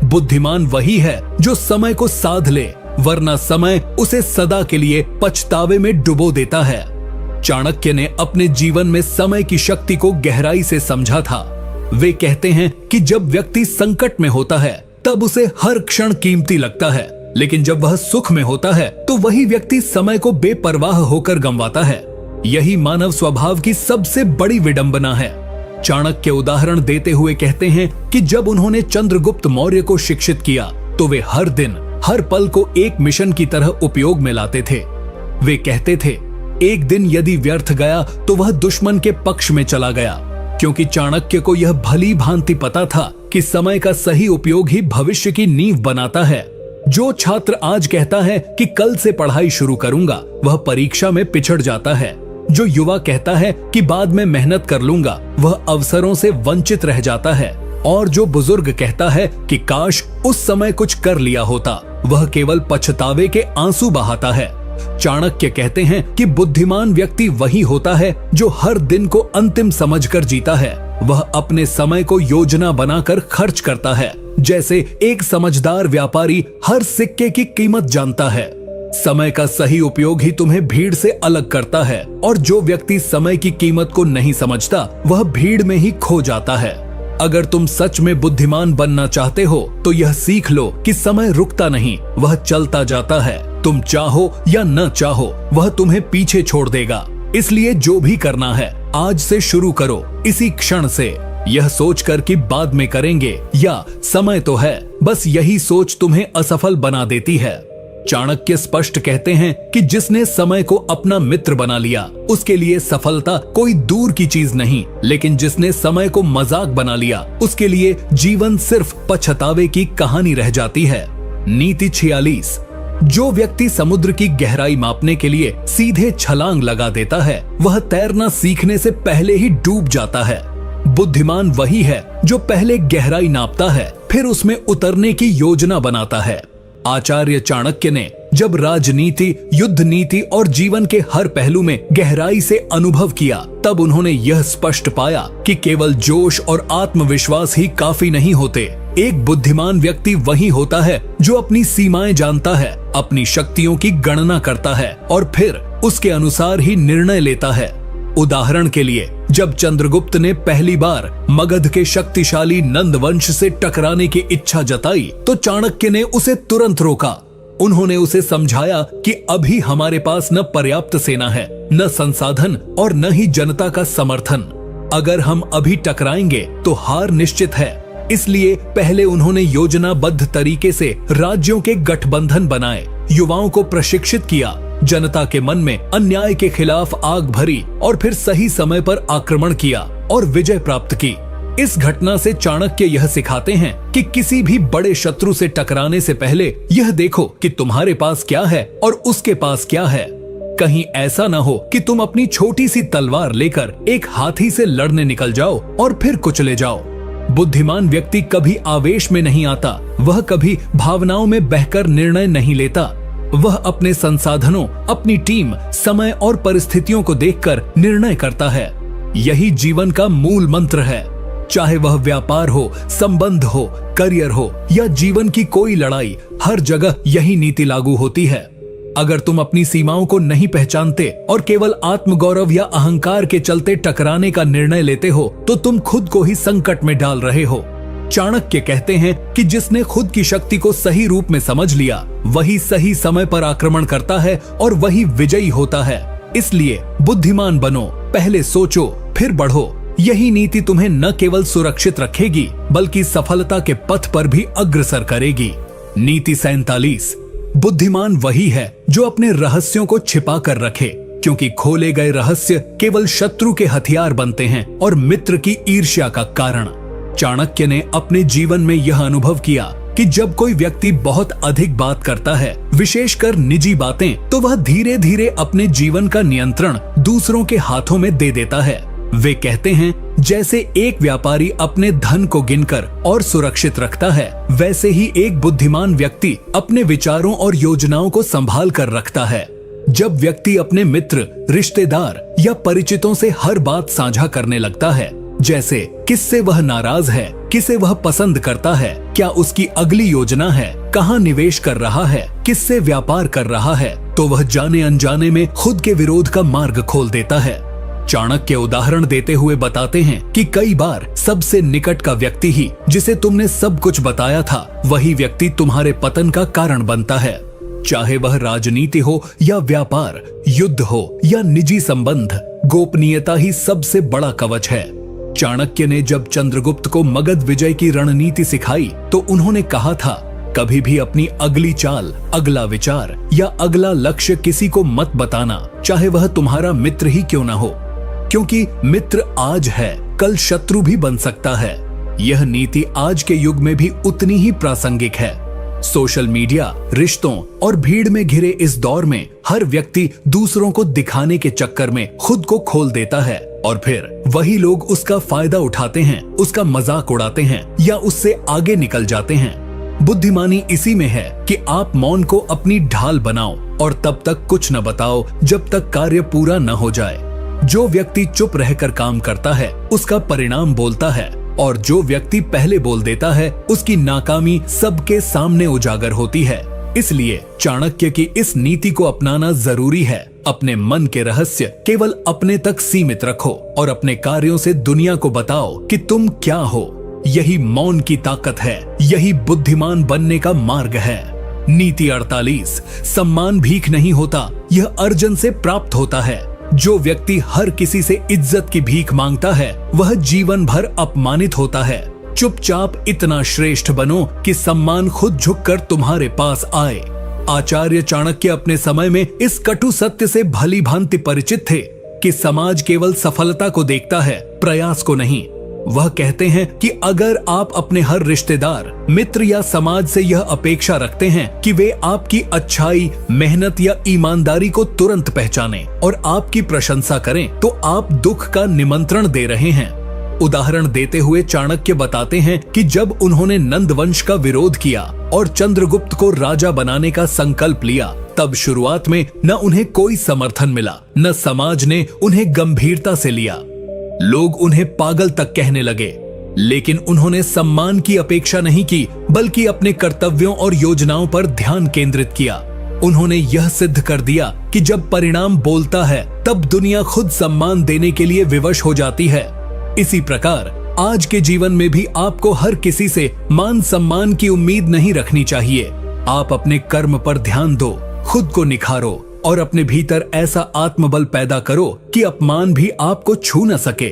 Speaker 1: बुद्धिमान वही है जो समय को साध ले, वरना समय उसे सदा के लिए पछतावे में डुबो देता है। चाणक्य ने अपने जीवन में समय की शक्ति को गहराई से समझा था। वे कहते हैं कि जब व्यक्ति संकट में होता है तब उसे हर क्षण कीमती लगता है, लेकिन जब वह सुख में होता है तो वही व्यक्ति समय को बेपरवाह होकर गंवाता है। यही मानव स्वभाव की सबसे बड़ी विडंबना है। चाणक्य उदाहरण देते हुए कहते हैं कि जब उन्होंने चंद्रगुप्त मौर्य को शिक्षित किया तो वे हर दिन, हर पल को एक मिशन की तरह उपयोग में लाते थे। वे कहते थे, एक दिन यदि व्यर्थ गया तो वह दुश्मन के पक्ष में चला गया, क्योंकि चाणक्य को यह भली भांति पता था कि समय का सही उपयोग ही भविष्य की नींव बनाता है। जो छात्र आज कहता है कि कल से पढ़ाई शुरू करूंगा, वह परीक्षा में पिछड़ जाता है। जो युवा कहता है कि बाद में मेहनत कर लूंगा, वह अवसरों से वंचित रह जाता है। और जो बुजुर्ग कहता है कि काश उस समय कुछ कर लिया होता, वह केवल पछतावे के आंसू बहाता है। चाणक्य कहते हैं कि बुद्धिमान व्यक्ति वही होता है जो हर दिन को अंतिम समझकर जीता है। वह अपने समय को योजना बनाकर खर्च करता है, जैसे एक समझदार व्यापारी हर सिक्के की कीमत जानता है। समय का सही उपयोग ही तुम्हें भीड़ से अलग करता है, और जो व्यक्ति समय की कीमत को नहीं समझता वह भीड़ में ही खो जाता है। अगर तुम सच में बुद्धिमान बनना चाहते हो तो यह सीख लो कि समय रुकता नहीं, वह चलता जाता है। तुम चाहो या न चाहो वह तुम्हें पीछे छोड़ देगा। इसलिए जो भी करना है आज से शुरू करो, इसी क्षण से। यह सोचकर कि बाद में करेंगे या समय तो है, बस यही सोच तुम्हें असफल बना देती है। चाणक्य स्पष्ट कहते हैं कि जिसने समय को अपना मित्र बना लिया, उसके लिए सफलता कोई दूर की चीज नहीं, लेकिन जिसने समय को मजाक बना लिया, उसके लिए जीवन सिर्फ पछतावे की कहानी रह जाती है। नीति 46। जो व्यक्ति समुद्र की गहराई मापने के लिए सीधे छलांग लगा देता है, वह तैरना सीखने से पहले ही डूब जाता है। बुद्धिमान वही है जो पहले गहराई नापता है, फिर उसमें उतरने की योजना बनाता है। आचार्य चाणक्य ने जब राजनीति, युद्ध नीति और जीवन के हर पहलू में गहराई से अनुभव किया, तब उन्होंने यह स्पष्ट पाया कि केवल जोश और आत्मविश्वास ही काफी नहीं होते। एक बुद्धिमान व्यक्ति वही होता है जो अपनी सीमाएं जानता है, अपनी शक्तियों की गणना करता है और फिर उसके अनुसार ही निर्णय लेता है। उदाहरण के लिए, जब चंद्रगुप्त ने पहली बार मगध के शक्तिशाली नंद वंश से टकराने की इच्छा जताई, तो चाणक्य ने उसे तुरंत रोका। उन्होंने उसे समझाया कि अभी हमारे पास न पर्याप्त सेना है, न संसाधन और न ही जनता का समर्थन। अगर हम अभी टकराएंगे तो हार निश्चित है। इसलिए पहले उन्होंने योजनाबद्ध तरीके से राज्यों के गठबंधन बनाए, युवाओं को प्रशिक्षित किया जनता के मन में अन्याय के खिलाफ आग भरी और फिर सही समय पर आक्रमण किया और विजय प्राप्त की। इस घटना से चाणक्य यह सिखाते हैं कि किसी भी बड़े शत्रु से टकराने से पहले यह देखो कि तुम्हारे पास क्या है और उसके पास क्या है। कहीं ऐसा ना हो कि तुम अपनी छोटी सी तलवार लेकर एक हाथी से लड़ने निकल जाओ और फिर कुचले जाओ। बुद्धिमान व्यक्ति कभी आवेश में नहीं आता, वह कभी भावनाओं में बहकर निर्णय नहीं लेता। वह अपने संसाधनों, अपनी टीम, समय और परिस्थितियों को देखकर निर्णय करता है। यही जीवन का मूल मंत्र है। चाहे वह व्यापार हो, संबंध हो, करियर हो या जीवन की कोई लड़ाई, हर जगह यही नीति लागू होती है। अगर तुम अपनी सीमाओं को नहीं पहचानते और केवल आत्मगौरव या अहंकार के चलते टकराने का निर्णय लेते हो तो तुम खुद को ही संकट में डाल रहे हो। चाणक्य कहते हैं कि जिसने खुद की शक्ति को सही रूप में समझ लिया वही सही समय पर आक्रमण करता है और वही विजयी होता है। इसलिए बुद्धिमान बनो, पहले सोचो फिर बढ़ो। यही नीति तुम्हें न केवल सुरक्षित रखेगी बल्कि सफलता के पथ पर भी अग्रसर करेगी। नीति 47। बुद्धिमान वही है जो अपने रहस्यों को छिपा कर रखे, क्योंकि खोले गए रहस्य केवल शत्रु के हथियार बनते हैं और मित्र की ईर्ष्या का कारण। चाणक्य ने अपने जीवन में यह अनुभव किया कि जब कोई व्यक्ति बहुत अधिक बात करता है, विशेषकर निजी बातें, तो वह धीरे धीरे अपने जीवन का नियंत्रण दूसरों के हाथों में दे देता है। वे कहते हैं जैसे एक व्यापारी अपने धन को गिनकर और सुरक्षित रखता है, वैसे ही एक बुद्धिमान व्यक्ति अपने विचारों और योजनाओं को संभाल कर रखता है। जब व्यक्ति अपने मित्र, रिश्तेदार या परिचितों से हर बात साझा करने लगता है, जैसे किससे वह नाराज है, किसे वह पसंद करता है, क्या उसकी अगली योजना है, कहाँ निवेश कर रहा है, किससे व्यापार कर रहा है, तो वह जाने अनजाने में खुद के विरोध का मार्ग खोल देता है। चाणक्य उदाहरण देते हुए बताते हैं कि कई बार सबसे निकट का व्यक्ति ही जिसे तुमने सब कुछ बताया था, वही व्यक्ति तुम्हारे पतन का कारण बनता है। चाहे वह राजनीति हो या व्यापार, युद्ध हो या निजी संबंध, गोपनीयता ही सबसे बड़ा कवच है। चाणक्य ने जब चंद्रगुप्त को मगध विजय की रणनीति सिखाई तो उन्होंने कहा था, कभी भी अपनी अगली चाल, अगला विचार या अगला लक्ष्य किसी को मत बताना, चाहे वह तुम्हारा मित्र ही क्यों ना हो, क्योंकि मित्र आज है, कल शत्रु भी बन सकता है। यह नीति आज के युग में भी उतनी ही प्रासंगिक है। सोशल मीडिया, रिश्तों और भीड़ में घिरे इस दौर में हर व्यक्ति दूसरों को दिखाने के चक्कर में खुद को खोल देता है और फिर वही लोग उसका फायदा उठाते हैं, उसका मजाक उड़ाते हैं या उससे आगे निकल जाते हैं। बुद्धिमानी इसी में है कि आप मौन को अपनी ढाल बनाओ और तब तक कुछ न बताओ जब तक कार्य पूरा न हो जाए। जो व्यक्ति चुप रहकर काम करता है उसका परिणाम बोलता है, और जो व्यक्ति पहले बोल देता है उसकी नाकामी सबके सामने उजागर होती है। इसलिए चाणक्य की इस नीति को अपनाना जरूरी है। अपने मन के रहस्य केवल अपने तक सीमित रखो और अपने कार्यों से दुनिया को बताओ कि तुम क्या हो। यही मौन की ताकत है, यही बुद्धिमान बनने का मार्ग है। नीति 48। सम्मान भीख नहीं होता, यह अर्जन से प्राप्त होता है। जो व्यक्ति हर किसी से इज्जत की भीख मांगता है वह जीवन भर अपमानित होता है। चुपचाप इतना श्रेष्ठ बनो कि सम्मान खुद झुककर तुम्हारे पास आए। आचार्य चाणक्य अपने समय में इस कटु सत्य से भली भांति परिचित थे कि समाज केवल सफलता को देखता है, प्रयास को नहीं। वह कहते हैं कि अगर आप अपने हर रिश्तेदार, मित्र या समाज से यह अपेक्षा रखते हैं कि वे आपकी अच्छाई, मेहनत या ईमानदारी को तुरंत पहचानें और आपकी प्रशंसा करें, तो आप दुख का निमंत्रण दे रहे हैं। उदाहरण देते हुए चाणक्य बताते हैं कि जब उन्होंने नंद वंश का विरोध किया और चंद्रगुप्त को राजा बनाने का संकल्प लिया, तब शुरुआत में न उन्हें कोई समर्थन मिला, न समाज ने उन्हें गंभीरता से लिया। लोग उन्हें पागल तक कहने लगे, लेकिन उन्होंने सम्मान की अपेक्षा नहीं की, बल्कि अपने कर्तव्यों और योजनाओं पर ध्यान केंद्रित किया। उन्होंने यह सिद्ध कर दिया कि जब परिणाम बोलता है तब दुनिया खुद सम्मान देने के लिए विवश हो जाती है। इसी प्रकार आज के जीवन में भी आपको हर किसी से मान सम्मान की उम्मीद नहीं रखनी चाहिए। आप अपने कर्म पर ध्यान दो, खुद को निखारो और अपने भीतर ऐसा आत्मबल पैदा करो कि अपमान भी आपको छू न सके।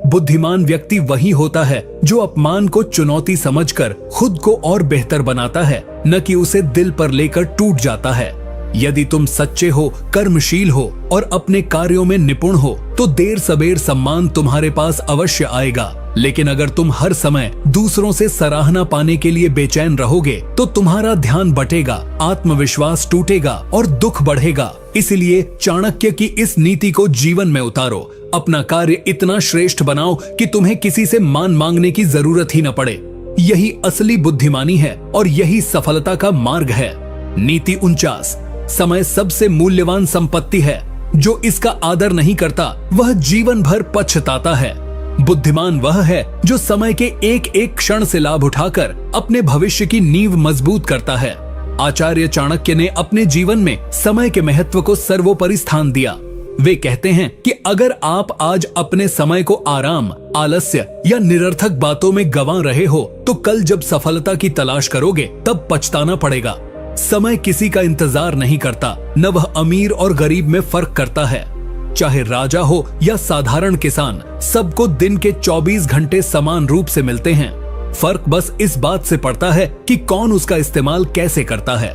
Speaker 1: बुद्धिमान व्यक्ति वही होता है जो अपमान को चुनौती समझकर खुद को और बेहतर बनाता है, न कि उसे दिल पर लेकर टूट जाता है। यदि तुम सच्चे हो, कर्मशील हो और अपने कार्यों में निपुण हो तो देर सबेर सम्मान तुम्हारे पास अवश्य आएगा। लेकिन अगर तुम हर समय दूसरों से सराहना पाने के लिए बेचैन रहोगे तो तुम्हारा ध्यान बटेगा, आत्मविश्वास टूटेगा और दुख बढ़ेगा। इसलिए चाणक्य की इस नीति को जीवन में उतारो। अपना कार्य इतना श्रेष्ठ बनाओ कि तुम्हें किसी से मान मांगने की जरूरत ही न पड़े। यही असली बुद्धिमानी है और यही सफलता का मार्ग है। नीति 49। समय सबसे मूल्यवान संपत्ति है। जो इसका आदर नहीं करता वह जीवन भर पछताता है। बुद्धिमान वह है जो समय के एक एक क्षण से लाभ उठाकर अपने भविष्य की नींव मजबूत करता है। आचार्य चाणक्य ने अपने जीवन में समय के महत्व को सर्वोपरि स्थान दिया। वे कहते हैं कि अगर आप आज अपने समय को आराम, आलस्य या निरर्थक बातों में गंवा रहे हो तो कल जब सफलता की तलाश करोगे तब पछताना पड़ेगा। समय किसी का इंतजार नहीं करता, न वह अमीर और गरीब में फर्क करता है। चाहे राजा हो या साधारण किसान, सबको दिन के 24 घंटे समान रूप से मिलते हैं। फर्क बस इस बात से पड़ता है कि कौन उसका इस्तेमाल कैसे करता है।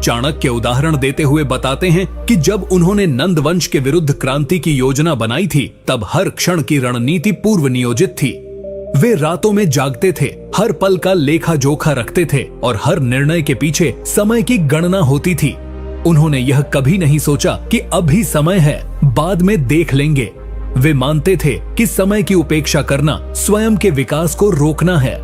Speaker 1: चाणक्य उदाहरण देते हुए बताते हैं कि जब उन्होंने नंद वंश के विरुद्ध क्रांति की योजना बनाई थी तब हर क्षण की रणनीति पूर्व नियोजित थी। वे रातों में जागते थे, हर पल का लेखा जोखा रखते थे और हर निर्णय के पीछे समय की गणना होती थी। उन्होंने यह कभी नहीं सोचा कि अभी समय है, बाद में देख लेंगे। वे मानते थे कि समय की उपेक्षा करना स्वयं के विकास को रोकना है।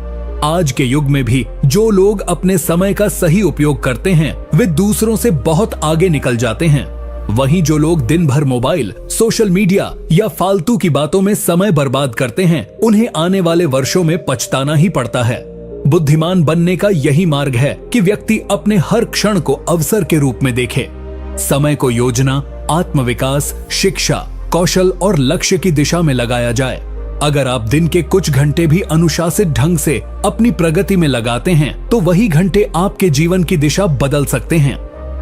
Speaker 1: आज के युग में भी जो लोग अपने समय का सही उपयोग करते हैं वे दूसरों से बहुत आगे निकल जाते हैं। वहीं जो लोग दिन भर मोबाइल, सोशल मीडिया या फालतू की बातों में समय बर्बाद करते हैं उन्हें आने वाले वर्षों में पछताना ही पड़ता है। बुद्धिमान बनने का यही मार्ग है कि व्यक्ति अपने हर क्षण को अवसर के रूप में देखे। समय को योजना, आत्मविकास, शिक्षा, कौशल और लक्ष्य की दिशा में लगाया जाए। अगर आप दिन के कुछ घंटे भी अनुशासित ढंग से अपनी प्रगति में लगाते हैं तो वही घंटे आपके जीवन की दिशा बदल सकते हैं।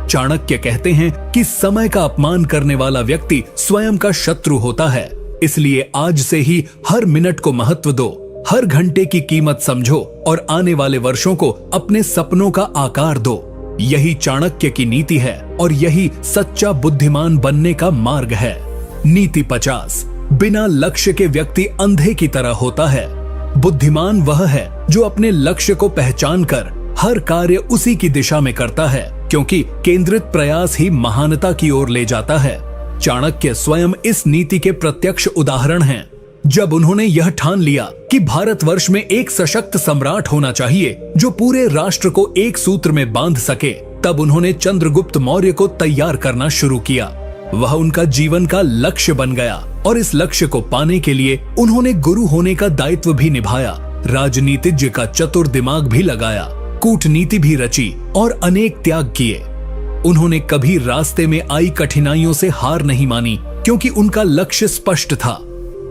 Speaker 1: चाणक्य कहते हैं कि समय का अपमान करने वाला व्यक्ति स्वयं का शत्रु होता है। इसलिए आज से ही हर मिनट को महत्व दो, हर घंटे की कीमत समझो और आने वाले वर्षों को अपने सपनों का आकार दो। यही चाणक्य की नीति है और यही सच्चा बुद्धिमान बनने का मार्ग है। नीति 50। बिना लक्ष्य के व्यक्ति अंधे की तरह होता है। बुद्धिमान वह है जो अपने लक्ष्य को पहचान कर हर कार्य उसी की दिशा में करता है, क्योंकि केंद्रित प्रयास ही महानता की ओर ले जाता है। चाणक्य स्वयं इस नीति के प्रत्यक्ष उदाहरण हैं। जब उन्होंने यह ठान लिया कि भारतवर्ष में एक सशक्त सम्राट होना चाहिए जो पूरे राष्ट्र को एक सूत्र में बांध सके, तब उन्होंने चंद्रगुप्त मौर्य को तैयार करना शुरू किया। वह उनका जीवन का लक्ष्य बन गया और इस लक्ष्य को पाने के लिए उन्होंने गुरु होने का दायित्व भी निभाया, राजनीतिज्ञ का चतुर दिमाग भी लगाया, कूटनीति भी रची और अनेक त्याग किए। उन्होंने कभी रास्ते में आई कठिनाइयों से हार नहीं मानी, क्योंकि उनका लक्ष्य स्पष्ट था।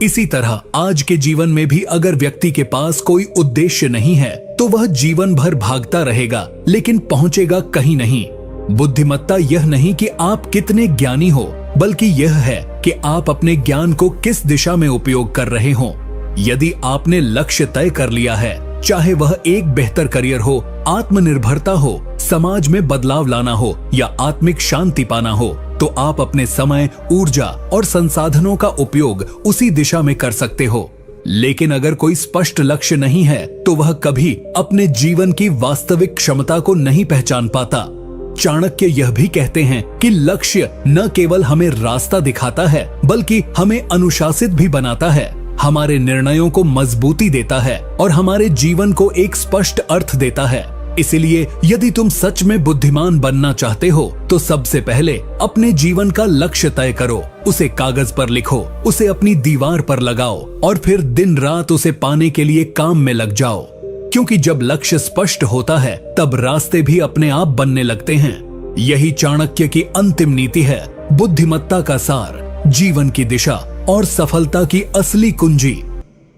Speaker 1: इसी तरह आज के जीवन में भी अगर व्यक्ति के पास कोई उद्देश्य नहीं है तो वह जीवन भर भागता रहेगा लेकिन पहुंचेगा कहीं नहीं। बुद्धिमत्ता यह नहीं कि आप कितने ज्ञानी हो, बल्कि यह है कि आप अपने ज्ञान को किस दिशा में उपयोग कर रहे हो। यदि आपने लक्ष्य तय कर लिया है, चाहे वह एक बेहतर करियर हो, आत्मनिर्भरता हो, समाज में बदलाव लाना हो या आत्मिक शांति पाना हो, तो आप अपने समय, ऊर्जा और संसाधनों का उपयोग उसी दिशा में कर सकते हो। लेकिन अगर कोई स्पष्ट लक्ष्य नहीं है तो वह कभी अपने जीवन की वास्तविक क्षमता को नहीं पहचान पाता। चाणक्य यह भी कहते हैं कि लक्ष्य न केवल हमें रास्ता दिखाता है बल्कि हमें अनुशासित भी बनाता है, हमारे निर्णयों को मजबूती देता है और हमारे जीवन को एक स्पष्ट अर्थ देता है। इसलिए यदि तुम सच में बुद्धिमान बनना चाहते हो तो सबसे पहले अपने जीवन का लक्ष्य तय करो, उसे कागज पर लिखो, उसे अपनी दीवार पर लगाओ और फिर दिन रात उसे पाने के लिए काम में लग जाओ। क्योंकि जब लक्ष्य स्पष्ट होता है तब रास्ते भी अपने आप बनने लगते हैं। यही चाणक्य की अंतिम नीति है, बुद्धिमत्ता का सार, जीवन की दिशा और सफलता की असली कुंजी।